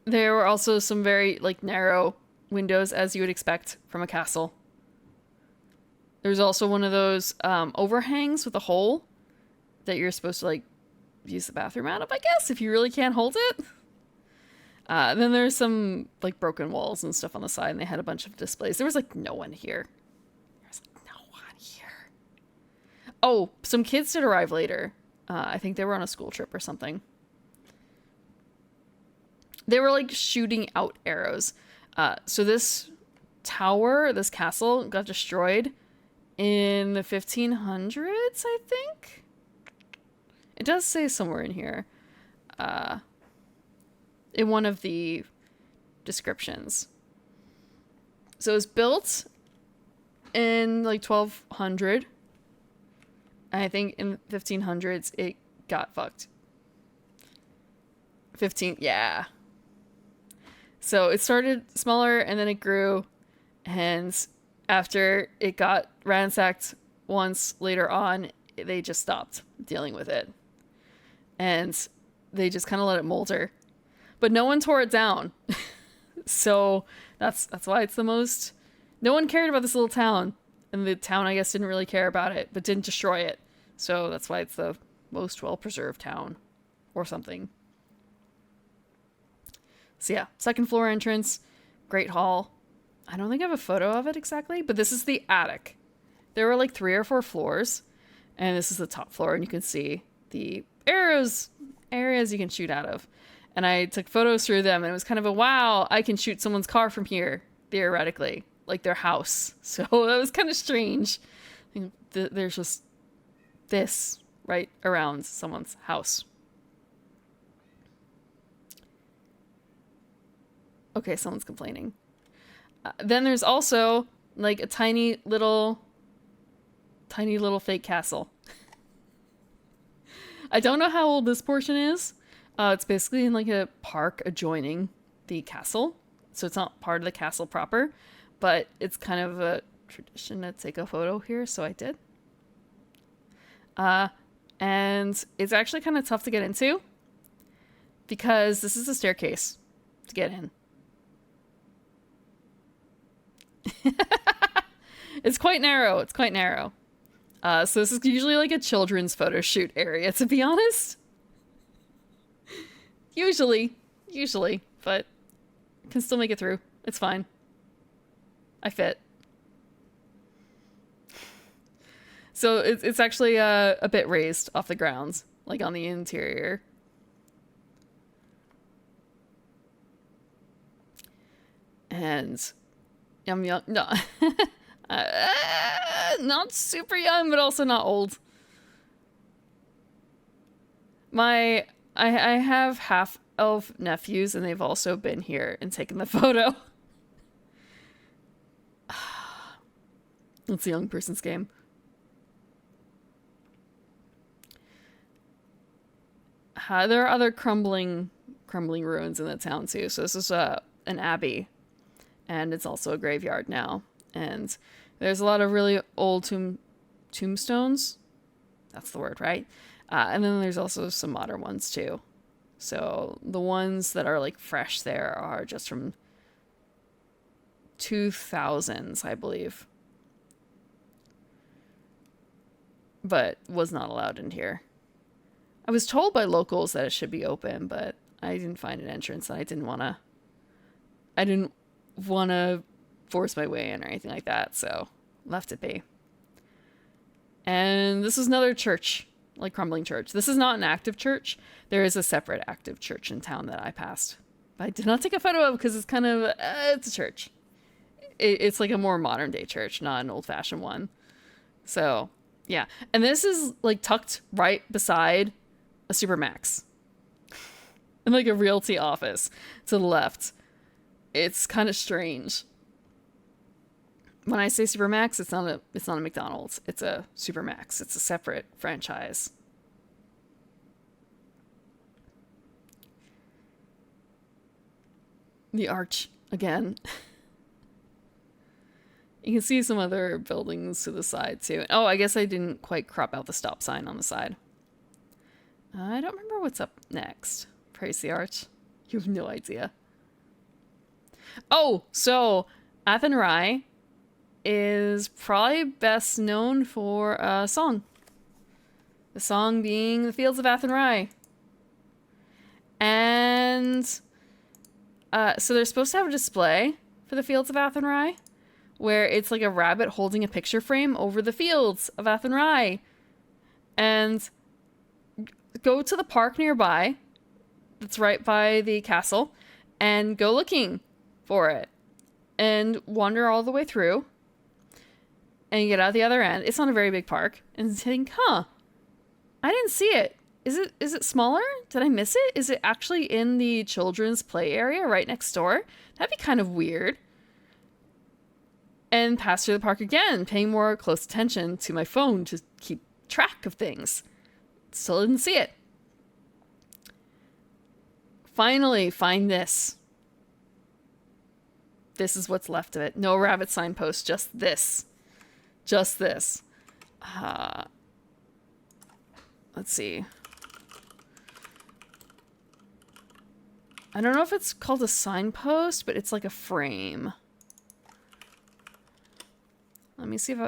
There were also some very, like, narrow windows, as you would expect from a castle. There's also one of those overhangs with a hole that you're supposed to, like, use the bathroom out of, I guess, if you really can't hold it. Then there's some, like, broken walls and stuff on the side, and they had a bunch of displays. There was, like, no one here. There's like, no one here. Oh, some kids did arrive later. I think they were on a school trip or something. They were, like, shooting out arrows. So this tower, this castle, got destroyed in the 1500s, I think? It does say somewhere in here. In one of the descriptions. So it was built in, like, 1200. And I think in 1500s it got fucked. Yeah. So it started smaller and then it grew, and after it got ransacked once later on, they just stopped dealing with it. And they just kind of let it molder. But no one tore it down. So that's why it's the most... No one cared about this little town. And the town, I guess, didn't really care about it, but didn't destroy it. So that's why it's the most well-preserved town. Or something. So yeah, second floor entrance, great hall. I don't think I have a photo of it exactly, but this is the attic. There were like 3 or 4 floors, and this is the top floor, and you can see the areas you can shoot out of. And I took photos through them, and it was kind of a wow, I can shoot someone's car from here, theoretically, like their house. So that was kind of strange. There's just this right around someone's house. Okay, someone's complaining. Then there's also like a tiny little fake castle. I don't know how old this portion is. It's basically in like a park adjoining the castle. So it's not part of the castle proper, but it's kind of a tradition to take a photo here, so I did. And it's actually kind of tough to get into because this is a staircase to get in. It's quite narrow. So this is usually like a children's photo shoot area, to be honest. Usually, but can still make it through. It's fine. I fit. So it's actually a bit raised off the ground, like on the interior. And I'm young. No. Not super young, but also not old. I have half-elf nephews, and they've also been here and taken the photo. It's a young person's game. There are other crumbling ruins in the town too. So this is an abbey, and it's also a graveyard now. And there's a lot of really old tombstones. That's the word, right? And then there's also some modern ones too. So the ones that are like fresh there are just from 2000s, I believe. But was not allowed in here. I was told by locals that it should be open, but I didn't find an entrance, and I didn't want to force my way in or anything like that, so left it be. And this is another church, like crumbling church. This is not an active church. There is a separate active church in town that I passed, but I did not take a photo of because it's kind of it's a church. It's like a more modern day church, not an old fashioned one. So yeah, and this is like tucked right beside a Supermax and like a realty office to the left. It's kind of strange. When I say Supermax, it's not a McDonald's. It's a Supermax. It's a separate franchise. The arch again. You can see some other buildings to the side too. Oh, I guess I didn't quite crop out the stop sign on the side. I don't remember what's up next. Praise the arch. You have no idea. Oh, so Athenry is probably best known for a song. The song being The Fields of Athenry. And so they're supposed to have a display for the Fields of Athenry, where it's like a rabbit holding a picture frame over the fields of Athenry. And go to the park nearby, that's right by the castle, and go looking for it. And wander all the way through. And you get out the other end. It's not a very big park. And think, I didn't see it. Is it smaller? Did I miss it? Is it actually in the children's play area right next door? That'd be kind of weird. And pass through the park again, paying more close attention to my phone to keep track of things. Still didn't see it. Finally, find this. This is what's left of it. No rabbit signpost, just this. Just this. Let's see. I don't know if it's called a signpost, but it's like a frame. Let me see if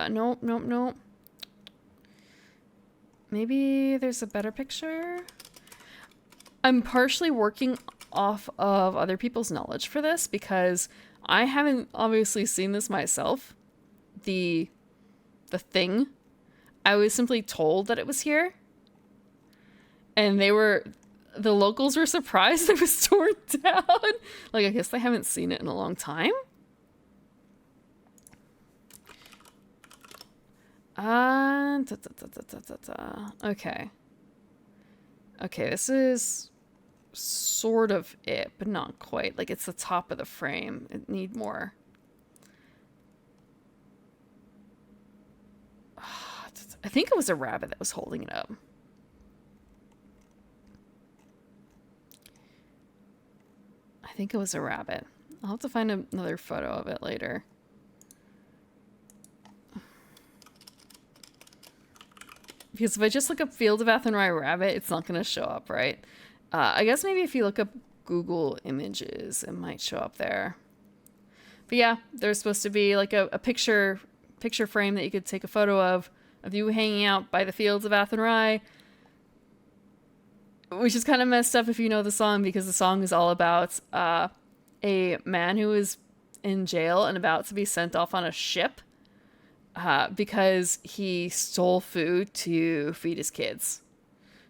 nope. Maybe there's a better picture. I'm partially working off of other people's knowledge for this because I haven't obviously seen this myself. The thing. I was simply told that it was here. And the locals were surprised it was torn down. Like, I guess they haven't seen it in a long time. Okay. Okay, this is sort of it, but not quite. Like, it's the top of the frame. It need more. I think it was a rabbit that was holding it up. I think it was a rabbit. I'll have to find another photo of it later. Because if I just look up Field of Athenry rabbit, it's not going to show up, right? I guess maybe if you look up Google Images, it might show up there. But yeah, there's supposed to be like a picture frame that you could take a photo of you hanging out by the Fields of Athenry. Which is kind of messed up if you know the song, because the song is all about a man who is in jail and about to be sent off on a ship because he stole food to feed his kids.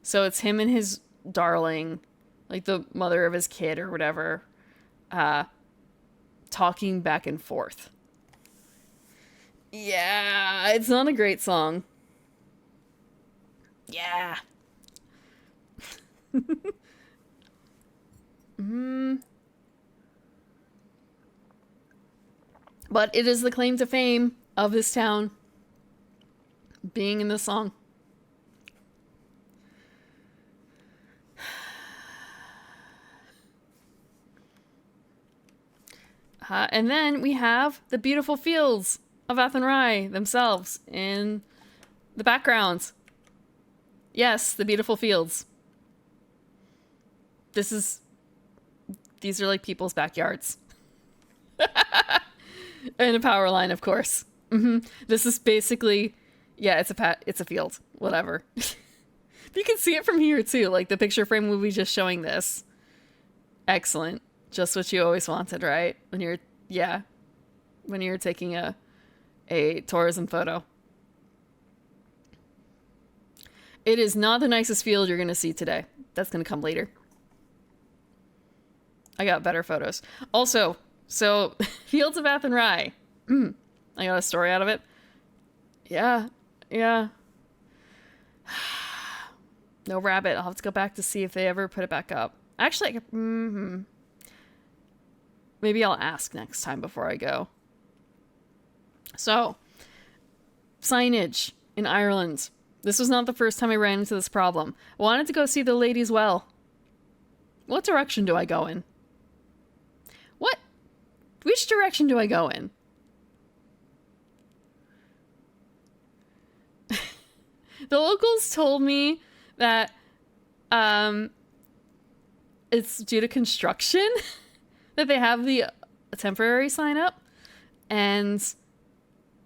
So it's him and his darling, like the mother of his kid or whatever, talking back and forth. Yeah, it's not a great song. Yeah. But it is the claim to fame of this town being in the song. And then we have the beautiful fields of Athenry themselves in the background. Yes, the beautiful fields. These are like people's backyards. And a power line, of course. This is basically, yeah, it's a field, whatever. You can see it from here too, like the picture frame will be just showing this. Excellent. Just what you always wanted, right? When you're taking a tourism photo. It is not the nicest field you're going to see today. That's going to come later. I got better photos. Also, so Fields of Athenry. I got a story out of it. Yeah. No rabbit. I'll have to go back to see if they ever put it back up. Actually, maybe I'll ask next time before I go. So, signage in Ireland. This was not the first time I ran into this problem. I wanted to go see the Ladies' Well. What direction do I go in? Which direction do I go in? The locals told me that it's due to construction that they have the temporary sign up, and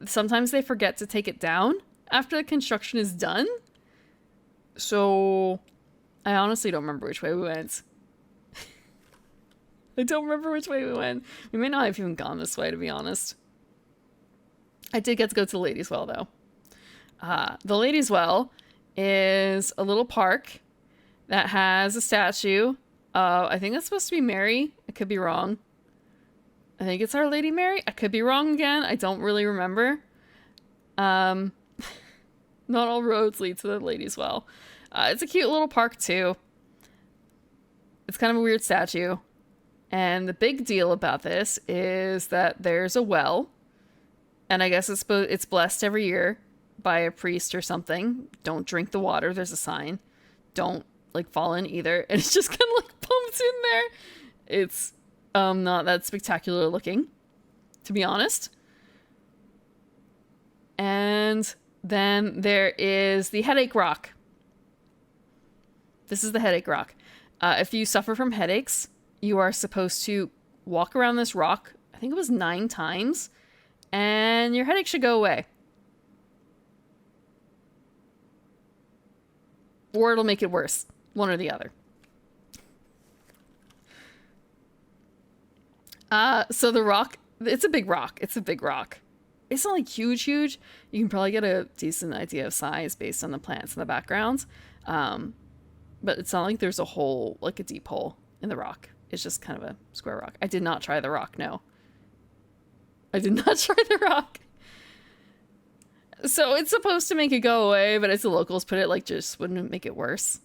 sometimes they forget to take it down after the construction is done. So I honestly don't remember which way we went. I don't remember which way we went. We may not have even gone this way, to be honest. I did get to go to the Ladies' Well, though. The Ladies' Well is a little park that has a statue of, I think it's supposed to be Mary. I could be wrong. I think it's Our Lady Mary. I could be wrong again. I don't really remember. Not all roads lead to the Ladies' Well. It's a cute little park, too. It's kind of a weird statue. And the big deal about this is that there's a well, and I guess it's blessed every year by a priest or something. Don't drink the water. There's a sign. Don't fall in either. And it's just kind of pumped in there. It's not that spectacular looking, to be honest. And then there is the Headache Rock. This is the Headache Rock. If you suffer from headaches, you are supposed to walk around this rock, I think it was 9 times, and your headache should go away. Or it'll make it worse. One or the other. So the rock, it's a big rock. It's a big rock. It's not huge. You can probably get a decent idea of size based on the plants in the background. But it's not like there's a hole, a deep hole in the rock. It's just kind of a square rock. I did not try the rock, no. I did not try the rock. So it's supposed to make it go away, but as the locals put it, just wouldn't make it worse.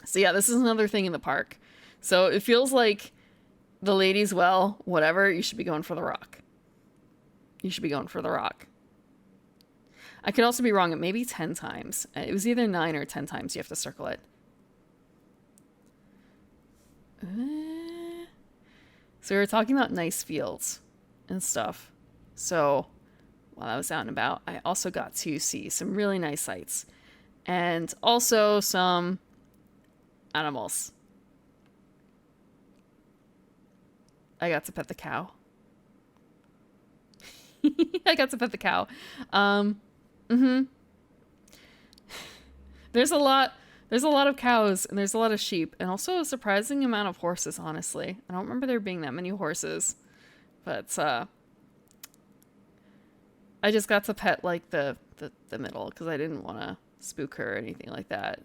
So yeah, this is another thing in the park. So it feels like the Ladies' Well, whatever, you should be going for the rock. You should be going for the rock. I could also be wrong. It may be 10 times. It was either 9 or 10 times you have to circle it. So we were talking about nice fields and stuff. So while I was out and about, I also got to see some really nice sights. And also some animals. I got to pet the cow. I got to pet the cow. There's a lot of cows and there's a lot of sheep and also a surprising amount of horses, honestly. I don't remember there being that many horses. But I just got to pet the middle because I didn't want to spook her or anything like that.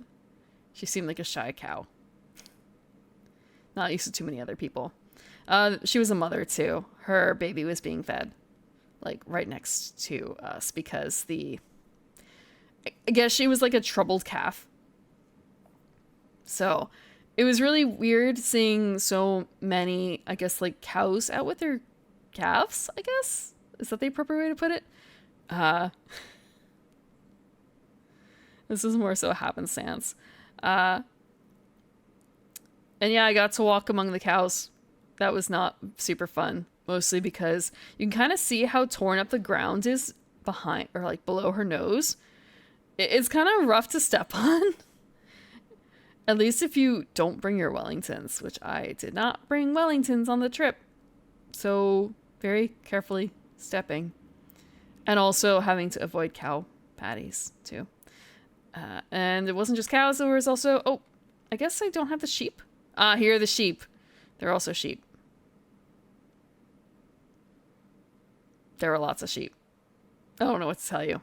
She seemed like a shy cow. Not used to too many other people. She was a mother too. Her baby was being fed right next to us because I guess she was a troubled calf. So it was really weird seeing so many, I guess, cows out with their calves, I guess. Is that the appropriate way to put it? This is more so happenstance. And yeah, I got to walk among the cows. That was not super fun, mostly because you can kind of see how torn up the ground is behind or below her nose. It's kind of rough to step on. At least if you don't bring your Wellingtons, which I did not bring Wellingtons on the trip. So very carefully stepping. And also having to avoid cow patties too. And it wasn't just cows, there was also, oh, I guess I don't have the sheep. Here are the sheep. They're also sheep. There were lots of sheep. I don't know what to tell you.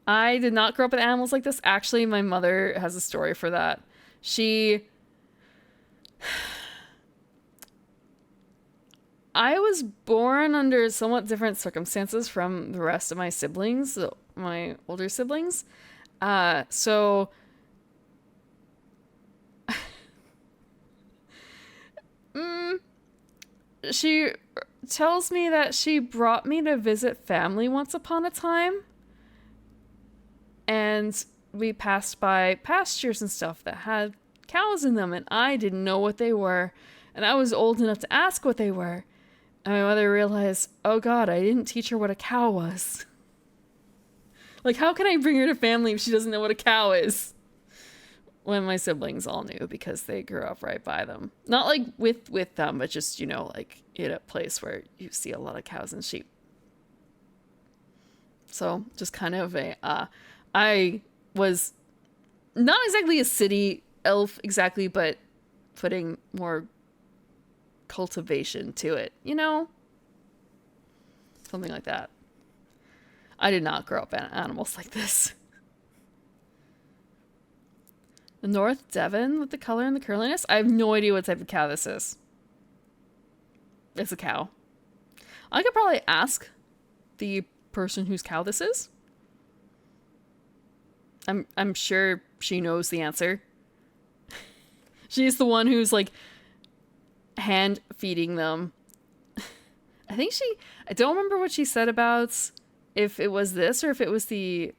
I did not grow up with animals like this. Actually, my mother has a story for that. I was born under somewhat different circumstances from the rest of my siblings, my older siblings. So she tells me that she brought me to visit family once upon a time. And we passed by pastures and stuff that had cows in them, and I didn't know what they were. And I was old enough to ask what they were. And my mother realized, oh God, I didn't teach her what a cow was. Like, how can I bring her to family if she doesn't know what a cow is? When my siblings all knew because they grew up right by them. Not like with them, but just, you know, like in a place where you see a lot of cows and sheep. So just kind of I was not exactly a city elf exactly, but putting more cultivation to it, you know? Something like that. I did not grow up in animals like this. The North Devon with the color and the curliness? I have no idea what type of cow this is. It's a cow. I could probably ask the person whose cow this is. I'm sure she knows the answer. She's the one who's like hand feeding them. I don't remember what she said about if it was this or if it was the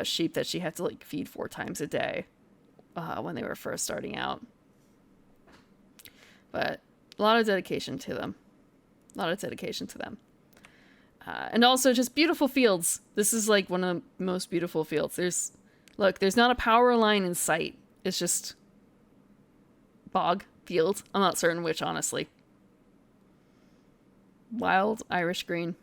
sheep that she had to like feed 4 times a day when they were first starting out. But a lot of dedication to them. And also just beautiful fields. This is like one of the most beautiful fields. There's not a power line in sight. It's just bog field. I'm not certain which, honestly. Wild Irish green.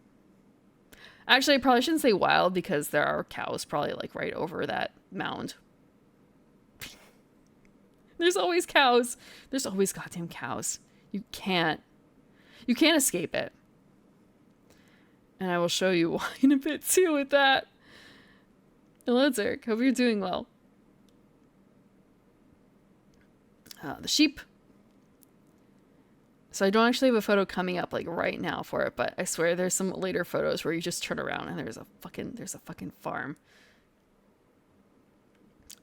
Actually, I probably shouldn't say wild because there are cows probably like right over that mound. There's always cows. There's always goddamn cows. You can't escape it. And I will show you why in a bit too with that. Hello, Zerk. Hope you're doing well. The sheep. So I don't actually have a photo coming up like right now for it, but I swear there's some later photos where you just turn around and there's a fucking farm.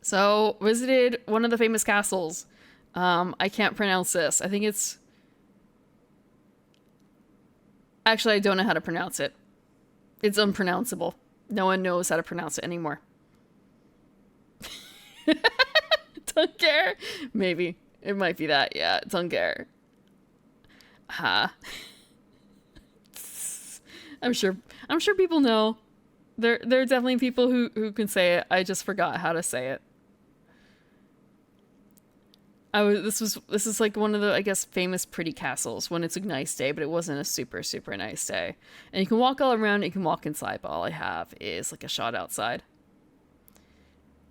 So visited one of the famous castles. I can't pronounce this. I think it's... Actually, I don't know how to pronounce it. It's unpronounceable. No one knows how to pronounce it anymore. Dungar? Maybe. It might be that. Yeah, Dungar. I'm sure people know. There are definitely people who can say it. I just forgot how to say it. This is like one of the, I guess, famous pretty castles when it's a nice day, but it wasn't a super, super nice day. And you can walk all around, you can walk inside, but all I have is like a shot outside.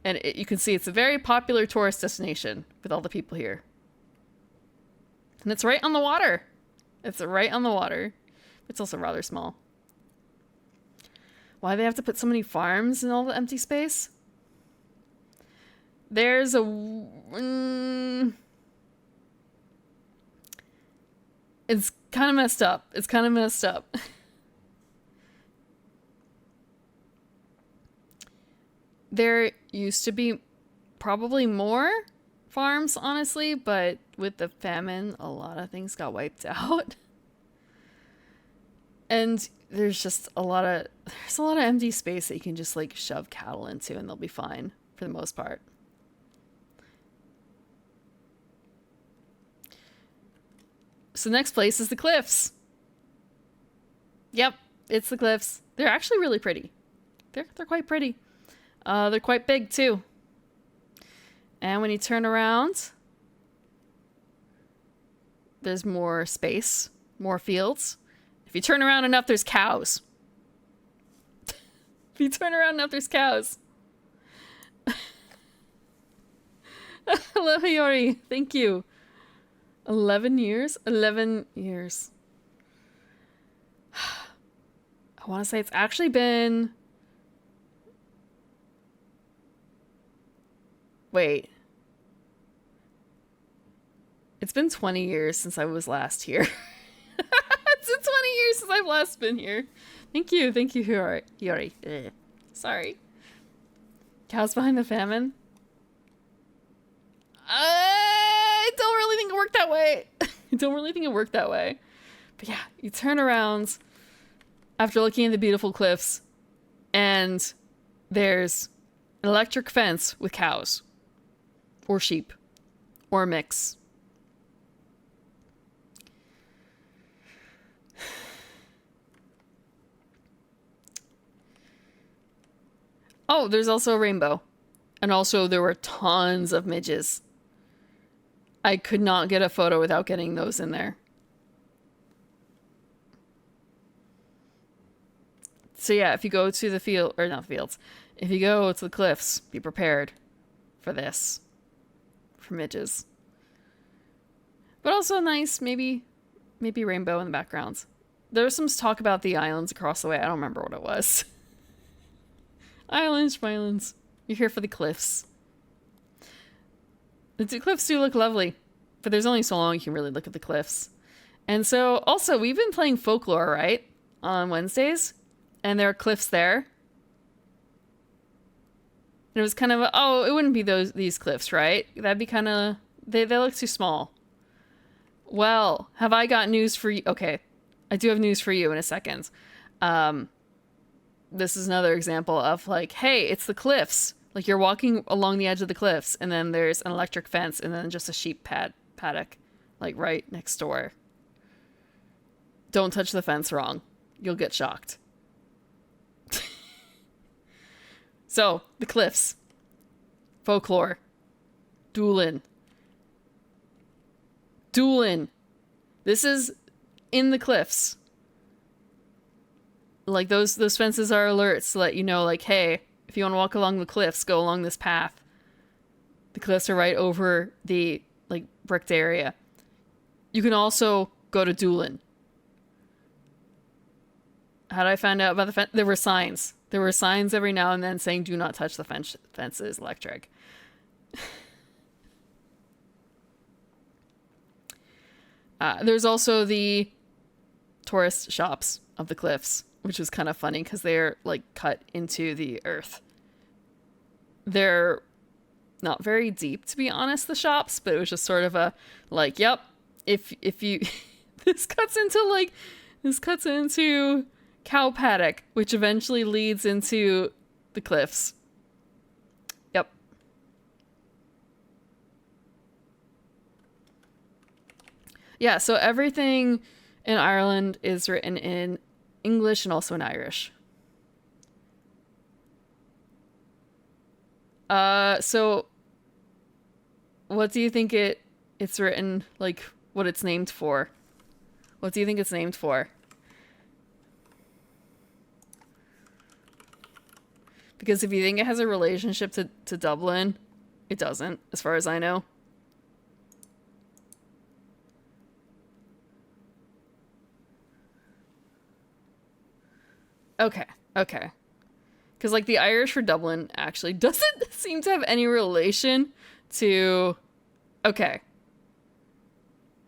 And you can see it's a very popular tourist destination with all the people here. And it's right on the water. It's right on the water. It's also rather small. Why do they have to put so many farms in all the empty space? There's a... It's kind of messed up. There used to be probably more farms, honestly, but with the famine, a lot of things got wiped out. And there's just a lot of empty space that you can just like shove cattle into and they'll be fine for the most part. So next place is the cliffs. Yep, it's the cliffs. They're actually really pretty. They're quite pretty. They're quite big too. And when you turn around, there's more space, more fields. If you turn around enough, there's cows. If you turn around enough, there's cows. Hello, Hiyori. Thank you. 11 years? 11 years. I want to say it's actually been... Wait. It's been 20 years since I was last here. It's been 20 years since I've last been here. Thank you, Hiyori. Sorry. Cows behind the famine? I don't really think it worked that way. But yeah, you turn around after looking at the beautiful cliffs, and there's an electric fence with cows. Or sheep. Or a mix. Oh, there's also a rainbow. And also there were tons of midges. I could not get a photo without getting those in there. So yeah, if you go to the field, or not the fields, if you go to the cliffs, be prepared for this. For midges. But also nice, maybe rainbow in the background. There was some talk about the islands across the way. I don't remember what it was. Islands. You're here for the cliffs. The cliffs do look lovely, but there's only so long you can really look at the cliffs. And so, also, we've been playing Folklore, right? On Wednesdays. And there are cliffs there. And it was kind of, it wouldn't be these cliffs, right? That'd be kind of, they look too small. Well, have I got news for you? Okay, I do have news for you in a second. This is another example of like, hey, it's the cliffs. Like you're walking along the edge of the cliffs and then there's an electric fence and then just a sheep paddock, like right next door. Don't touch the fence wrong. You'll get shocked. So, the cliffs. Folklore. Doolin. This is in the cliffs. Like those fences are alerts to let you know, like, hey, if you want to walk along the cliffs, go along this path. The cliffs are right over the like bricked area. You can also go to Doolin. How did I find out about the fence? There were signs. There were signs every now and then saying, do not touch the fences, electric. There's also the tourist shops of the cliffs, which was kind of funny because they're like cut into the earth. They're not very deep, to be honest, the shops, but it was just sort of a like, yep, if you this cuts into cow paddock, which eventually leads into the cliffs. Yep. Yeah, so everything in Ireland is written in English and also in Irish. So what do you think it's written, like, what it's named for? What do you think it's named for? Because if you think it has a relationship to Dublin, it doesn't, as far as I know. Okay. Because, like, the Irish for Dublin actually doesn't seem to have any relation to... Okay.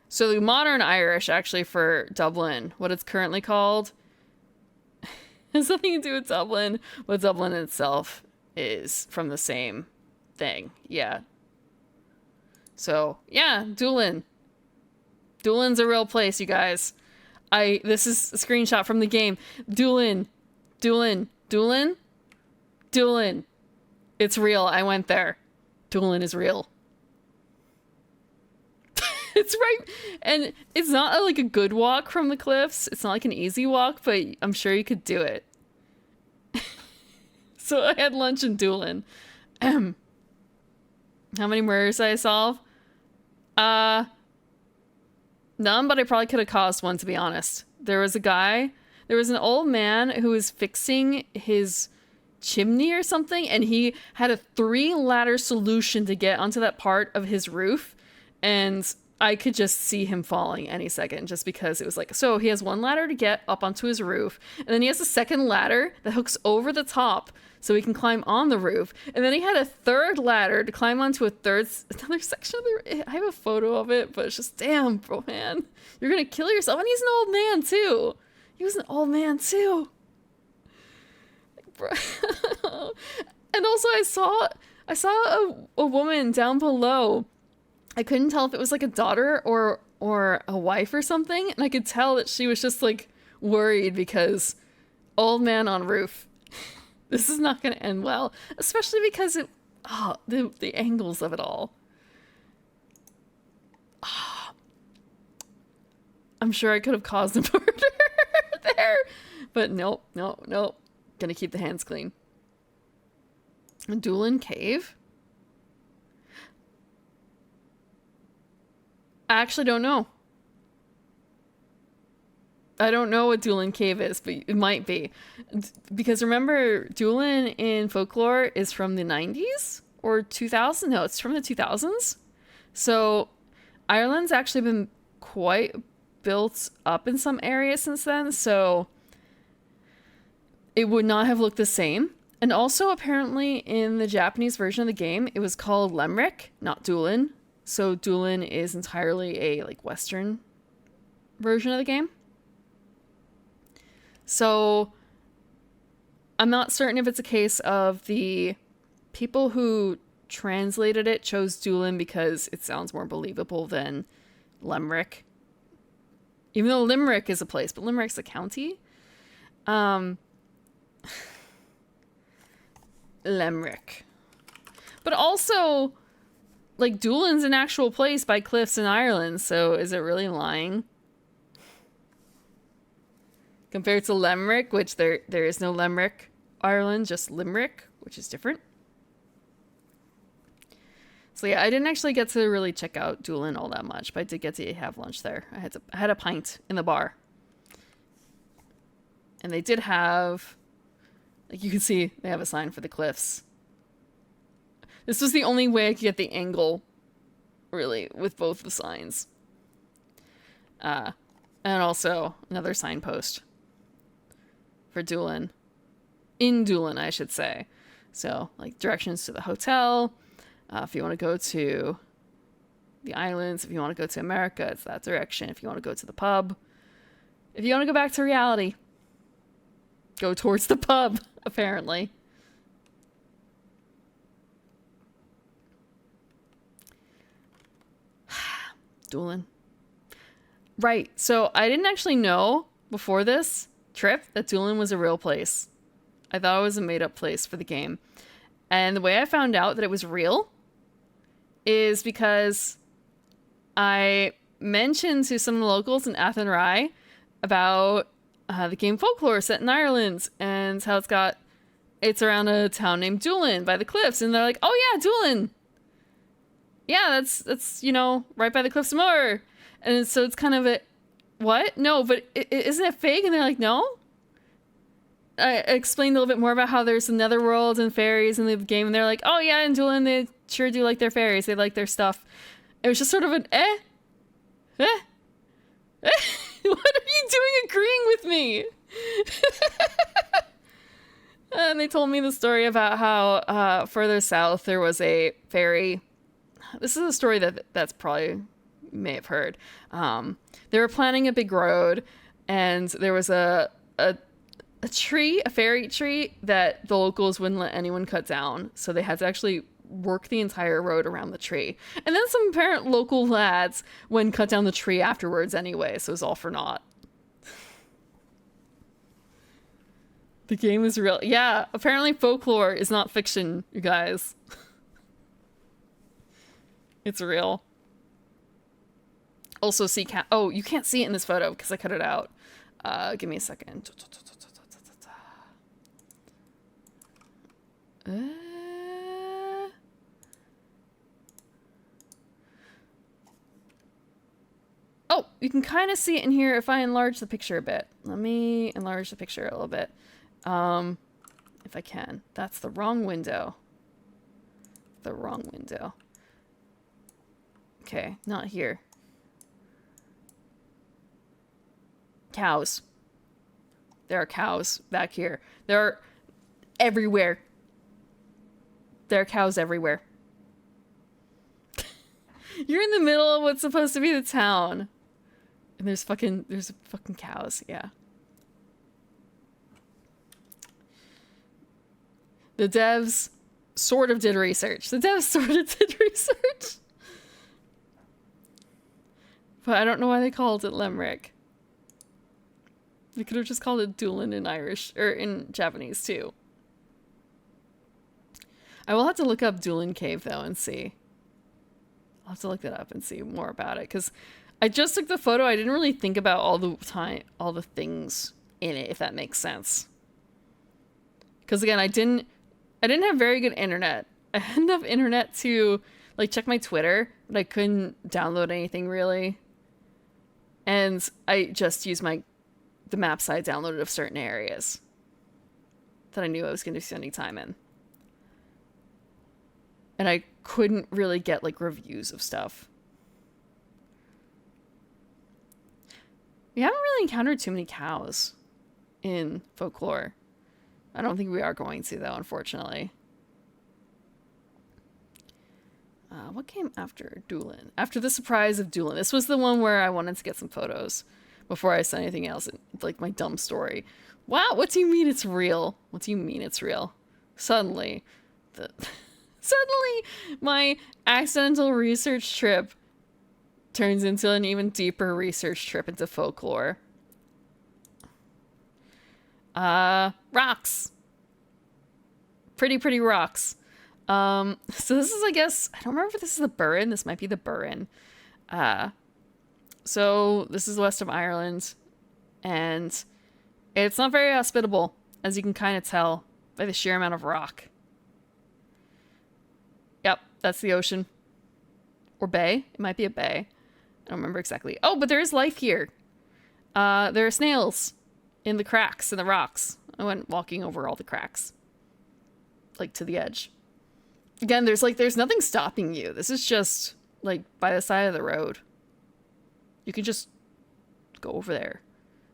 So the modern Irish, actually, for Dublin, what it's currently called, has nothing to do with Dublin. What Dublin itself is from the same thing. Yeah. So, yeah, Doolin. Doolin's a real place, you guys. This is a screenshot from the game. Doolin. It's real. I went there. Doolin is real. It's right. And it's not like a good walk from the cliffs. It's not like an easy walk, but I'm sure you could do it. So I had lunch in Doolin. How many murders did I solve? None, but I probably could have caused one, to be honest. There was an old man who was fixing his chimney or something, and he had a 3-ladder solution to get onto that part of his roof, and I could just see him falling any second, just because it was like, so he has 1 ladder to get up onto his roof, and then he has a 2nd ladder that hooks over the top so he can climb on the roof, and then he had a 3rd ladder to climb onto another section of the... I have a photo of it, but it's just, damn, bro, man, you're gonna kill yourself. And he's an old man too. He was an old man too. Like, bro. And also I saw a woman down below. I couldn't tell if it was like a daughter or or a wife or something, and I could tell that she was just like worried because old man on roof. This is not going to end well, especially because the angles of it all. I'm sure I could have caused a murder there, but nope. Gonna keep the hands clean. Doolin Cave? I actually don't know. I don't know what Doolin Cave is, but it might be. Because remember, Doolin in folklore is from the 90s or 2000? No, it's from the 2000s. So Ireland's actually been quite built up in some areas since then, so it would not have looked the same. And also, apparently, in the Japanese version of the game, it was called Lemrick, not Doolin. So Doolin is entirely a like Western version of the game. So I'm not certain if it's a case of the people who translated it chose Doolin because it sounds more believable than Limerick. Even though Limerick is a place, but Limerick's a county. Limerick. But also, like, Doolin's an actual place by cliffs in Ireland, so is it really lying? Compared to Limerick, which there is no Limerick, Ireland, just Limerick, which is different. So yeah, I didn't actually get to really check out Doolin all that much, but I did get to have lunch there. I had a pint in the bar. And they did have, like you can see, they have a sign for the cliffs. This was the only way I could get the angle, really, with both the signs. And also another signpost for Doolin. In Doolin, I should say. So, like, directions to the hotel. If you want to go to the islands, if you want to go to America, it's that direction. If you want to go to the pub. If you want to go back to reality, go towards the pub, apparently. Doolin. Right, so I didn't actually know before this trip that Doolin was a real place. I thought it was a made-up place for the game. And the way I found out that it was real is because I mentioned to some of the locals in Athenry about the game Folklore set in Ireland and how it's around a town named Doolin by the cliffs. And they're like, oh yeah, Doolin. Yeah, that's right by the Cliffs of Moher. And so it's kind of a, what? No, but isn't it fake? And they're like, no. I explained a little bit more about how there's a netherworld and fairies in the game. And they're like, oh yeah, in Doolin, they sure do like their fairies. They like their stuff. It was just sort of an, what are you doing agreeing with me? And they told me the story about how further south there was a fairy. This is a story that's probably may have heard. They were planning a big road, and there was a tree, a fairy tree, that the locals wouldn't let anyone cut down. So they had to actually work the entire road around the tree. And then some apparent local lads went and cut down the tree afterwards anyway, so it was all for naught. The game is real. Yeah, apparently Folklore is not fiction, you guys. It's real. Also, see cat. Oh, you can't see it in this photo because I cut it out. Give me a second. Oh, you can kind of see it in here if I enlarge the picture a bit. Let me enlarge the picture a little bit. If I can. That's the wrong window. The wrong window. Okay, not here. Cows. There are cows back here. There are everywhere. There are cows everywhere. You're in the middle of what's supposed to be the town. And there's fucking cows, yeah. The devs sort of did research. But I don't know why they called it Limerick. They could have just called it Doolin in Irish, or in Japanese too. I will have to look up Doolin Cave though and see. I'll have to look that up and see more about it, because I just took the photo. I didn't really think about all the things in it, if that makes sense. Because again, I didn't have very good internet. I had enough internet to like check my Twitter, but I couldn't download anything really. And I just used the maps I downloaded of certain areas that I knew I was going to be spending time in. And I couldn't really get like reviews of stuff. We haven't really encountered too many cows in folklore. I don't think we are going to, though, unfortunately. What came after Doolin? After the surprise of Doolin. This was the one where I wanted to get some photos before I said anything else. Like my dumb story. Wow, what do you mean it's real? What do you mean it's real? Suddenly, my accidental research trip turns into an even deeper research trip into folklore. Rocks. Pretty rocks. So this is, I guess, I don't remember if this is the Burren. This might be the Burren. So this is west of Ireland, and it's not very hospitable, as you can kind of tell by the sheer amount of rock. Yep, that's the ocean. Or bay. It might be a bay. I don't remember exactly. Oh, but there is life here. There are snails in the cracks in the rocks. I went walking over all the cracks. Like to the edge. Again, there's nothing stopping you. This is just like by the side of the road. You can just go over there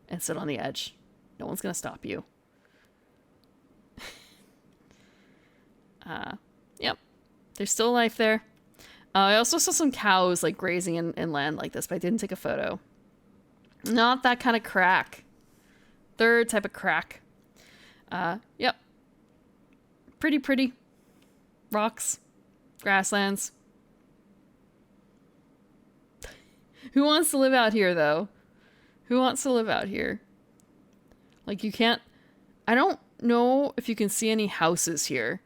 and sit on the edge. No one's gonna stop you. Yep. There's still life there. I also saw some cows like grazing in land like this, but I didn't take a photo. Not that kind of crack. Third type of crack. Yep. Pretty. Rocks. Grasslands. Who wants to live out here, though? Who wants to live out here? Like, you can't... I don't know if you can see any houses here.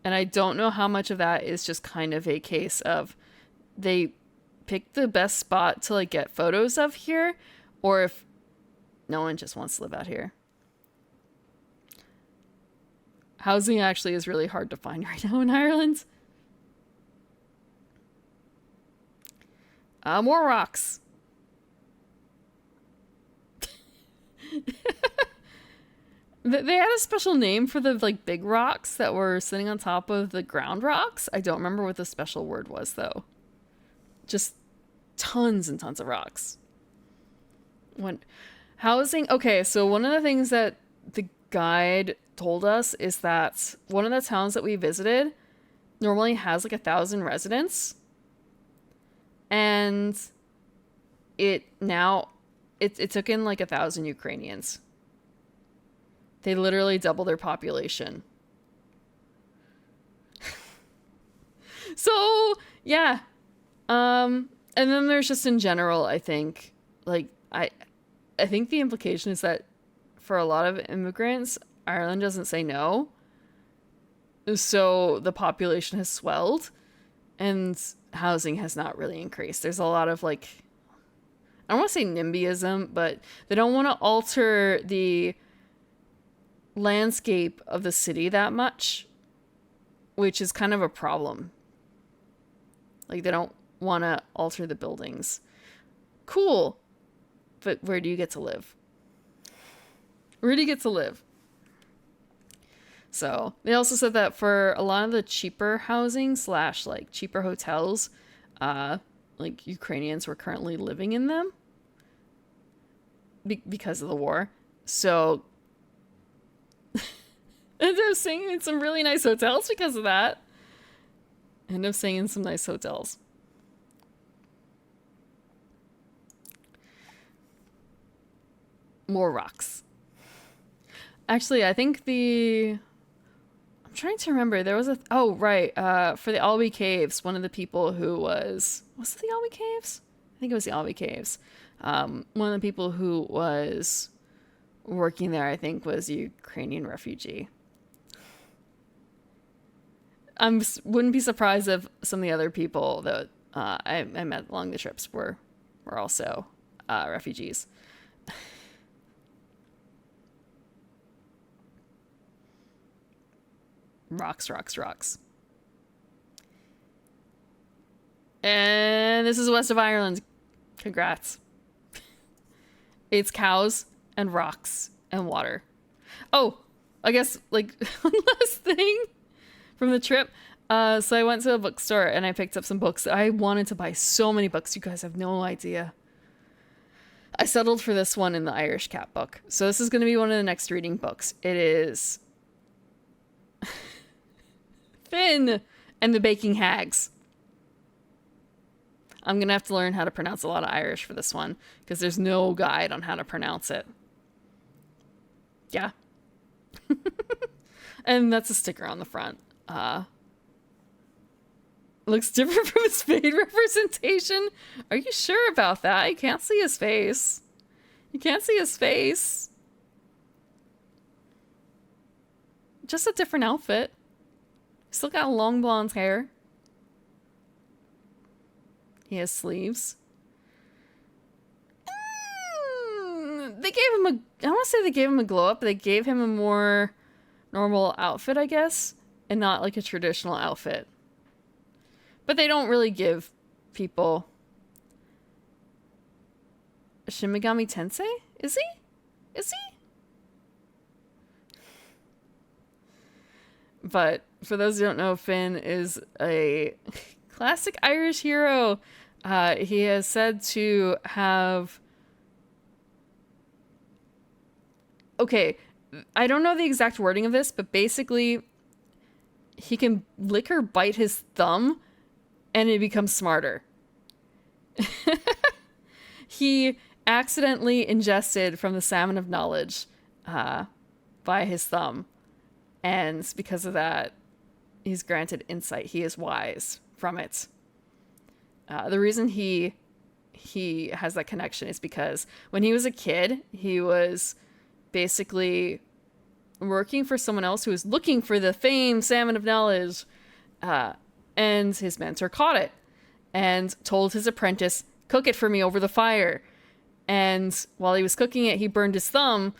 And I don't know how much of that is just kind of a case of they picked the best spot to, like, get photos of here, or if no one just wants to live out here. Housing actually is really hard to find right now in Ireland. More rocks. They had a special name for the like big rocks that were sitting on top of the ground rocks. I don't remember what the special word was though. Just tons and tons of rocks. Housing. Okay, so one of the things that the guide told us is that one of the towns that we visited normally has like 1,000 residents. And it took in like 1,000 Ukrainians. They literally double their population. So, yeah. And then there's just in general, I think, like, I think the implication is that for a lot of immigrants, Ireland doesn't say no. So the population has swelled and housing has not really increased. There's a lot of like, I don't want to say NIMBYism, but they don't want to alter the landscape of the city that much, which is kind of a problem. Like they don't want to alter the buildings. Cool. But where do you get to live? Where do you get to live? So they also said that for a lot of the cheaper housing / like cheaper hotels, like Ukrainians were currently living in them because of the war. So end up staying in some really nice hotels because of that. End up staying in some nice hotels. More rocks. Actually, I think I'm trying to remember. There was oh, right. For the Alwi Caves, one of the people who was it the Alwi Caves? I think it was the Alwi Caves. One of the people who was working there, I think, was a Ukrainian refugee. Wouldn't be surprised if some of the other people that I met along the trips were also refugees. Rocks. And this is west of Ireland. Congrats. It's cows and rocks and water. Oh, I guess, like, one last thing from the trip. So I went to a bookstore and I picked up some books. I wanted to buy so many books. You guys have no idea. I settled for this one in the Irish Cat book. So this is going to be one of the next reading books. It is Finn and the Baking Hags. I'm going to have to learn how to pronounce a lot of Irish for this one because there's no guide on how to pronounce it. Yeah. And that's a sticker on the front. Looks different from his spade representation. Are you sure about that? You can't see his face. You can't see his face. Just a different outfit. Still got long blonde hair. He has sleeves. They gave him I don't want to say they gave him a glow up, but they gave him a more normal outfit, I guess, and not like a traditional outfit. But they don't really give people Shin Megami Tensei? Is he? But for those who don't know, Finn is a classic Irish hero. He is said to have... Okay, I don't know the exact wording of this, but basically he can lick or bite his thumb and it becomes smarter. He accidentally ingested from the salmon of knowledge by his thumb. And because of that, he's granted insight. He is wise from it. The reason he has that connection is because when he was a kid, he was basically working for someone else who was looking for the famed salmon of knowledge. And his mentor caught it and told his apprentice, cook it for me over the fire. And while he was cooking it, he burned his thumb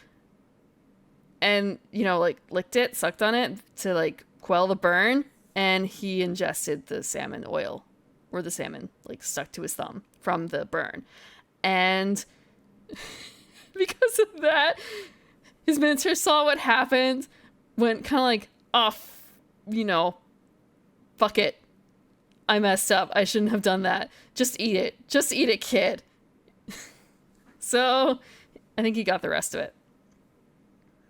and, like licked it, sucked on it to like quell the burn. And he ingested the salmon oil, or the salmon like stuck to his thumb from the burn. And because of that, his mentor saw what happened, went kind of like, fuck it. I messed up. I shouldn't have done that. Just eat it. Just eat it, kid. So I think he got the rest of it.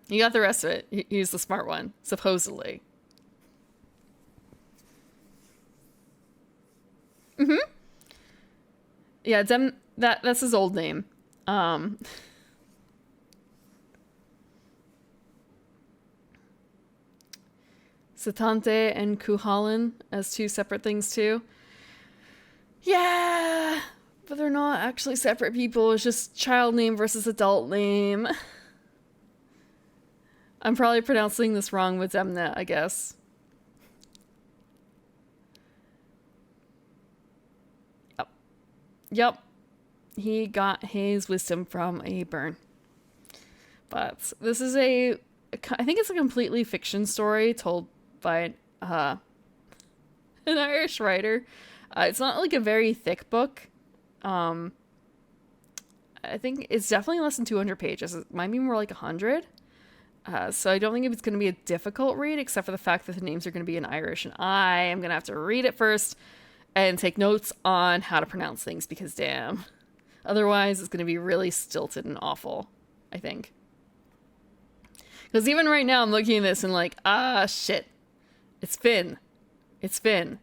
He got the rest of it. He's the smart one, supposedly. Mm-hmm. Yeah, that's his old name. Satante and Cuchulainn as two separate things too. Yeah, but they're not actually separate people. It's just child name versus adult name. I'm probably pronouncing this wrong with Demna, I guess. Yep. He got his wisdom from a burn. But this is I think it's a completely fiction story told by an Irish writer. It's not like a very thick book. I think it's definitely less than 200 pages. It might be more like 100. So I don't think it's going to be a difficult read, except for the fact that the names are going to be in Irish, and I am going to have to read it first and take notes on how to pronounce things, because damn. Otherwise, it's going to be really stilted and awful, I think. Because even right now, I'm looking at this and like, shit. It's Finn. It's Finn.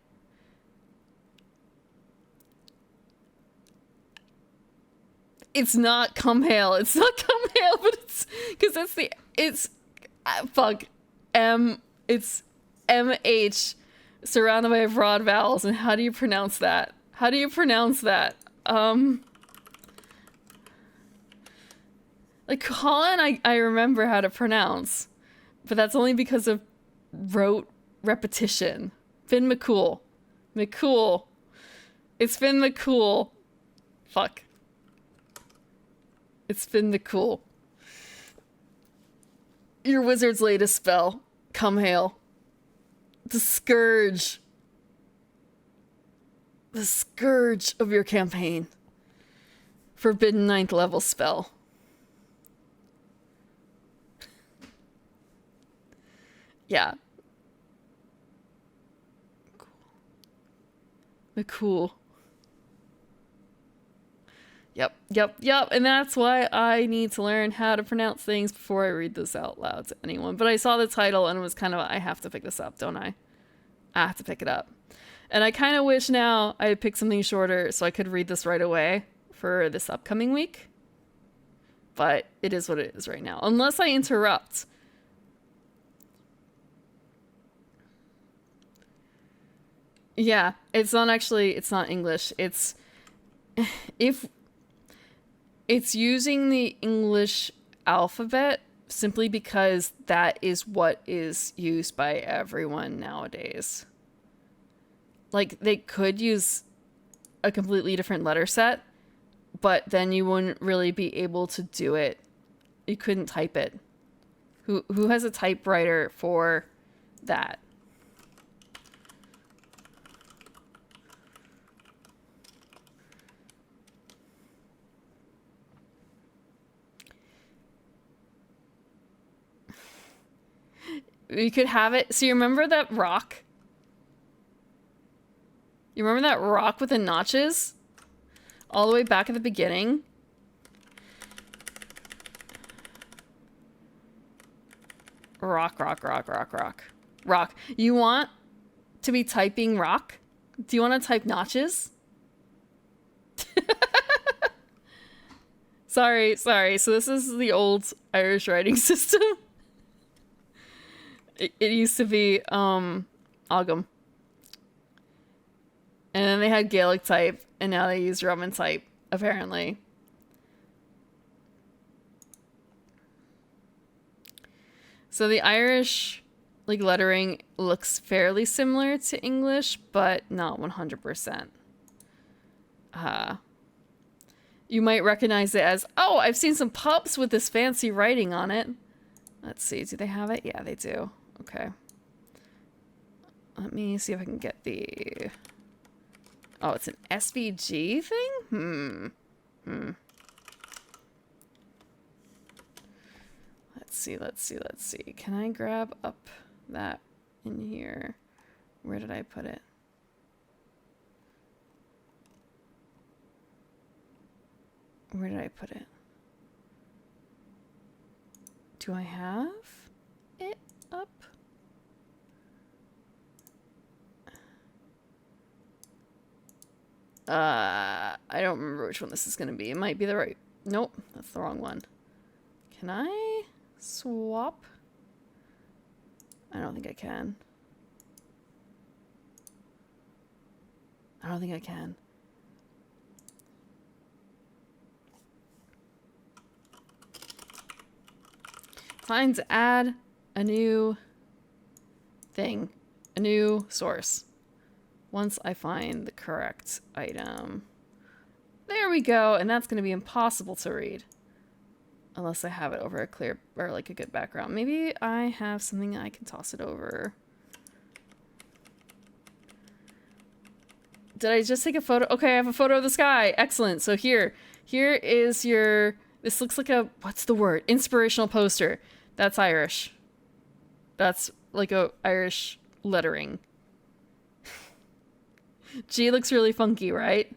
It's not Cumhale. It's not Cumhale, but it's... Because it's... Fuck. It's MH surrounded by broad vowels. And how do you pronounce that? How do you pronounce that? Like Colin, I remember how to pronounce, but that's only because of rote repetition. Finn McCool. McCool. It's Finn McCool. Fuck. It's Finn McCool. Your wizard's latest spell. Come hail. The scourge. The scourge of your campaign. Forbidden 9th level spell. Yeah. McCool. Yep. And that's why I need to learn how to pronounce things before I read this out loud to anyone. But I saw the title and was kind of, I have to pick this up, don't I? I have to pick it up. And I kind of wish now I had picked something shorter so I could read this right away for this upcoming week. But it is what it is right now. Unless I interrupt. Yeah, it's not English. It's using the English alphabet simply because that is what is used by everyone nowadays. Like, they could use a completely different letter set, but then you wouldn't really be able to do it. You couldn't type it. Who has a typewriter for that? You could have it. So you remember that rock? You remember that rock with the notches? All the way back at the beginning? Rock. Rock. You want to be typing rock? Do you want to type notches? Sorry. So this is the old Irish writing system. It used to be Ogham. And then they had Gaelic type, and now they use Roman type, apparently. So the Irish lettering looks fairly similar to English, but not 100%. You might recognize it as, oh, I've seen some pubs with this fancy writing on it. Let's see, do they have it? Yeah, they do. Okay. Let me see if I can get the... Oh, it's an SVG thing? Let's see. Can I grab up that in here? Where did I put it? Where did I put it? Do I have it up? I don't remember which one this is going to be. It might be the right... Nope, that's the wrong one. Can I swap? I don't think I can. I don't think I can. Find to add a new thing. A new source. Once I find the correct item. There we go, and that's going to be impossible to read. Unless I have it over a clear, or like a good background. Maybe I have something I can toss it over. Did I just take a photo? Okay, I have a photo of the sky. Excellent. So here is your, this looks like a, what's the word? Inspirational poster. That's Irish. That's like a Irish lettering. G looks really funky, right?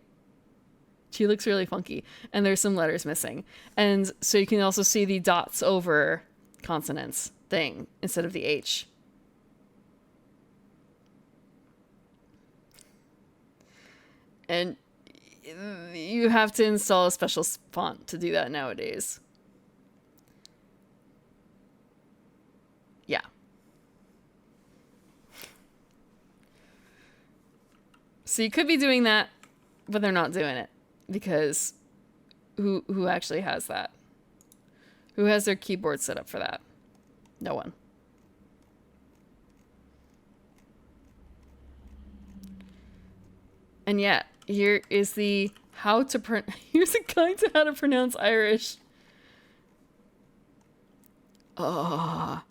G looks really funky. And there's some letters missing. And so you can also see the dots over consonants thing instead of the H. And you have to install a special font to do that nowadays. Yeah. So you could be doing that, but they're not doing it because who actually has that? Who has their keyboard set up for that? No one. And yet, here is the here's a guide to how to pronounce Irish. Oh.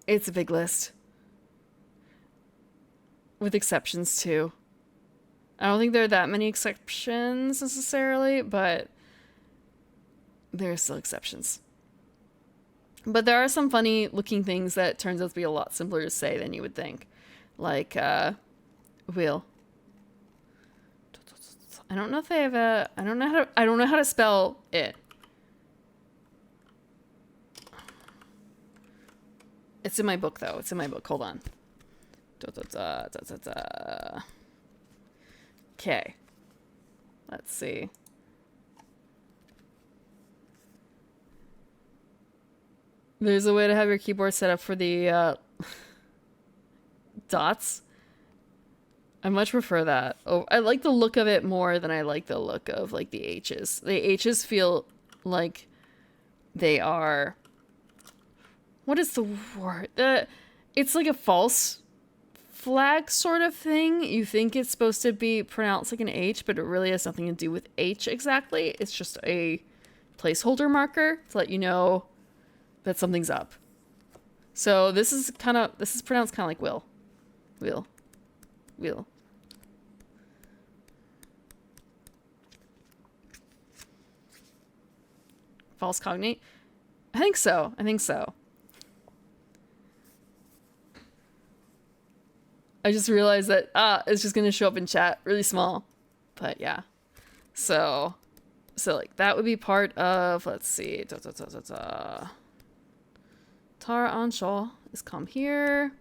It's a big list. With exceptions too. I don't think there are that many exceptions necessarily, but there are still exceptions. But there are some funny looking things that turns out to be a lot simpler to say than you would think. Like, wheel. I don't know if they have I don't know how to spell it. It's in my book though. It's in my book. Hold on. Okay. Let's see. There's a way to have your keyboard set up for the dots. I much prefer that. Oh, I like the look of it more than I like the look of like the H's. The H's feel like they are. What is the word? It's like a false flag sort of thing. You think it's supposed to be pronounced like an H, but it really has nothing to do with H exactly. It's just a placeholder marker to let you know that something's up. So this is pronounced kind of like will. Wheel. Wheel. False cognate? I think so. I think so. I just realized that, it's just going to show up in chat really small. But yeah. So like that would be part of, let's see. Tara Anshaw is come here.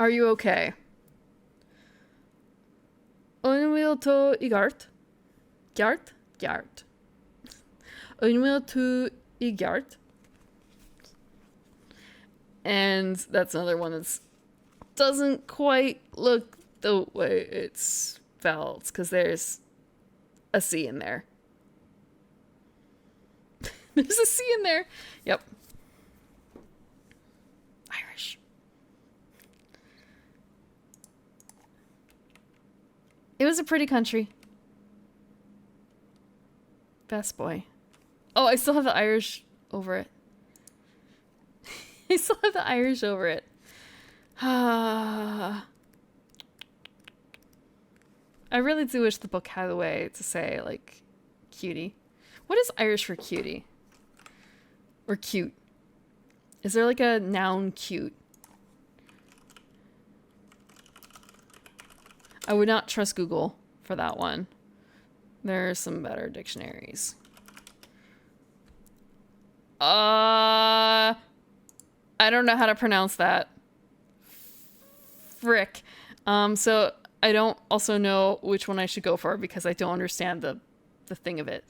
Are you okay? Unwil to igart. Gjart? Gjart. Unwil to igart. And that's another one that doesn't quite look the way it's spelled, because there's a C in there. There's a C in there. Yep. Irish. It was a pretty country. Best boy. Oh, I still have the Irish over it. I still have the Irish over it. I really do wish the book had a way to say, like, cutie. What is Irish for cutie? Or cute? Is there, like, a noun cute? I would not trust Google for that one. There are some better dictionaries. I don't know how to pronounce that. Frick. So I don't also know which one I should go for because I don't understand the thing of it.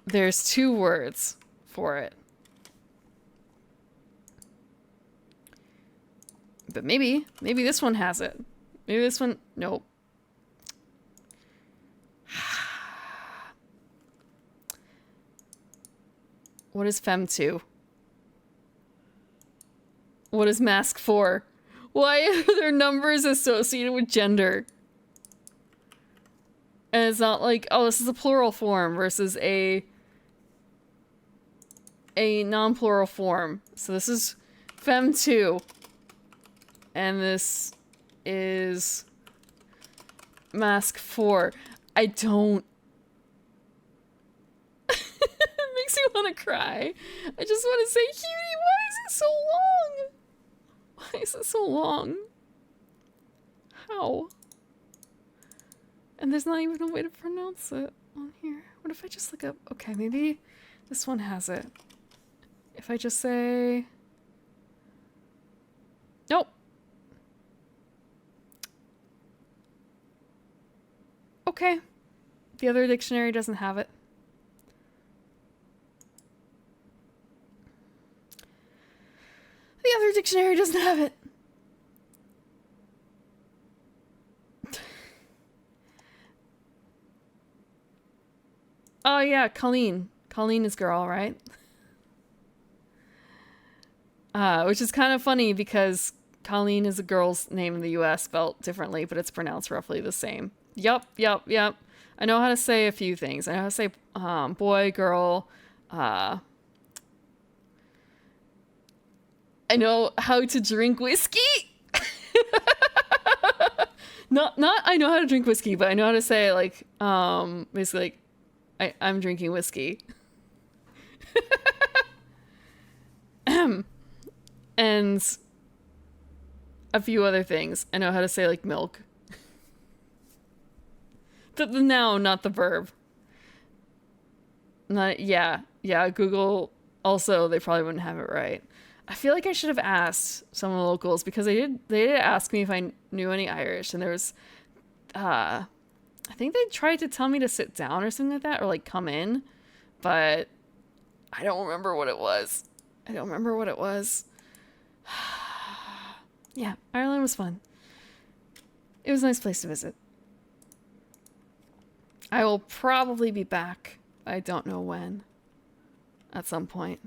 There's 2 words for it. But maybe this one has it. Maybe this one, nope. What is fem2? What is mask 4? Why are there numbers associated with gender? And it's not like, oh, this is a plural form versus a non-plural form. So this is fem2. And this is mask 4. I don't. It makes me want to cry. I just want to say, cutie, why is it so long? Why is it so long? How? And there's not even a way to pronounce it on here. What if I just look up? Okay, maybe this one has it. If I just say... Nope. Okay. The other dictionary doesn't have it. dictionary doesn't have it. Oh yeah, Colleen. Colleen is girl, right? Which is kind of funny because Colleen is a girl's name in the US spelled differently, but it's pronounced roughly the same. Yup. I know how to say a few things. I know how to say boy, girl. I know how to drink whiskey. not I know how to drink whiskey, but I know how to say like basically like I'm drinking whiskey. And a few other things. I know how to say like milk. The noun, not the verb. Yeah. Google also, they probably wouldn't have it right. I feel like I should have asked some of the locals because they did ask me if I knew any Irish, and there was I think they tried to tell me to sit down or something like that, or like come in, but I don't remember what it was. Yeah, Ireland was fun. It was a nice place to visit. I will probably be back. I don't know when. At some point.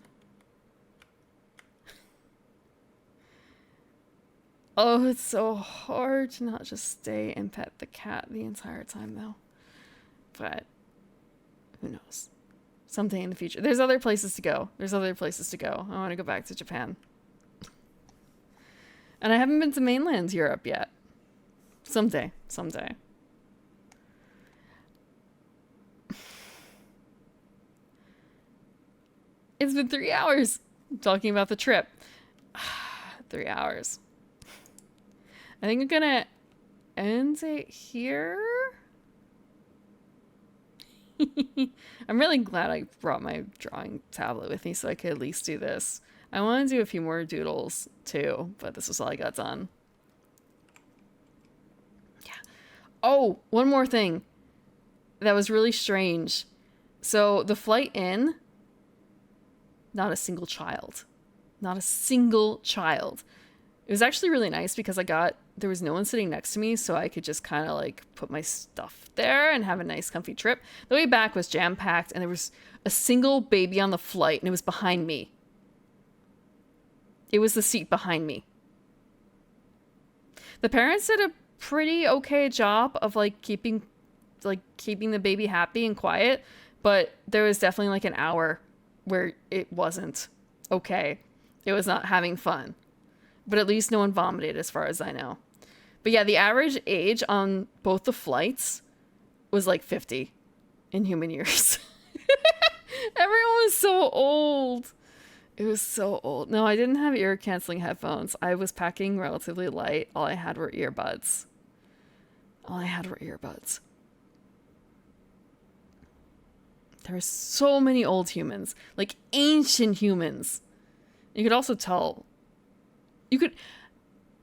Oh, it's so hard to not just stay and pet the cat the entire time, though. But who knows? Someday in the future. There's other places to go. I want to go back to Japan. And I haven't been to mainland Europe yet. Someday. It's been 3 hours talking about the trip. 3 hours. I think I'm gonna end it here. I'm really glad I brought my drawing tablet with me so I could at least do this. I want to do a few more doodles too, but this was all I got done. Yeah. Oh, one more thing that was really strange. So the flight in, not a single child. It was actually really nice because there was no one sitting next to me, so I could just kind of like put my stuff there and have a nice comfy trip. The way back was jam-packed, and there was a single baby on the flight, and it was behind me. It was the seat behind me. The parents did a pretty okay job of keeping the baby happy and quiet, but there was definitely like an hour where it wasn't okay. It was not having fun. But at least no one vomited as far as I know. But yeah, the average age on both the flights was like 50 in human years. Everyone was so old. It was so old. No, I didn't have ear canceling headphones. I was packing relatively light. All I had were earbuds. There were so many old humans, like ancient humans. You could also tell. You could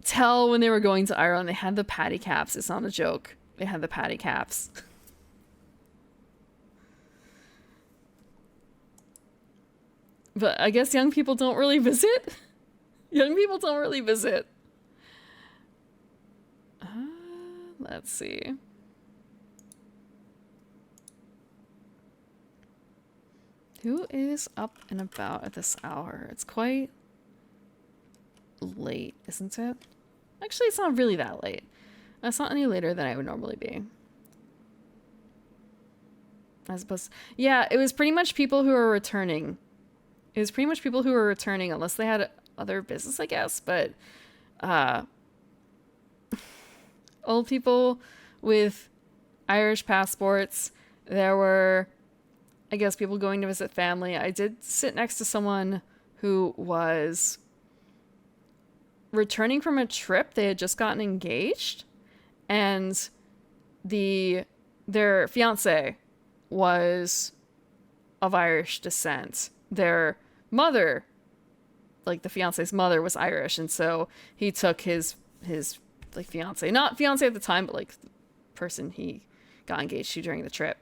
tell when they were going to Ireland. They had the patty caps. It's not a joke. They had the patty caps. But I guess young people don't really visit. Let's see. Who is up and about at this hour? It's quite late, isn't it? Actually, it's not really that late. It's not any later than I would normally be. I suppose. Yeah, it was pretty much people who were returning. Unless they had other business, I guess. But old people with Irish passports. There were, I guess, people going to visit family. I did sit next to someone who was returning from a trip. They had just gotten engaged, and their fiance was of Irish descent. Their mother, like the fiance's mother, was Irish, and so he took his like fiance, not fiance at the time, but like the person he got engaged to during the trip,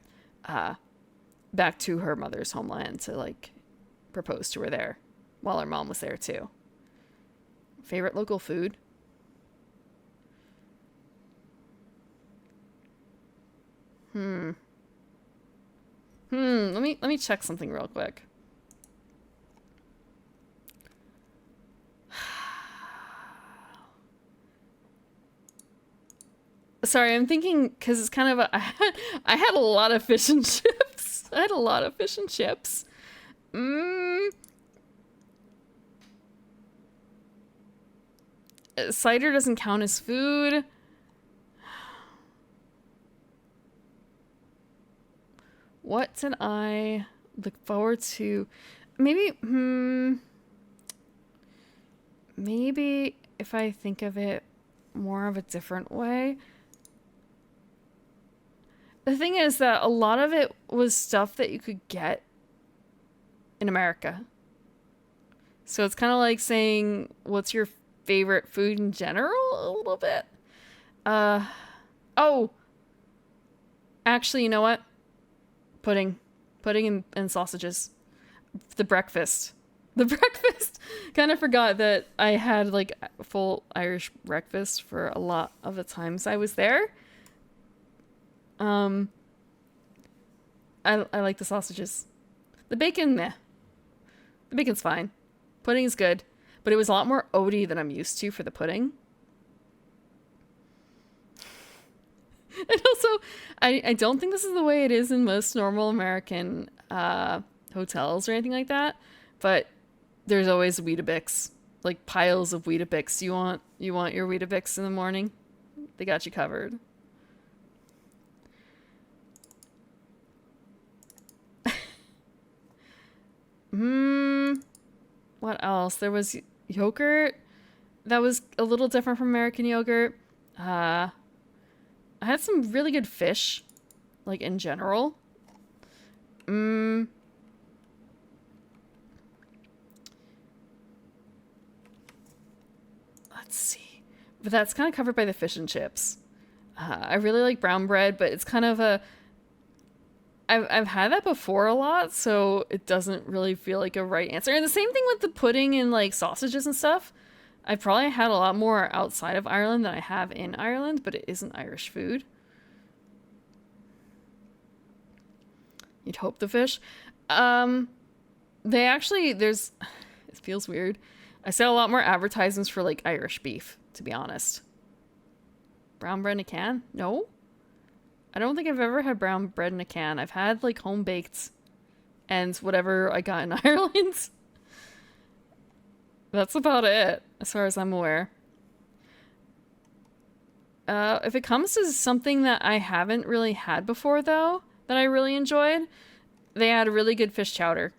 back to her mother's homeland to like propose to her there, while her mom was there too. Favorite local food? Let me check something real quick. Sorry, I'm thinking because it's kind of a. I had a lot of fish and chips. I had a lot of fish and chips. Cider doesn't count as food. What did I look forward to? Maybe, maybe if I think of it more of a different way. The thing is that a lot of it was stuff that you could get in America. So it's kind of like saying, what's your favorite food in general? A little bit. Oh, actually, you know what? Pudding and sausages. The breakfast. Kind of forgot that I had like full Irish breakfast for a lot of the times I was there. I like the sausages. The bacon, meh. The bacon's fine. Pudding's good, but it was a lot more oaty than I'm used to for the pudding. And also, I don't think this is the way it is in most normal American hotels or anything like that, but there's always Weetabix, like piles of Weetabix. You want your Weetabix in the morning? They got you covered. What else? There was yogurt that was a little different from American yogurt. I had some really good fish, like in general. Let's see. But that's kind of covered by the fish and chips. I really like brown bread, but it's kind of a... I've had that before a lot, so it doesn't really feel like a right answer. And the same thing with the pudding and like sausages and stuff. I've probably had a lot more outside of Ireland than I have in Ireland, but it isn't Irish food. You'd hope the fish. They actually, it feels weird. I saw a lot more advertisements for like Irish beef, to be honest. Brown bread in a can? No. I don't think I've ever had brown bread in a can. I've had like home baked and whatever I got in Ireland. That's about it, as far as I'm aware. If it comes to something that I haven't really had before, though, that I really enjoyed, they had a really good fish chowder.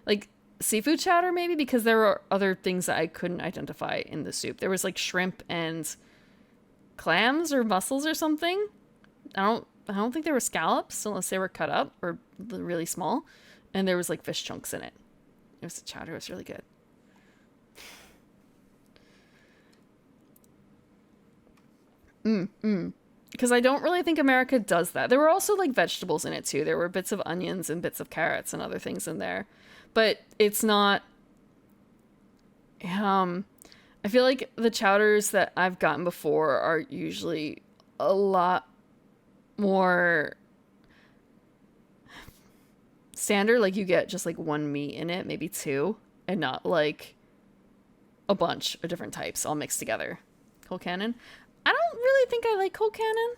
Like seafood chowder, maybe, because there were other things that I couldn't identify in the soup. There was like shrimp and clams or mussels or something. I don't think there were scallops unless they were cut up or really small, and there was like fish chunks in it. It was chowder. It was really good. Because I don't really think America does that. There were also like vegetables in it too. There were bits of onions and bits of carrots and other things in there, but it's not. I feel like the chowders that I've gotten before are usually a lot more standard. Like you get just like one meat in it, maybe two, and not like a bunch of different types all mixed together. Colcannon. I don't really think I like Colcannon.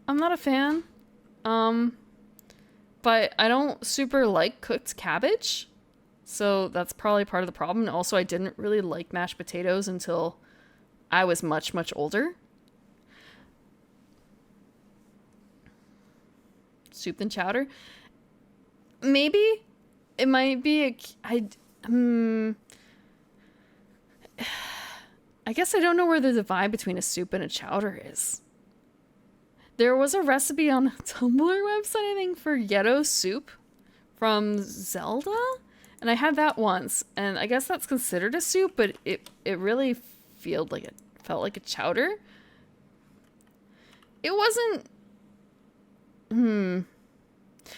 I'm not a fan. But I don't super like cooked cabbage. So that's probably part of the problem. And also, I didn't really like mashed potatoes until I was much, much older. Soup and chowder. Maybe it might be I guess I don't know where the divide between a soup and a chowder is. There was a recipe on a Tumblr website, I think, for Yetto soup from Zelda. And I had that once, and I guess that's considered a soup, but it really felt like a chowder. It wasn't.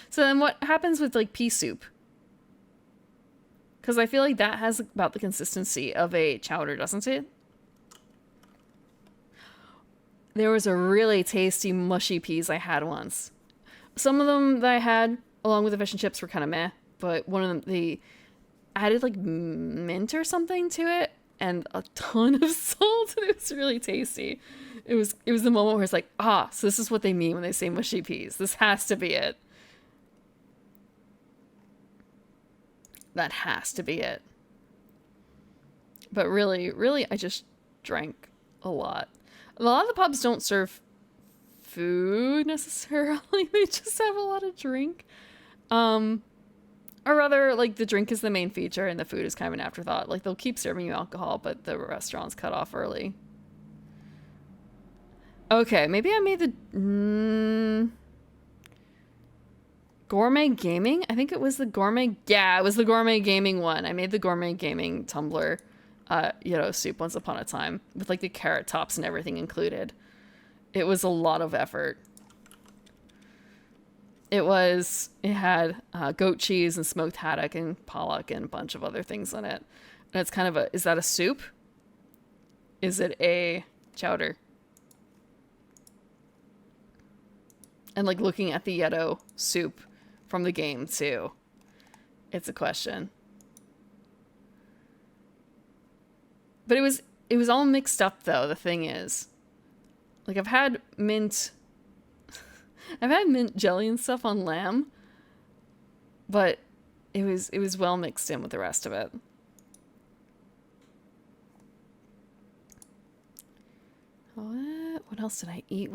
So then what happens with like pea soup? Because I feel like that has about the consistency of a chowder, doesn't it? There was a really tasty mushy peas I had once. Some of them that I had along with the fish and chips were kind of meh, but one of them, they added like mint or something to it and a ton of salt, and it was really tasty. It was the moment where it's like, so this is what they mean when they say mushy peas. This has to be it. That has to be it. But really, really, I just drank a lot. A lot of the pubs don't serve food necessarily. They just have a lot of drink. Or rather, like, the drink is the main feature and the food is kind of an afterthought. Like, they'll keep serving you alcohol, but the restaurant's cut off early. Okay, maybe I made the... Gourmet Gaming? I think it was the Gourmet... Yeah, it was the Gourmet Gaming one. I made the Gourmet Gaming tumbler, soup once upon a time. With, like, the carrot tops and everything included. It was a lot of effort. It had goat cheese and smoked haddock and pollock and a bunch of other things in it. And it's kind of is that a soup? Is it a chowder? And like looking at the Yeto soup from the game too. It's a question. But it was all mixed up though, the thing is. Like I've had mint jelly and stuff on lamb, but it was well mixed in with the rest of it. What else did I eat?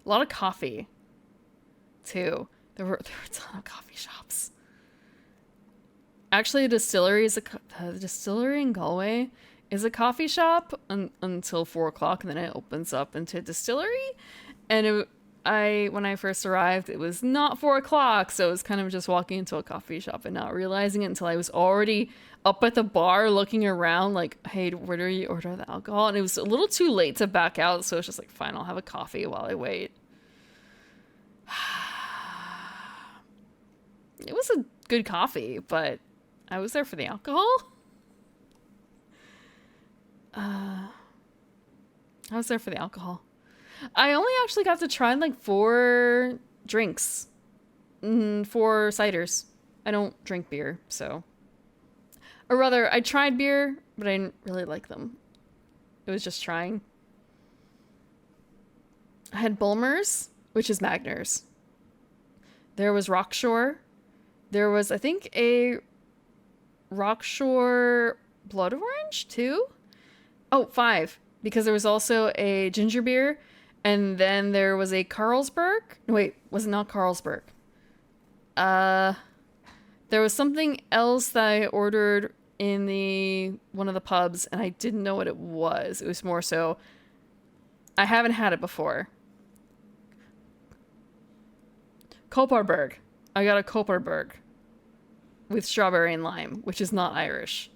A lot of coffee too. There were a ton of coffee shops. Actually, the distillery in Galway is a coffee shop until 4 o'clock, and then it opens up into a distillery. And when I first arrived, it was not 4 o'clock, so it was kind of just walking into a coffee shop and not realizing it until I was already up at the bar looking around like, hey, where do you order the alcohol? And it was a little too late to back out, so it's just like, fine, I'll have a coffee while I wait. It was a good coffee, but I was there for the alcohol. I was there for the alcohol. I only actually got to try like 4 drinks. 4 ciders. I don't drink beer, so. Or rather, I tried beer, but I didn't really like them. It was just trying. I had Bulmers, which is Magners. There was Rockshore. There was, I think, a Rockshore Blood Orange, too? Oh, 5. Because there was also a ginger beer, and then there was a Carlsberg. No, wait, was it not Carlsberg? There was something else that I ordered in one of the pubs, and I didn't know what it was. It was more so, I haven't had it before. Kopparberg. I got a Kopparberg with strawberry and lime, which is not Irish.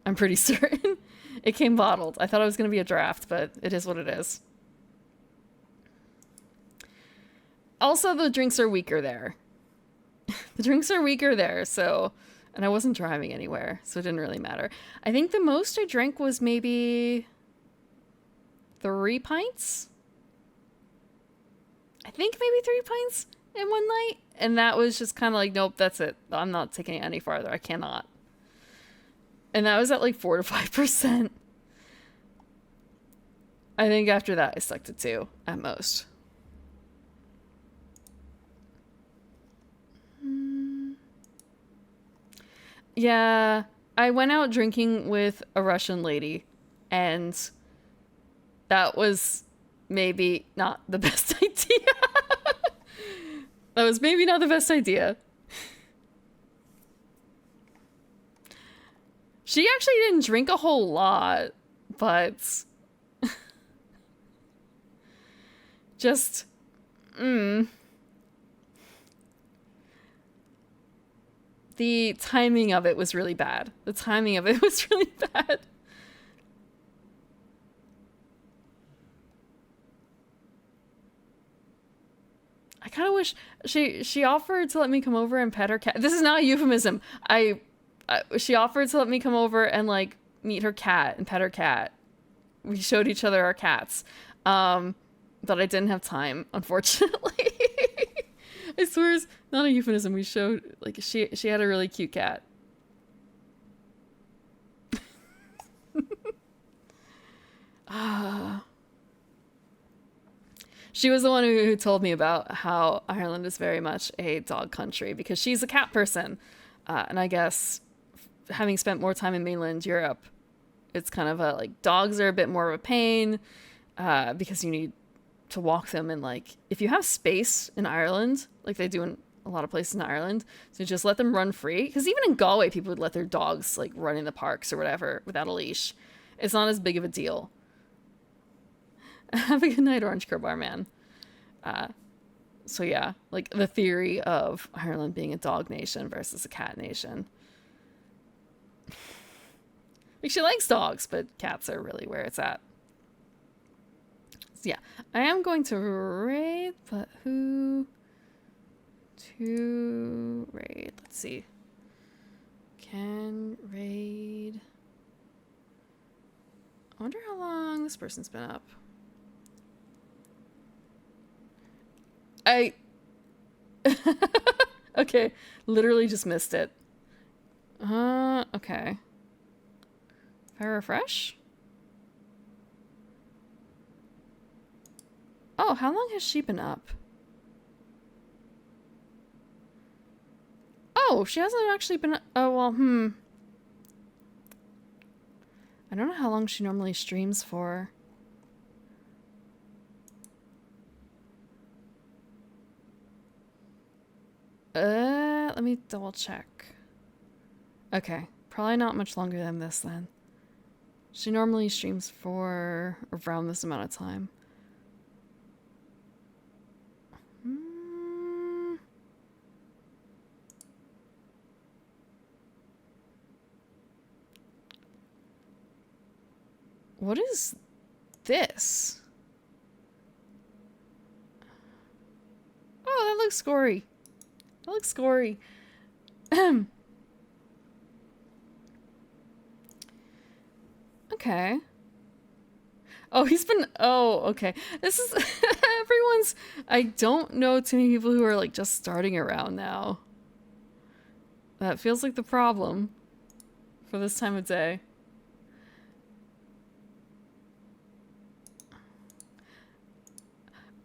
I'm pretty certain. It came bottled. I thought it was going to be a draft, but it is what it is. Also, the drinks are weaker there. So... And I wasn't driving anywhere, so it didn't really matter. I think the most I drank was maybe 3 pints? I think maybe 3 pints in one night. And that was just kind of like, nope, that's it. I'm not taking it any farther. I cannot. And that was at like 4 to 5%. I think after that, I stuck to 2 at most. Yeah, I went out drinking with a Russian lady, and that was maybe not the best idea. That was maybe not the best idea. She actually didn't drink a whole lot, but just, the timing of it was really bad. I kind of wish she offered to let me come over and pet her cat. This is not a euphemism. She offered to let me come over and like meet her cat and pet her cat. We showed each other our cats. But I didn't have time, unfortunately. I swear it's not a euphemism. We showed, like, she had a really cute cat. She was the one who told me about how Ireland is very much a dog country because she's a cat person. And I guess having spent more time in mainland Europe, it's kind of a, like, dogs are a bit more of a pain because you need to walk them, and like if you have space in Ireland like they do in a lot of places in Ireland, so just let them run free, because even in Galway people would let their dogs like run in the parks or whatever without a leash. It's not as big of a deal. Have a good night, Orange Crowbar Man. So yeah, like the theory of Ireland being a dog nation versus a cat nation. Like she likes dogs, but cats are really where it's at. Yeah, I am going to raid, but who to raid? Let's see. Can raid. I wonder how long this person's been up. Okay, literally just missed it. Okay. If I refresh? Oh, how long has she been up? Oh, she hasn't actually been... Oh, well, I don't know how long she normally streams for. Let me double check. Okay, probably not much longer than this then. She normally streams for around this amount of time. What is this? Oh, that looks gory. That looks gory. Okay. Oh, he's been... Oh, okay. This is... Everyone's... I don't know too many people who are, like, just starting around now. That feels like the problem for this time of day.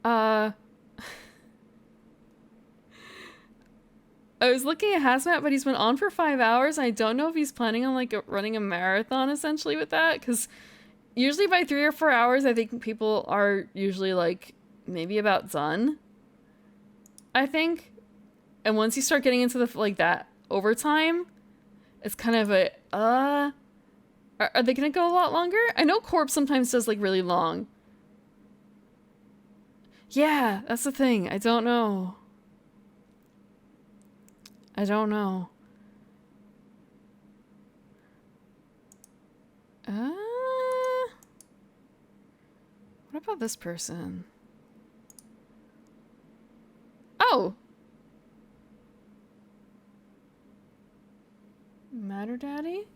I was looking at Hazmat, but he's been on for 5 hours. I don't know if he's planning on like running a marathon essentially with that, because usually by 3 or 4 hours, I think people are usually like maybe about done. I think, and once you start getting into the like that overtime, it's kind of a are they gonna go a lot longer? I know Corp sometimes does like really long. Yeah, that's the thing. I don't know. I don't know. What about this person? Oh! Matter Daddy?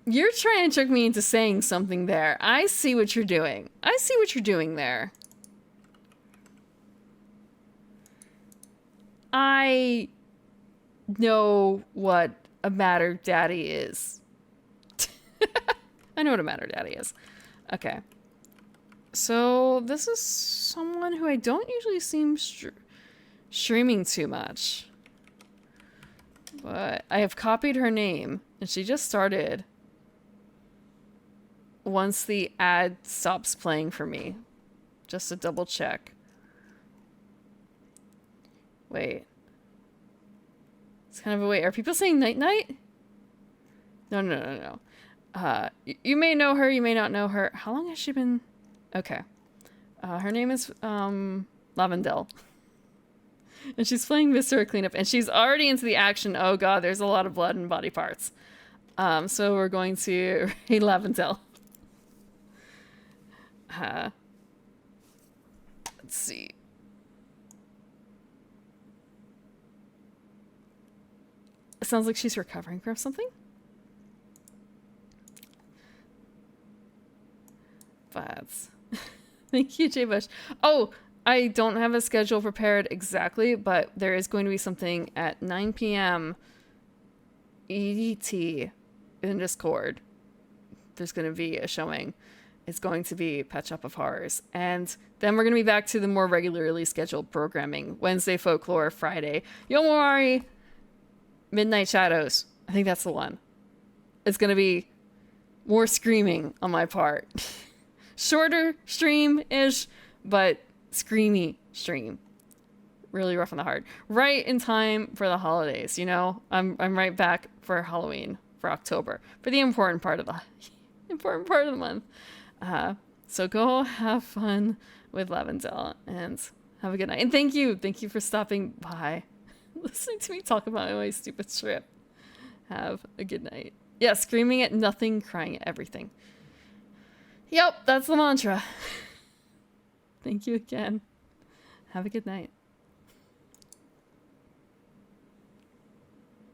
You're trying to trick me into saying something there. I see what you're doing. I see what you're doing there. I know what a Matter Daddy is. I know what a Matter Daddy is. Okay. So this is someone who I don't usually seem streaming too much. But I have copied her name, and she just started once the ad stops playing for me. Just to double check. Wait. It's kind of a wait. Are people saying night night? No. You may know her, you may not know her. How long has she been? Okay. Her name is Lavendel. And she's playing Viscera Cleanup, and she's already into the action. Oh god, there's a lot of blood and body parts. So we're going to raid Lavendel. Let's see. It sounds like she's recovering from something. But thank you, Jay Bush. Oh, I don't have a schedule prepared exactly, but there is going to be something at 9 p.m. EDT in Discord. There's going to be a showing. It's going to be Pet Shop of Horrors. And then we're going to be back to the more regularly scheduled programming. Wednesday Folklore, Friday Yomawari, Midnight Shadows. I think that's the one. It's going to be more screaming on my part. Shorter stream-ish, but screamy stream. Really rough on the heart. Right in time for the holidays, you know? I'm right back for Halloween for October. For the important part of the month. So go have fun with Lavendel and have a good night. And thank you for stopping by, listening to me talk about my stupid strip. Have a good night. Yeah, screaming at nothing, crying at everything. Yep, that's the mantra. Thank you again. Have a good night.